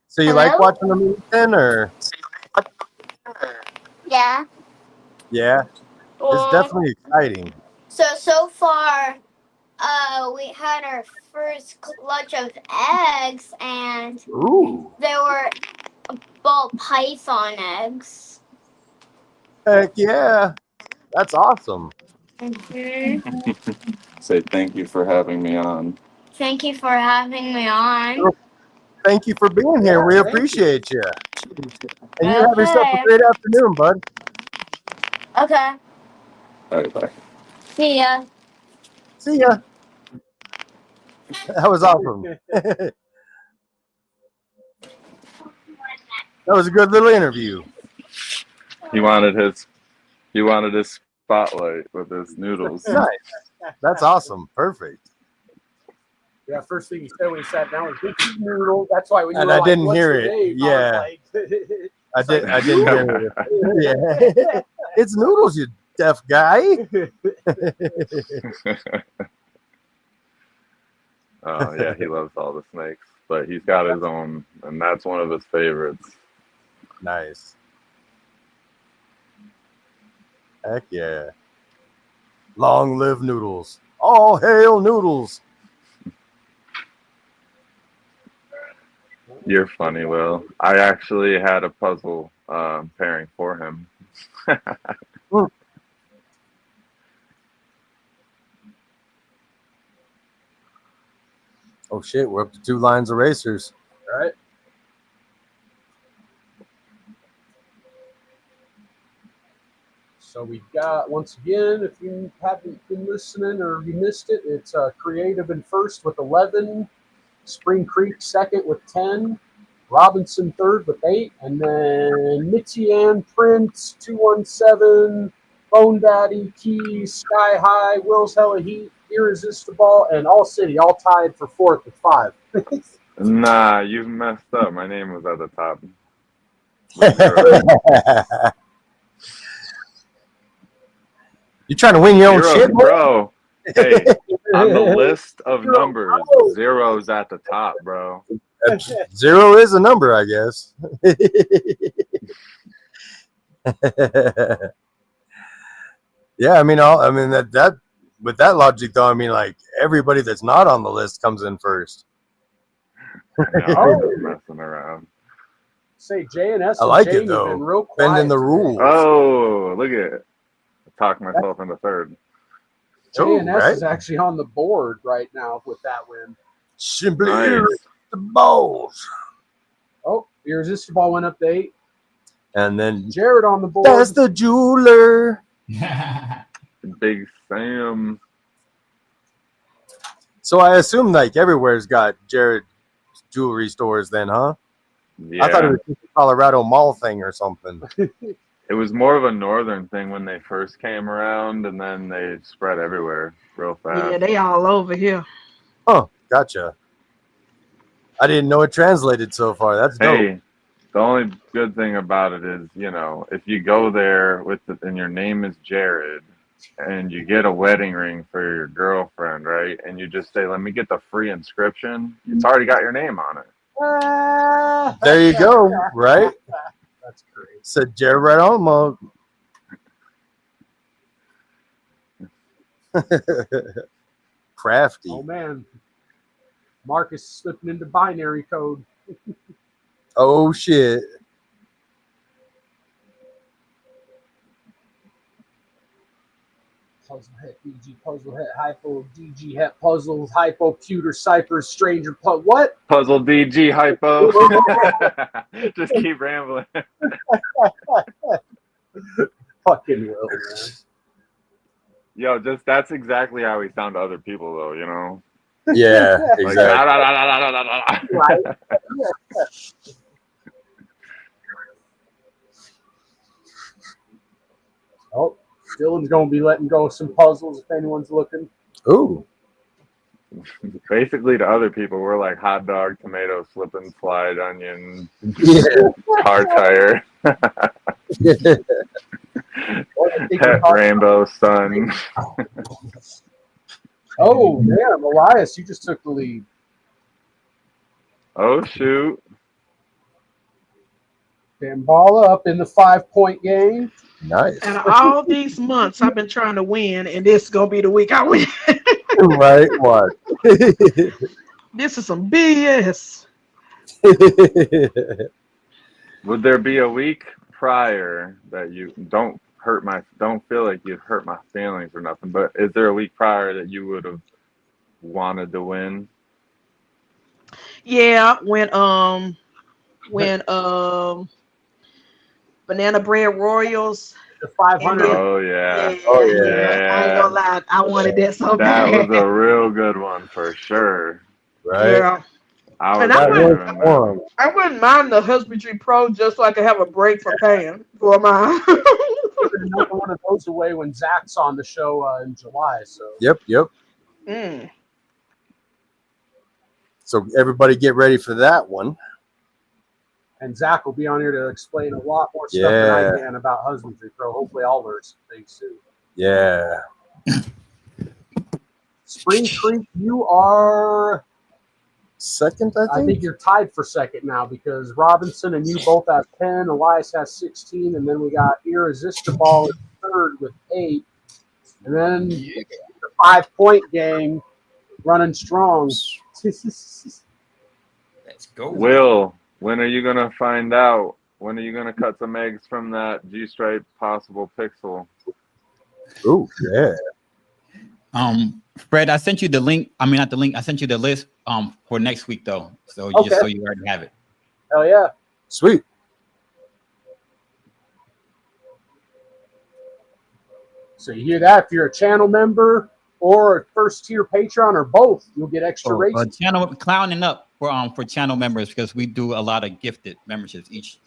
So you like watching the movie then, or? Yeah. Yeah, it's definitely exciting. So far, we had our first clutch of eggs, and there were ball python eggs. Heck yeah, that's awesome. Say thank you for having me on. Thank you for having me on. Thank you for being here. We appreciate you. And you have yourself a great afternoon, bud. Okay. All right, bye. See ya. See ya. That was awesome. That was a good little interview. He wanted his spotlight with his noodles. Nice. That's awesome. Perfect. Yeah, first thing he said when he sat down was "Big noodle." That's why when you And were I like, didn't "What's hear your it. name?" Yeah. I I didn't hear it. Yeah. It's Noodles, you deaf guy. Oh yeah, he loves all the snakes, but he's got his own, and that's one of his favorites. Nice. Heck yeah. Long live Noodles. All hail Noodles. You're funny, Will. I actually had a puzzle pairing for him. Oh shit, we're up to 2 lines of racers. All right. So we've got, once again, if you haven't been listening or you missed it, it's Creative in first with 11, Spring Creek second with 10, Robinson third with 8, and then Mitzianne, Prince, 217, Bone Daddy, Keys, Sky High, Will's Hella Heat, Irresistible, and All City, all tied for fourth with 5. Nah, you've messed up. My name was at the top. You trying to win your own shit, bro? Hey, on the list of numbers, 0's at the top, bro. 0 is a number, I guess. Yeah, I mean, that with that logic, though, I mean, like everybody that's not on the list comes in first. I'm just messing around. Say J and S. I like and it though. Been real quiet Bending the today. rules. Oh, look at it. I talked myself into third. J&S is actually on the board right now with that win. Simply Irresistible. Oh, Irresistible went up to 8. And then Jared on the board. That's the jeweler. Big Sam. So I assume like everywhere's got Jared jewelry stores then, huh? Yeah. I thought it was just a Colorado Mall thing or something. It It was more of a northern thing when they first came around, and then they spread everywhere real fast. Yeah, they all over here. Oh, gotcha. I didn't know it translated so far. That's dope. Hey, the only good thing about it is, if you go there and your name is Jared, and you get a wedding ring for your girlfriend, right? And you just say, "Let me get the free inscription." It's already got your name on it. There you go, right? That's great. Said Jared right on, mug. Crafty. Oh man, Marcus slipping into binary code. Oh shit. Puzzle het, DG, puzzle het, hypo, DG het, puzzles, hypo, pewter, cypher, stranger, what? Puzzle DG hypo. Just keep rambling. Fucking will, man. Yo, that's exactly how we sound to other people, though. You know. Yeah, Like, exactly. Right? Oh, Dylan's gonna be letting go of some puzzles if anyone's looking. Ooh. Basically, to other people, we're like hot dog, tomato, slip and slide, onion, Yeah. car tire, rainbow, sun. Oh, damn, Elias, you just took the lead. Oh, shoot. Damn, ball up in the 5-point game. Nice. And all these months I've been trying to win, and this is gonna be the week I win. Right? What? This is some BS. Would there be a week prior that you don't feel like you'd hurt my feelings or nothing, but is there a week prior that you would have wanted to win? Yeah, when Banana Bread Royals. The 500. Oh yeah. Oh, yeah. I ain't gonna lie, I wanted that so That bad. was a real good one for sure. Right? Yeah. I And was I wondering that. I wouldn't mind the Husbandry Pro just so I could have a break from paying for mine. Another one of those away when Zach's on the show in July. So Yep. Mm. So everybody get ready for that one. and Zach will be on here to explain a lot more stuff than I can about Husbandry Pro. Hopefully, I'll learn some things soon. Yeah. Spring Creek, you are second, I think you're tied for second now because Robinson and you both have 10. Elias has 16. And then we got Irresistible in third with 8. And then the 5-point gang running strong. Let's go. Will, when are you going to find out? When are you going to cut some eggs from that G-Stripe possible pixel? Oh, yeah. Fred, I sent you the link. I mean, not the link. I sent you the list for next week, though. So just so you already have it. Hell yeah. Sweet. So you hear that? If you're a channel member or a first tier Patreon or both, you'll get extra races. Channel clowning up for channel members because we do a lot of gifted memberships each.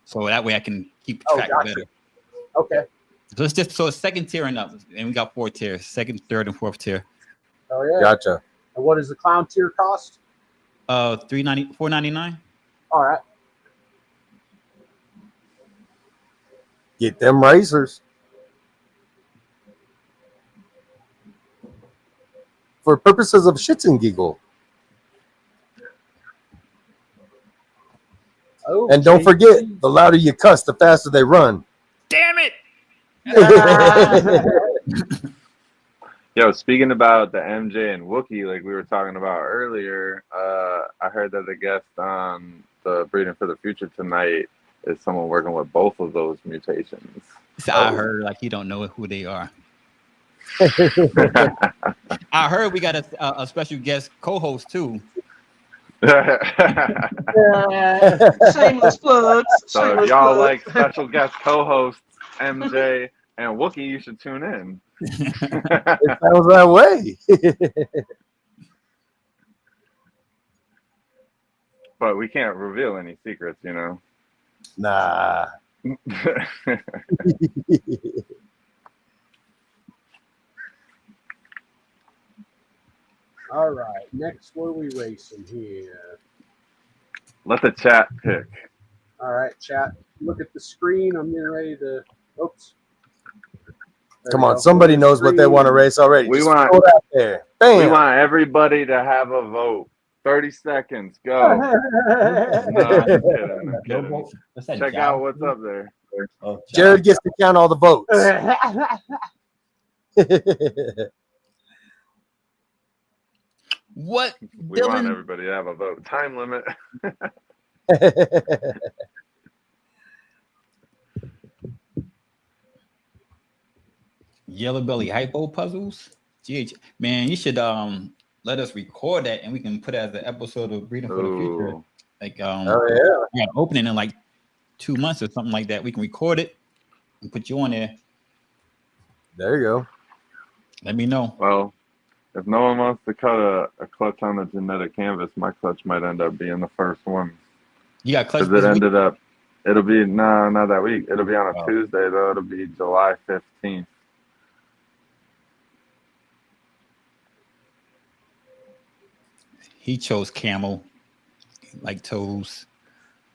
So that way I can keep track better. Okay. So it's second tier and up, and we got 4 tiers: second, third, and 4th tier. Oh yeah. Gotcha. And what does the clown tier cost? $4.99. All right. Get them racers. For purposes of shits and giggle. Oh, And don't forget, the louder you cuss, the faster they run. Damn it! Yo, speaking about the MJ and Wookiee, like we were talking about earlier, I heard that the guest on the Breeding for the Future tonight is someone working with both of those mutations. So I heard like you don't know who they are. I heard we got a special guest co-host too. Shameless plugs. So if y'all like special guest co-hosts MJ and Wookiee, you should tune in. It sounds that way. But we can't reveal any secrets, you know. Nah. All right, next, what are we racing here? Let the chat pick. All right, chat. Look at the screen. I'm getting ready to. Oops. There Come we on, go. somebody Look at the knows what they screen. want to race already. We Just want- throw it out there. Bam. We want everybody to have a vote. 30 seconds. Go. No, I'm kidding. Check out what's up there. Oh, Jared gets to count all the votes. What? We want Dylan? everybody to have a vote. Time limit. Yellow Belly Hypo Puzzles? GH. Man, you should let us record that and we can put it as an episode of Breeding for the Future. Ooh. Like Oh we got an opening in like 2 months or something like that. We can record it and put you on there. There you go. Let me know. Well, if no one wants to cut a clutch on the genetic canvas, my clutch might end up being the first one. You got clutch Because this it week? ended up, it'll be, no, not that week. It'll be on a Oh. Tuesday, though. It'll be July 15th. He chose camel, like toes.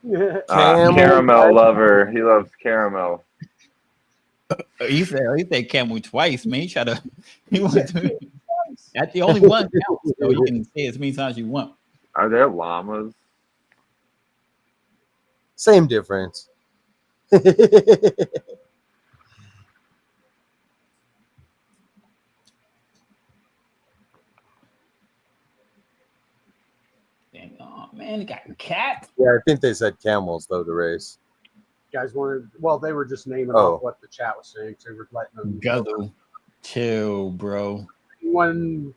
Camel. Caramel lover. He loves caramel. He said camel twice, man. He wanted to. That's the only one counts, so you can say it as many times as you want. Are there llamas? Same difference. Dang, oh man, you got a cat. Yeah, I think they said camels though to race. Guys wanted. Well, they were just naming Oh. off what the chat was saying. So we're letting them. Guzzle. Chill, bro. Anyone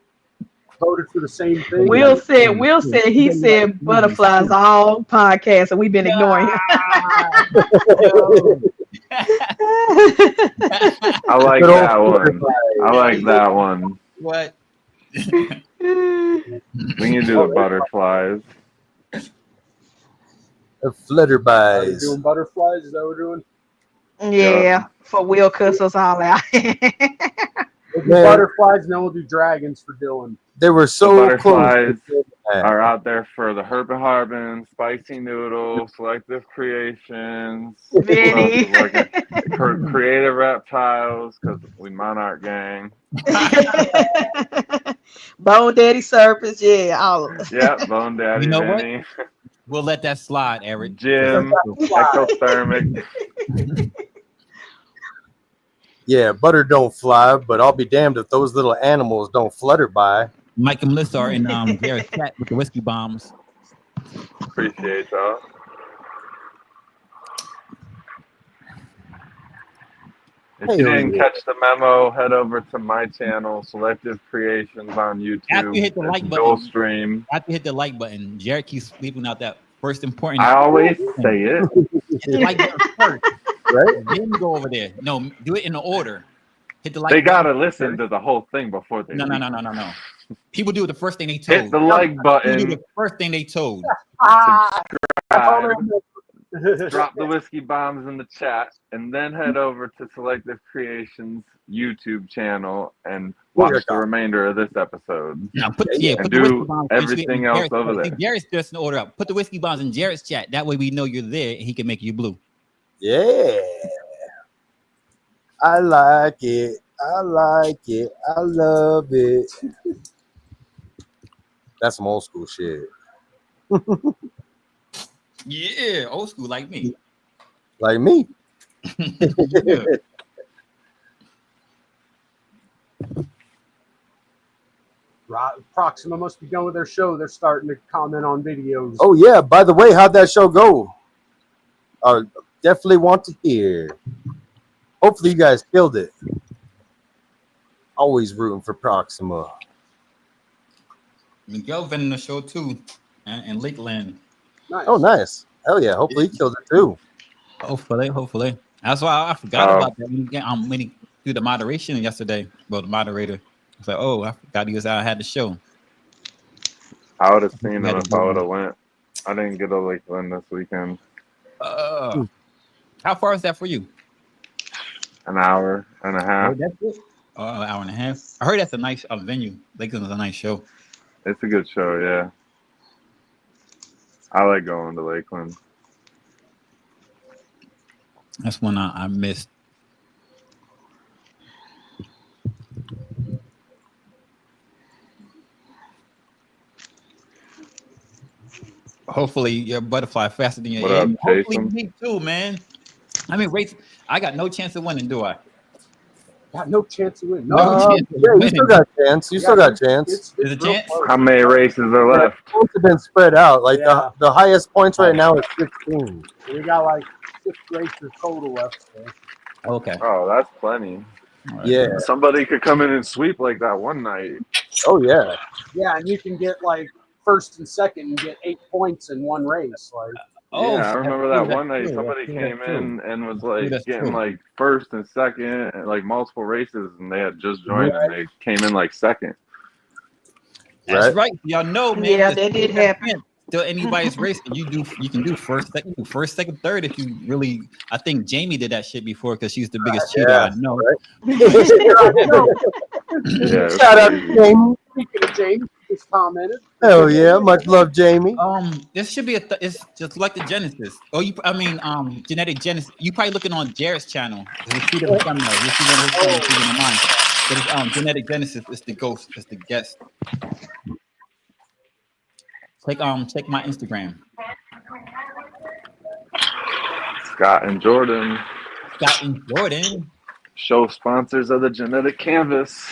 voted for the same thing? Will said he said butterflies all podcasts, and we've been ignoring him. I like Good old that one. butterfly. I like that one. What? We need to do the butterflies. The Are we flutterbys. doing butterflies? Is that what we're doing? Yeah, for Will cuss us all out. We'll do Man. butterflies, and then we'll do dragons for Dylan. They were so The close. butterflies to that. are out there for the Herbert Harbin, Spicy Noodle, Selective Creations, Vinny. Creative Reptiles, because we Monarch Gang. Bone Daddy Serpents, yeah, all of us. Yeah, Bone Daddy, You know what? Vinny, We'll let that slide, Eric. Jim, Ectothermic. Yeah, butter don't fly, but I'll be damned if those little animals don't flutter by. Mike and Melissa are in Jared's chat with the whiskey bombs. Appreciate y'all. If you didn't catch the memo, head over to my channel, Selective Creations on YouTube. After you hit the like It's button. dual stream. After you hit the like button, Jared keeps leaving out that first important. I always say it. Hit the like button first, Right? then go over there. No, do it in the order. Hit the like. They button. gotta listen to the whole thing before they. No. People do it the first thing they Hit told. the like People do button. the first thing they told. Subscribe, drop the whiskey bombs in the chat, and then head over to Selective Creations YouTube channel and watch the remainder of this episode. Now put And the do whiskey bombs everything in else Jared's over chat. there. See, Jared's just in order up. Put the whiskey bombs in Jared's chat. That way we know you're there and he can make you blue. Yeah. I like it. I like it. I love it. That's some old school shit. Yeah, old school like me. Like me. Yeah. Proxima must be done with their show. They're starting to comment on videos. Oh, yeah. By the way, how'd that show go? Definitely want to hear. Hopefully, you guys killed it. Always rooting for Proxima. Miguel been in the show too, and Lakeland. Nice. Oh, nice. Hell yeah. Hopefully, he killed it too. Hopefully. That's why I forgot about that when he do the moderation yesterday. Well, the moderator. I was like, oh, I forgot he was out. I had the show. I would have seen him if I would have went. I didn't get a Lakeland this weekend. How far is that for you? An hour and a half. Oh, that's it. An hour and a half. I heard that's a nice venue. Lakeland is a nice show. It's a good show, yeah. I like going to Lakeland. That's one I missed. Hopefully your butterfly faster than your What head. up, Hopefully Jason? me too, man. I mean, race. I got no chance of winning, do I? Got no chance to win. No, chance of Yeah, you still winning. got a chance. You still got a chance. There's a real chance? close. How many races are Yeah, left? points have been spread out. Like Yeah. the highest points right now is 16. We got like 6 races total left. So. Okay. Oh, that's plenty. All right. Yeah. Somebody could come in and sweep like that one night. Oh yeah. Yeah, and you can get like first and second and get 8 points in one race. Like, Oh, Yeah, I remember that one night true. somebody That's came true. in and was like That's getting true. like first and second, and, like multiple races, and they had just joined and they came in like second. That's right. Y'all know, man. Yeah, that did happen. Still anybody's race, you can do first, second, third if you really. I think Jamie did that shit before because she's the biggest cheater I know. Yeah, Shout out to Jamie. Speaking of James, just commented. Hell yeah, much love, Jamie. This should be it's just like the Genesis. Genetic Genesis. You probably looking on Jared's channel. There's two different thumbnails. You see one of his channel, you see one of mine. But it's, Genetic Genesis is the ghost, it's the guest. Check my Instagram. Scott and Jordan. Show sponsors of the Genetic Canvas.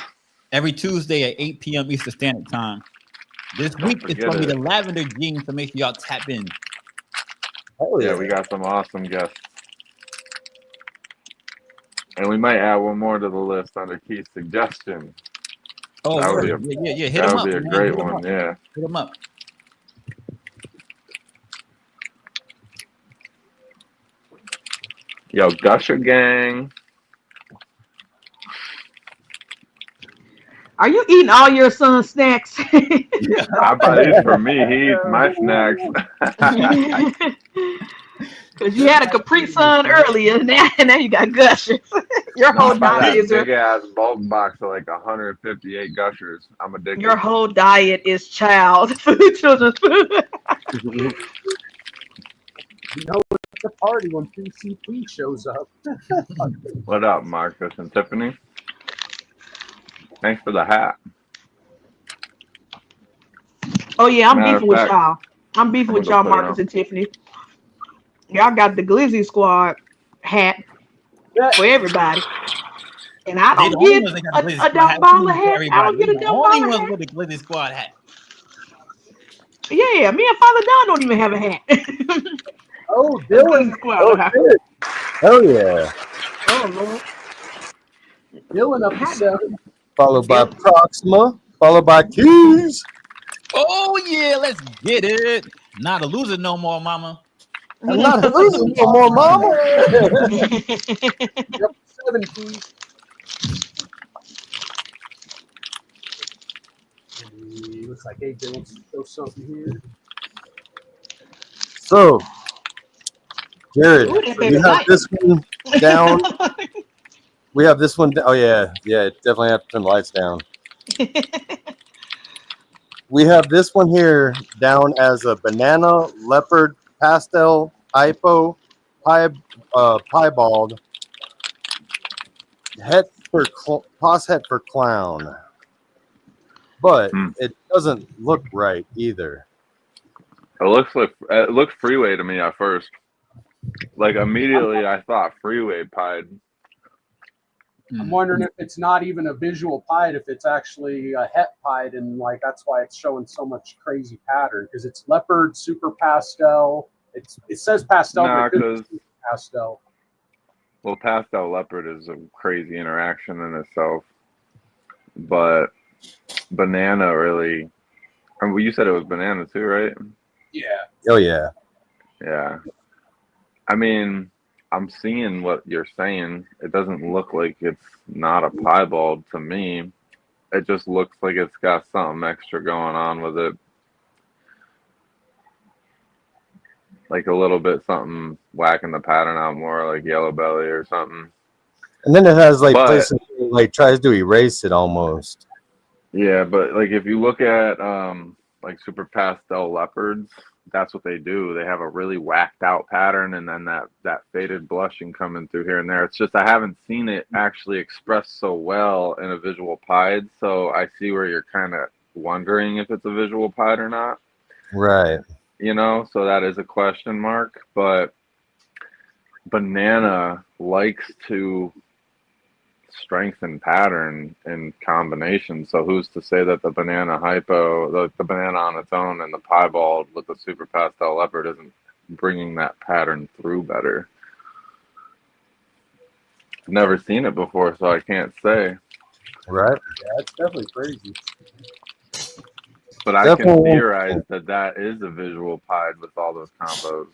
Every Tuesday at 8 p.m. Eastern Standard Time. This week it's going to be the Lavender Gene, so make sure y'all tap in. Oh yeah, we got some awesome guests. And we might add one more to the list under Keith's suggestion. Oh, that would be yeah. Hit him up. That would be a great one, yeah. Hit him up. Yo, Gusher Gang. Are you eating all your son's snacks? I buy these for me. He eats my snacks. Because you had a Capri Sun earlier, now you got Gushers. Your whole diet is big ass bulk box of like 158 Gushers. I'm addicted. Your whole diet is child food, children's food. You know, it's a party when PCP shows up. What up, Marcus and Tiffany? Thanks for the hat. Oh yeah, I'm beefing with y'all. I'm beefing with y'all, Marcus and Tiffany. Y'all got the Glizzy Squad hat for everybody. And I don't get a dumb ball of hat. I don't get a dumb ball of hat. Only with the Glizzy Squad hat. Yeah, me and Father Don don't even have a hat. Oh, Dylan. Oh yeah. Oh Lord. Dylan up to 7. Followed by Proxima, followed by Keys. Oh yeah, let's get it. Not a loser no more, mama. I'm not a loser no more, mama. Yep, 7 Keys. Looks like AJ wants to show something here. So, Jared, we have this one down. We have this one. Oh yeah, definitely have to turn the lights down. We have this one here down as a banana leopard pastel hypo piebald het for pos het for clown, but it doesn't look right either. It looked freeway to me at first. Like immediately, I thought freeway pied. I'm wondering if it's not even a visual pied, if it's actually a het pied, and like that's why it's showing so much crazy pattern because it's leopard, super pastel. It says pastel, Nah, but it's pastel. Well, pastel leopard is a crazy interaction in itself, but banana really. I mean, you said it was banana too, right? Yeah. Oh yeah. Yeah. I mean, I'm seeing what you're saying. It doesn't look like it's not a piebald to me. It just looks like it's got something extra going on with it. like a little bit something whacking the pattern out more, like yellow belly or something. And then it has like But places where it, like tries to erase it almost. yeah, but like if you look at like super pastel leopards, that's what they do. They have a really whacked out pattern, and then that faded blushing coming through here and there. It's just I haven't seen it actually expressed so well in a visual pied, so I see where you're kind of wondering if it's a visual pied or not. Right. You know, so that is a question mark. But banana likes to strengthen pattern in combination. So who's to say that the banana hypo, the banana on its own, and the piebald with the super pastel leopard isn't bringing that pattern through better? I've never seen it before, so I can't say. Right. Yeah, it's definitely crazy. But I can theorize that is a visual pied with all those combos.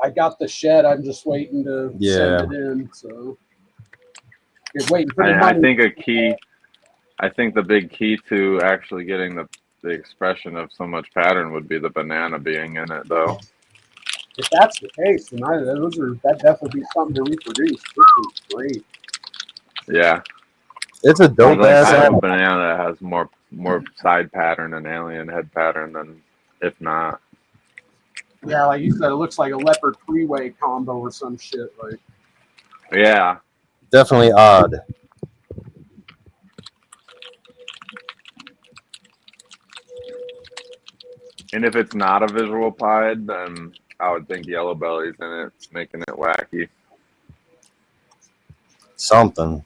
I got the shed. I'm just waiting to send it in. So you're waiting for the money. I think the big key to actually getting the expression of so much pattern would be the banana being in it, though. If that's the case, then that definitely be something to reproduce. This is great. Yeah, it's a dope ass animal. Banana that has more side pattern and alien head pattern than if not. Yeah, like you said, it looks like a leopard freeway combo or some shit. Like, yeah, definitely odd. And if it's not a visual pied, then I would think yellow belly's in it, making it wacky. Something.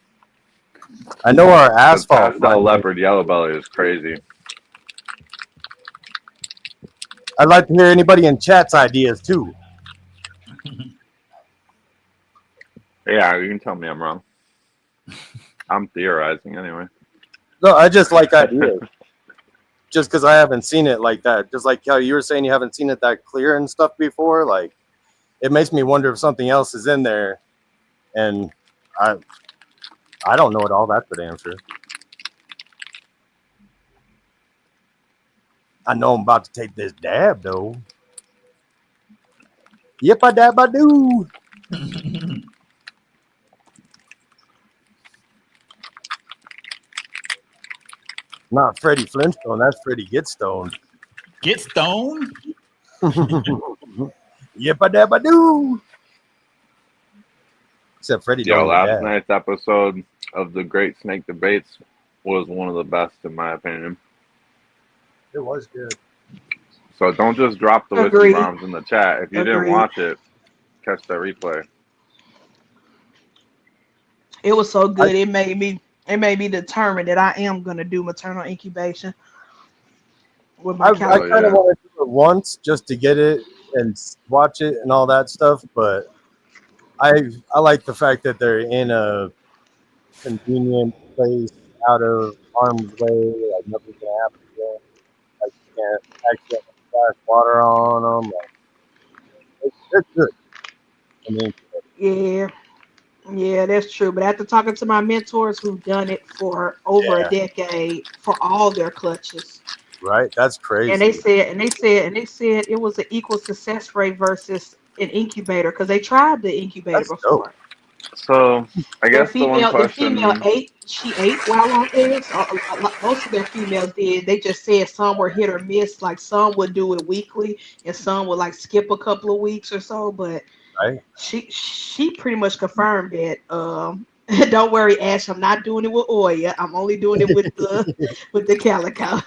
I know our asphalt pastel leopard yellow belly is crazy. I'd like to hear anybody in chat's ideas too. Yeah, you can tell me I'm wrong. I'm theorizing anyway. No, I just like ideas. Just because I haven't seen it like that. Just like how you were saying you haven't seen it that clear and stuff before. Like, it makes me wonder if something else is in there. And I don't know at all. That's the answer. I know I'm about to take this dab, though. Yep, I dab, I do. Not Freddie Flintstone. That's Freddie Get Stoned. Get stoned? Yep, I dab, I do. Except Freddie. Yo, last night's episode of the Great Snake Debates was one of the best, in my opinion. It was good. So don't just drop the whiskey bombs in the chat. If you didn't watch it, catch the replay. It was so good. It made me determined that I am gonna do maternal incubation with my I kind of want to do it once just to get it and watch it and all that stuff, but I like the fact that they're in a convenient place, out of harm's way. Like nothing's gonna happen to them. Like you can't actually splash water on them. Like, it's good. I mean, yeah, that's true. But after talking to my mentors who've done it for over a decade for all their clutches, right? That's crazy. And they said it was an equal success rate versus an incubator because they tried the incubator before. Dope. So I guess the female ate. She ate while on eggs. Most of their females did. They just said some were hit or miss. Like some would do it weekly, and some would like skip a couple of weeks or so. But she pretty much confirmed that. Don't worry, Ash. I'm not doing it with Oya. I'm only doing it with the calico.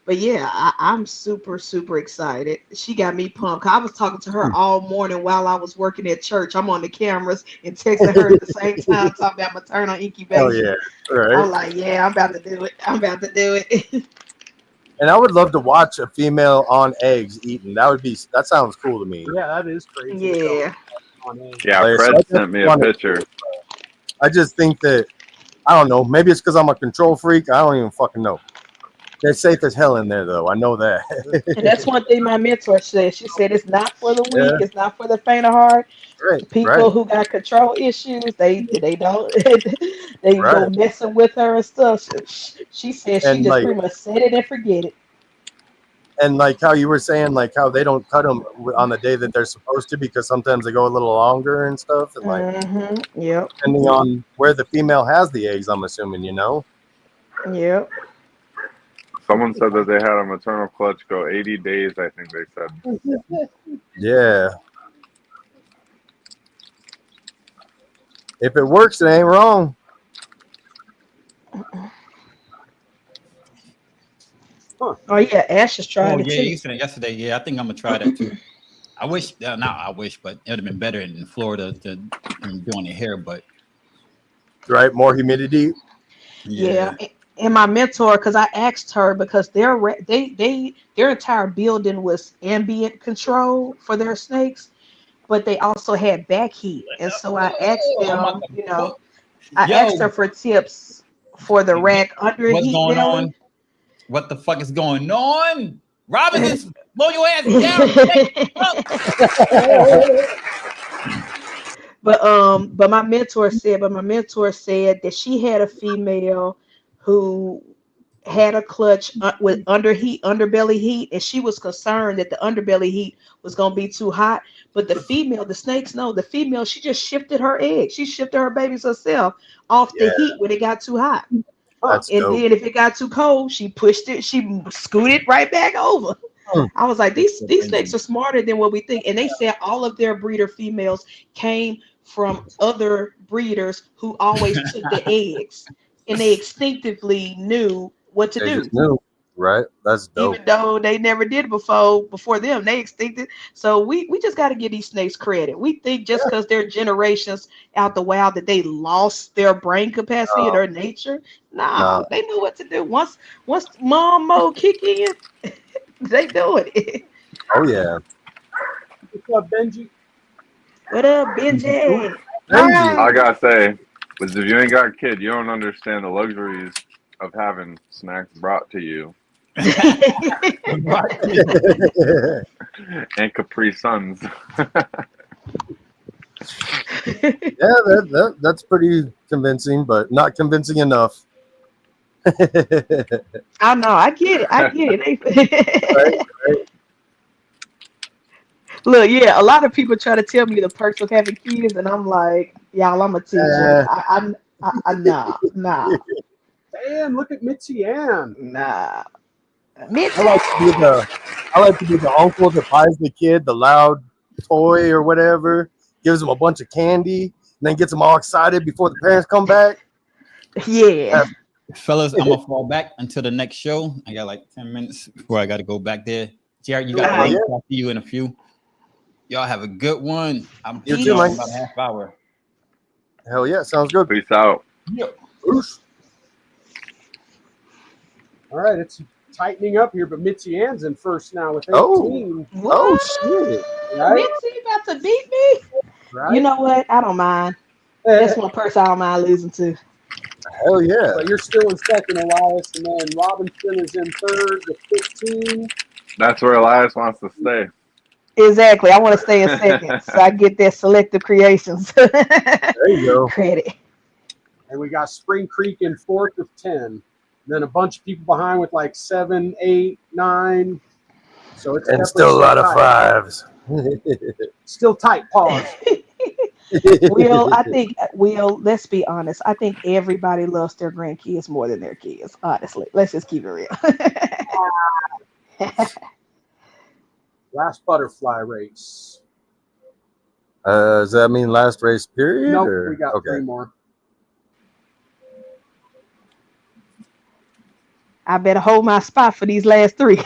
But yeah, I'm super, super excited. She got me pumped. I was talking to her all morning while I was working at church. I'm on the cameras and texting her at the same time talking about maternal incubation. Oh yeah, right. I'm like, yeah, I'm about to do it. And I would love to watch a female on eggs eating. That sounds cool to me. Yeah, that is crazy. Yeah. Yeah, Fred sent me a picture. I just think that, I don't know, maybe it's because I'm a control freak. I don't even fucking know. They're safe as hell in there, though. I know that. And that's one thing my mentor said. She said it's not for the weak. It's not for the faint of heart. Right. People who got control issues, they don't go messing with her and stuff. She said she just pretty much set it and forget it. And like how you were saying, like how they don't cut them on the day that they're supposed to because sometimes they go a little longer and stuff. And like, Yep. depending on where the female has the eggs, I'm assuming, you know. Yep. Someone said that they had a maternal clutch go 80 days. I think they said. Yeah. If it works, it ain't wrong. Oh yeah, Ash is trying it yeah, too. you said it yesterday. Yeah, I think I'm gonna try that too. I wish, I wish, but it would have been better in Florida than doing it here. But right, more humidity. Yeah. And my mentor, because I asked her because their entire building was ambient control for their snakes, but they also had back heat, and so I asked them, I asked her for tips for the rack under what's heat going belly. on? What the fuck is going on? Robin, just blow your ass down. But my mentor said that she had a female who had a clutch with underbelly heat, and she was concerned that the underbelly heat was going to be too hot. But the snakes know the female, she just shifted her eggs. She shifted her babies herself off the heat when it got too hot. That's and dope. then if it got too cold, she scooted right back over. I was like, these snakes are smarter than what we think. And they said all of their breeder females came from other breeders who always took the eggs, and they instinctively knew what to do. Just knew, right? That's dope. Even though they never did before them, they instincted. So we just got to give these snakes credit. We think just because they're generations out the wild that they lost their brain capacity or their nature. Nah, they know what to do. Once mom mode kick in, they doing it. Oh yeah. What's up, Benji? What up, Benji? I gotta say, because if you ain't got a kid, you don't understand the luxuries of having snacks brought to you. And Capri Suns. Yeah, that's pretty convincing, but not convincing enough. I know, I get it. Right. Look, yeah, a lot of people try to tell me the perks of having kids, and I'm like, y'all, I'm a teacher. Nah. Damn, look at Mitzi Ann. Nah. I like to be the uncle that buys the kid the loud toy or whatever, gives him a bunch of candy, and then gets them all excited before the parents come back. Yeah. Fellas, I'm gonna fall back until the next show. I got like 10 minutes before I got to go back there. Jared, you got to talk to you in a few. Y'all have a good one. I'm you too, man. About a half hour. Hell yeah, sounds good. Peace out. Yep. All right, it's tightening up here, but Mitzi Ann's in first now with 18. Oh shit! Right? Mitzi about to beat me. Right? You know what? I don't mind. That's one person I don't mind losing to. Hell yeah! But you're still in second, Elias, and then Robinson is in third with 15. That's where Elias wants to stay. Exactly. I want to stay in second, so I get that selective creations. There you go. Credit. And we got Spring Creek in fourth with 10. And then a bunch of people behind with like 7, 8, 9. So it's still a lot of fives. Still tight. Pause. Let's be honest. I think everybody loves their grandkids more than their kids. Honestly, let's just keep it real. Last butterfly race. Does that mean last race period? Nope, or? we got 3 more. I better hold my spot for these last 3.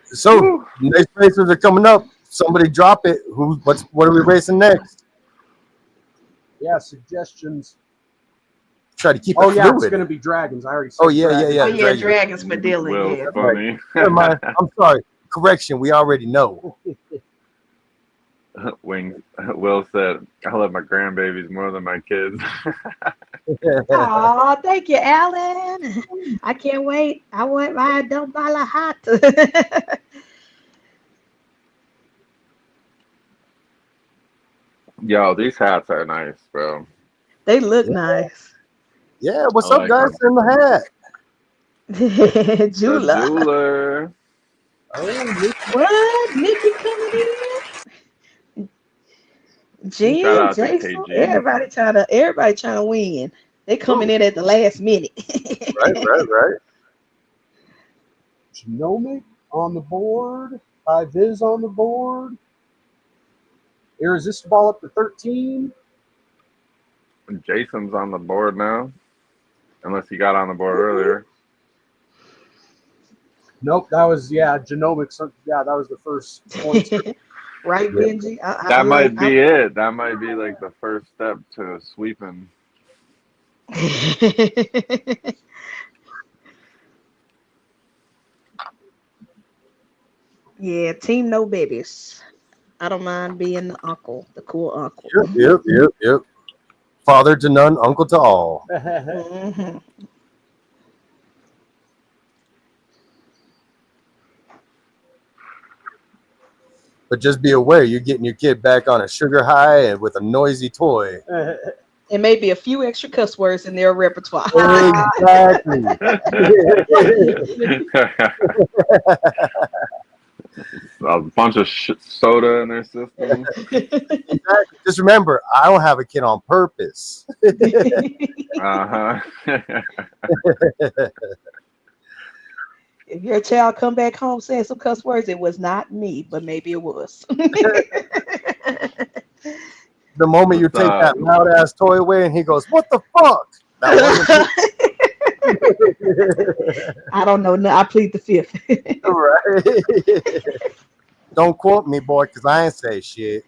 So next races are coming up. Somebody drop it. What are we racing next? Yeah, suggestions. Try to keep it fluid. It's going to be dragons. I already said. Oh yeah. Dragons for Dylan. Yeah. Funny. Never mind. I'm sorry. Correction. We already know. Will said, "I love my grandbabies more than my kids." Oh, thank you, Alan. I can't wait. I want my don't buy a hat. Yo, these hats are nice, bro. They look nice. Yeah, what's up, guys? In the hat. The Jula. jeweler. Oh, What? Nikki coming in? Shout Jen, out to Jason, KG. everybody trying to win. They coming in at the last minute. Right. Genomic on the board. High Viz on the board. Irresistible up to 13. Jason's on the board now, unless he got on the board earlier. Nope, that was genomics. Yeah, that was the first one. Right, Yeah. Benji? That might be it. That might be like the first step to sweeping. Yeah, team no babies. I don't mind being the uncle, the cool uncle. Yep. Father to none, uncle to all. Mhm. But just be aware, you're getting your kid back on a sugar high and with a noisy toy. And maybe a few extra cuss words in their repertoire. Exactly. A bunch of soda in their system. Just remember, I don't have a kid on purpose. Uh-huh. If your child come back home saying some cuss words, it was not me, but maybe it was. The moment you take that loud ass toy away and he goes, "What the fuck?" That wasn't I don't know. No, I plead the fifth. right. Don't quote me, boy, because I ain't say shit.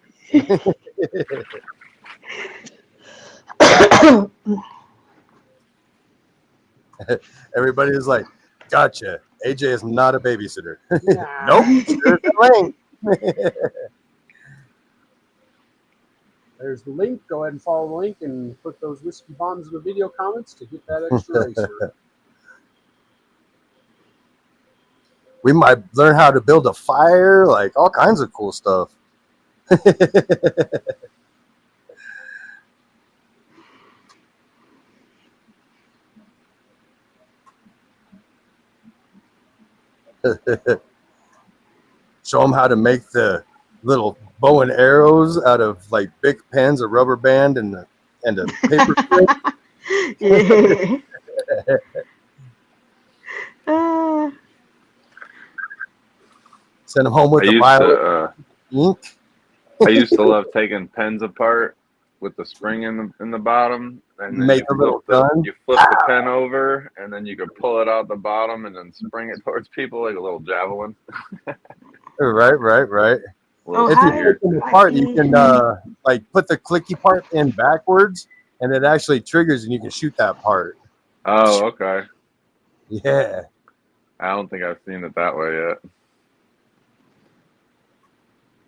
Everybody is like, "Gotcha. AJ is not a babysitter." Nope, sure ain't. There's the link. Go ahead and follow the link and put those whiskey bombs in the video comments to get that extra racer. We might learn how to build a fire, like all kinds of cool stuff. Show them how to make the little bow and arrows out of like big pens, a rubber band, and a paper clip. Yeah. Send them home with the violet ink. I used to love taking pens apart with the spring in the bottom, and then Make a little gun. You flip the pen over, and then you could pull it out the bottom, and then spring it towards people like a little javelin. Right. Oh, If you flip them apart, you can like put the clicky part in backwards, and it actually triggers, and you can shoot that part. Oh, okay. Yeah. I don't think I've seen it that way yet.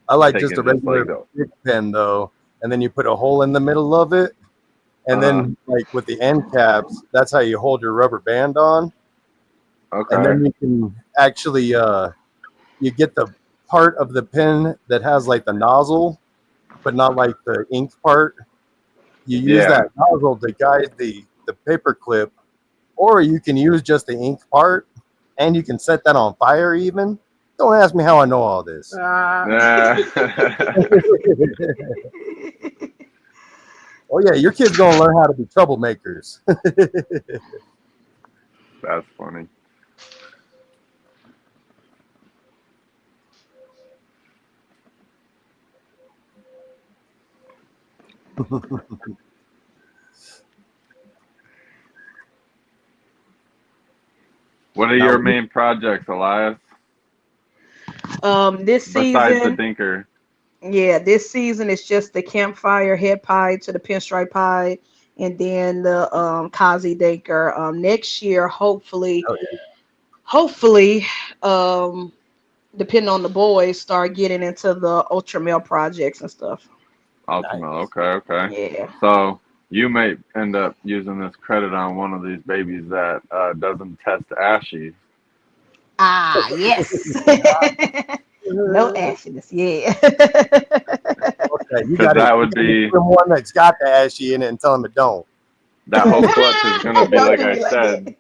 I like just a regular big pen though, and then you put a hole in the middle of it, and then like with the end caps, that's how you hold your rubber band on. Okay. And then you can actually you get the part of the pen that has like the nozzle, but not like the ink part. You use that nozzle to guide the paper clip, or you can use just the ink part, and you can set that on fire even. Don't ask me how I know all this. Oh yeah, your kid's gonna learn how to be troublemakers. That's funny. What are your main projects, Elias? This season, besides the Dinker. Yeah, this season it's just the campfire head pie to the pinstripe pie, and then the Kazi Dinker. Next year, hopefully, depending on the boys, start getting into the ultra male projects and stuff. Ultra male, okay. Yeah. So you may end up using this credit on one of these babies that doesn't test ashy. Ah, yes. No ashiness, yeah. Okay, you got that would be one that's got the ashy in it and tell them it don't. That whole clutch is going to be like I said.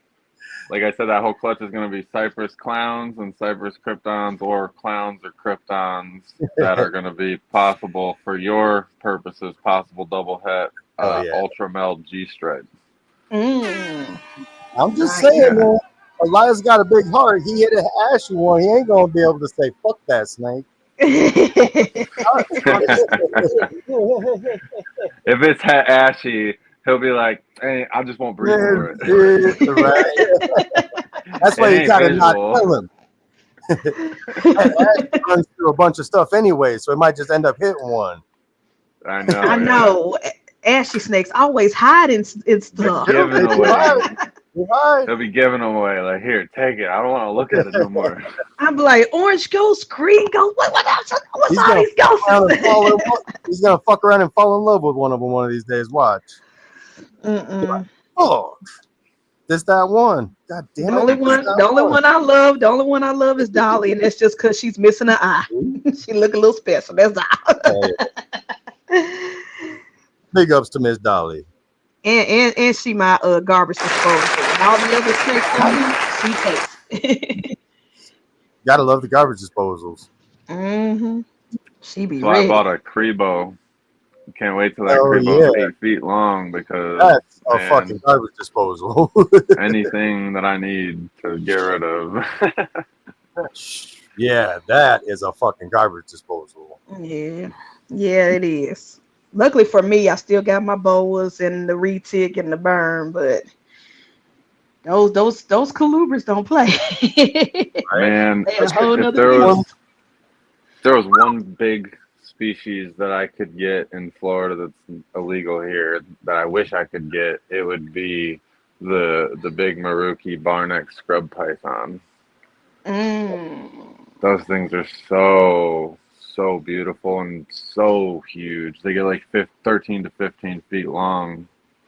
like I said, that whole clutch is going to be Cypress Clowns and Cypress Kryptons, or Clowns or Kryptons that are going to be possible for your purposes, possible double het, Ultra Meld G stripes. I'm just saying, man. Elias got a big heart. He hit an ashy one. He ain't gonna be able to say "fuck that snake." If it's ashy, he'll be like, "Hey, I just won't breathe for it." That's why you gotta not kill him. Ash runs through a bunch of stuff anyway, so it might just end up hitting one. I know. I know. Ashy snakes always hide in stuff. Giving away. They'll be giving them away. Like, here, take it. I don't want to look at it no more. I'm like, orange ghost, green ghost. What's all these ghosts? He's gonna fuck around and fall in love with one of them one of these days. Watch. Like, oh, this that one. God damn it. The only one I love is Dolly, and that's just because she's missing an eye. She look a little special. That's all. Big ups to Miss Dolly. And she my garbage disposal. And all the other snakes she takes. Gotta love the garbage disposals. She be so ready. I bought a Crebo. Can't wait till that Crebo's 8 feet long, because that's a fucking garbage disposal. Anything that I need to get rid of. Yeah, that is a fucking garbage disposal. Yeah, it is. Luckily for me, I still got my boas and the retic and the burn, but those colubras don't play. Man, if there was one big species that I could get in Florida that's illegal here that I wish I could get, it would be the big Maruki barneck scrub python. Those things are so beautiful and so huge. They get like 13 to 15 feet long.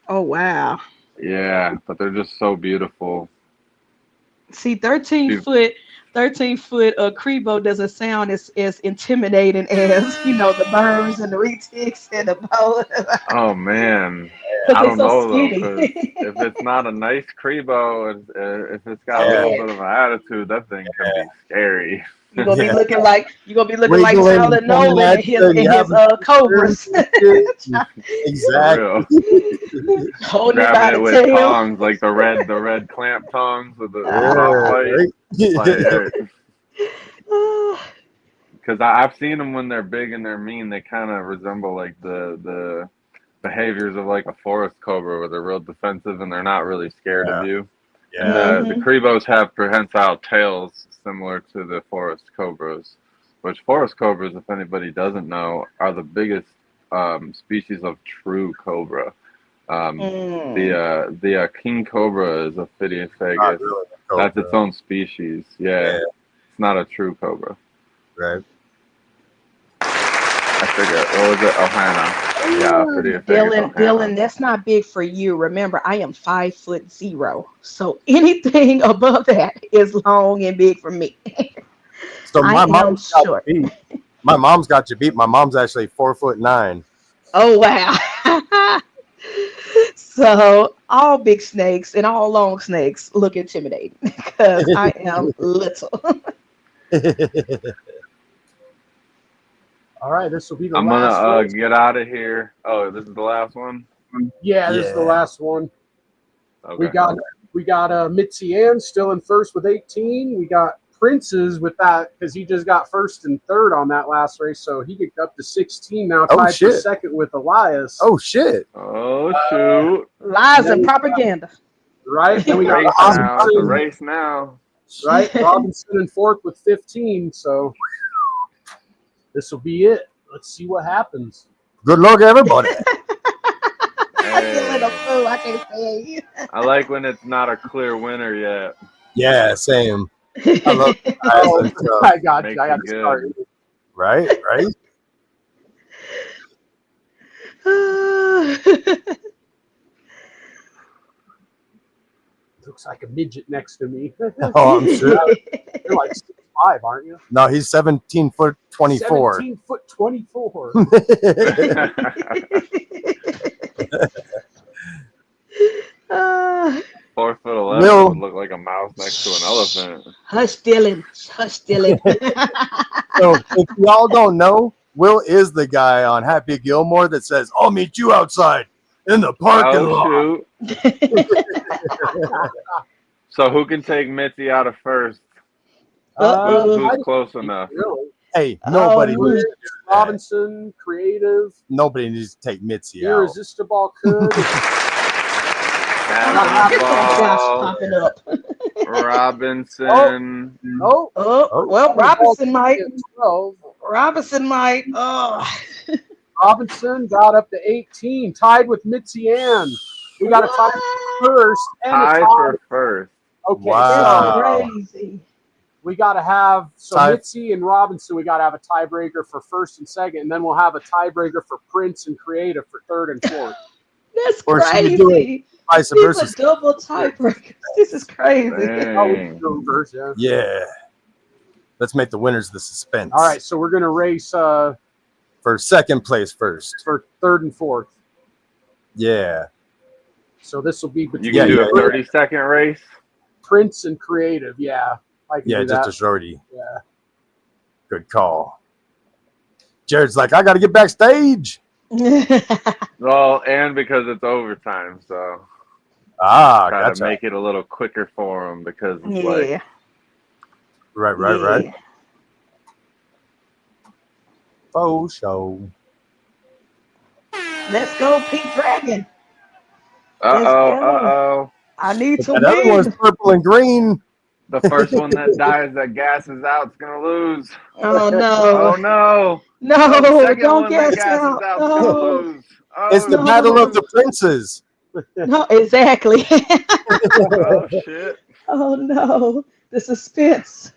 Oh wow. Yeah, but they're just so beautiful. See, 13 foot Crebo doesn't sound as intimidating as, the burns and the retics and the boas. Oh man, I don't know though, because if it's not a nice Crebo, if it's got a little bit of an attitude, that thing can be scary. You're gonna be looking like Solid Nolan and his cobras. Exactly. Grabbing it with tongs, like the red clamp tongs with the because I've seen them when they're big and they're mean. They kind of resemble like the behaviors of like a forest cobra, where they're real defensive and they're not really scared of you. Yeah. And the Crebos have prehensile tails similar to the forest cobras, which forest cobras, if anybody doesn't know, are the biggest species of true cobra. The king cobra is a Phidiophagus. Really that's its own species. Yeah, it's not a true cobra. Right. I forget. What was it? Ohana. Yeah, Dylan, that's not big for you. Remember, I am 5'0", so anything above that is long and big for me. So my mom's got you beat. My mom's got you beat. My mom's actually 4'9". Oh wow! So all big snakes and all long snakes look intimidating because I am little. All right, this will be the last one. I'm gonna get out of here. Oh, this is the last one? Yeah, this is the last one. Okay. We got Mitzi Ann still in first with 18. We got Prince's with that because he just got first and third on that last race, so he kicked up to 16 now, tied for second with Elias. Oh shit! Oh shoot! Lies and propaganda. Right? Then we got the race now. Right? Robinson in fourth with 15. So this will be it. Let's see what happens. Good luck, everybody. I can't say. I like when it's not a clear winner yet. Yeah, same. I love I got you. I got to start. Right. Looks like a midget next to me. Oh, I'm sure. You're like 6'5", aren't you? No, he's 17 foot 24. 17 foot 24. 4'11" would look like a mouse next to an elephant. Hush, Dylan. Hush, Dylan. So if y'all don't know, Will is the guy on Happy Gilmore that says, "I'll meet you outside in the parking lot." Oh shoot! So who can take Mitzi out of first? Who's close enough? Really? Hey, nobody Oh, needs Robinson, Creative, nobody needs to take Mitzi out. Irresistible could. Josh Ball, popping up. Robinson. Oh, Well, Robinson might. 12. Robinson might. Oh. Robinson got up to 18, tied with Mitzi Ann. We got a tie first and a Tie tie for first. Okay, Wow. so Crazy. we got to have Tie- Mitzi and Robinson. We got to have a tiebreaker for first and second, and then we'll have a tiebreaker for Prince and Creative for third and fourth. That's Or should we do crazy. Vice These versa. are double tiebreakers. This is crazy. Oh, we can do reverse, yeah. Yeah. Let's make the winners the suspense. All right, so we're gonna race For second place first. for third and fourth. Yeah. So this will be You between can do a 30-second race. Prince and Creative. Yeah, I can Yeah, do just that. a shorty. Yeah. Good call. Jared's like, I got to get backstage. Well, and because it's overtime, so Ah, try to gotcha. make it a little quicker for them because it's Yeah. like Right. Faux show. Let's go, Pink Dragon. uh-oh. I need to That other win. one's purple and green. The first one that dies that gasses out is gonna lose. Oh Oh no. no! No, The second don't one that gas gasses out. out is gonna No. lose. It's the no. battle of the princes. No, exactly. Oh shit! Oh no. The suspense.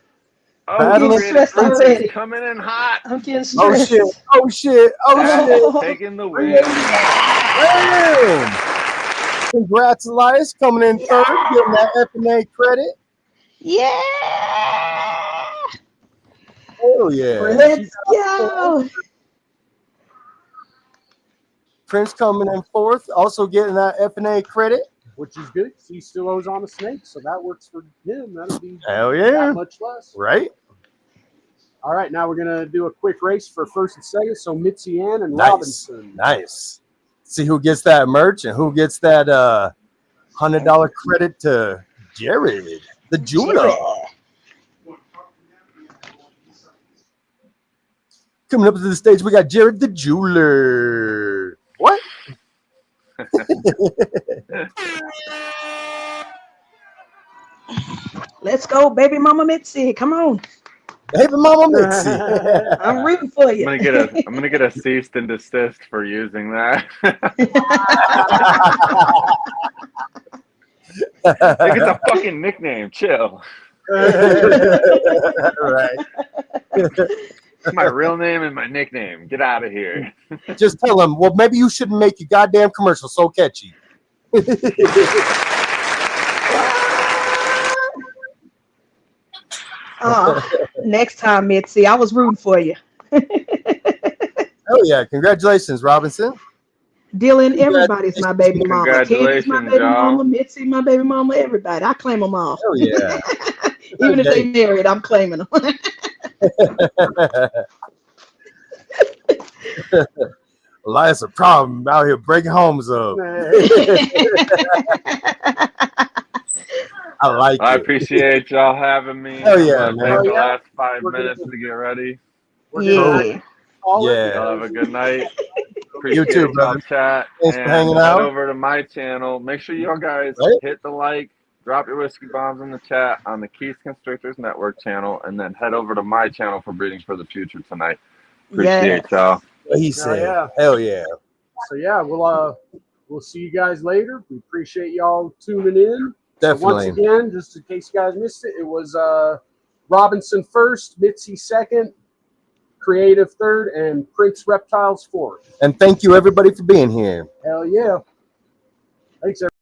Oh, Battle of Creative stressed Prince already. is coming in hot. I'm getting Oh stressed. shit. Oh shit. Oh shit. Oh. Taking the win. Damn. Congrats, Elias, coming in third, getting that FnA credit. Yeah. Hell yeah. Let's go. Prince coming in fourth, also getting that FnA credit. Which is good. He still owes on a snake, so that works for him. That'll be Hell yeah. that much less. Right? All right, now we're gonna do a quick race for first and second. So Mitzi Ann and Nice. Robinson. Nice. See who gets that merch and who gets that $100 credit to Jared, the jeweler. Coming up to the stage, we got Jared, the jeweler. What? Let's go, baby mama Mitzi. Come on. Baby mama Mitzi. I'm rooting for you. I'm gonna get a cease and desist for using that. Like it's a fucking nickname. Chill. Right. It's my real name and my nickname. Get out of here. Just tell him, well, maybe you shouldn't make your goddamn commercial so catchy. Next time, Mitzi. I was rooting for you. Oh yeah, congratulations, Robinson. Dylan, everybody's my baby mama. Candy's my Congratulations, baby y'all. mama. Mitzi, my baby mama. Everybody. I claim them all. Oh yeah. Even if they married, I'm claiming them. Elias a problem out here breaking homes up. I like I it. appreciate y'all having me. Hell yeah, I'm man. gonna take the Yeah. last 5 We're minutes gonna- to get ready. Yeah. Yeah. Y'all have a good night. You Appreciate too, y'all brother. chat. Thanks for and hanging head out. over to my channel. Make sure y'all guys Right. hit the like, drop your whiskey bombs in the chat on the Keith Constrictors Network channel, and then head over to my channel for Breeding for the Future tonight. Appreciate y'all. What he said. yeah. Hell yeah. So yeah, we'll see you guys later. We appreciate y'all tuning in. Definitely. Once again, just in case you guys missed it, it was Robinson first, Mitzi second, Creative third, and Prince Reptiles fourth. And thank you everybody for being here. Hell yeah. Thanks, everybody.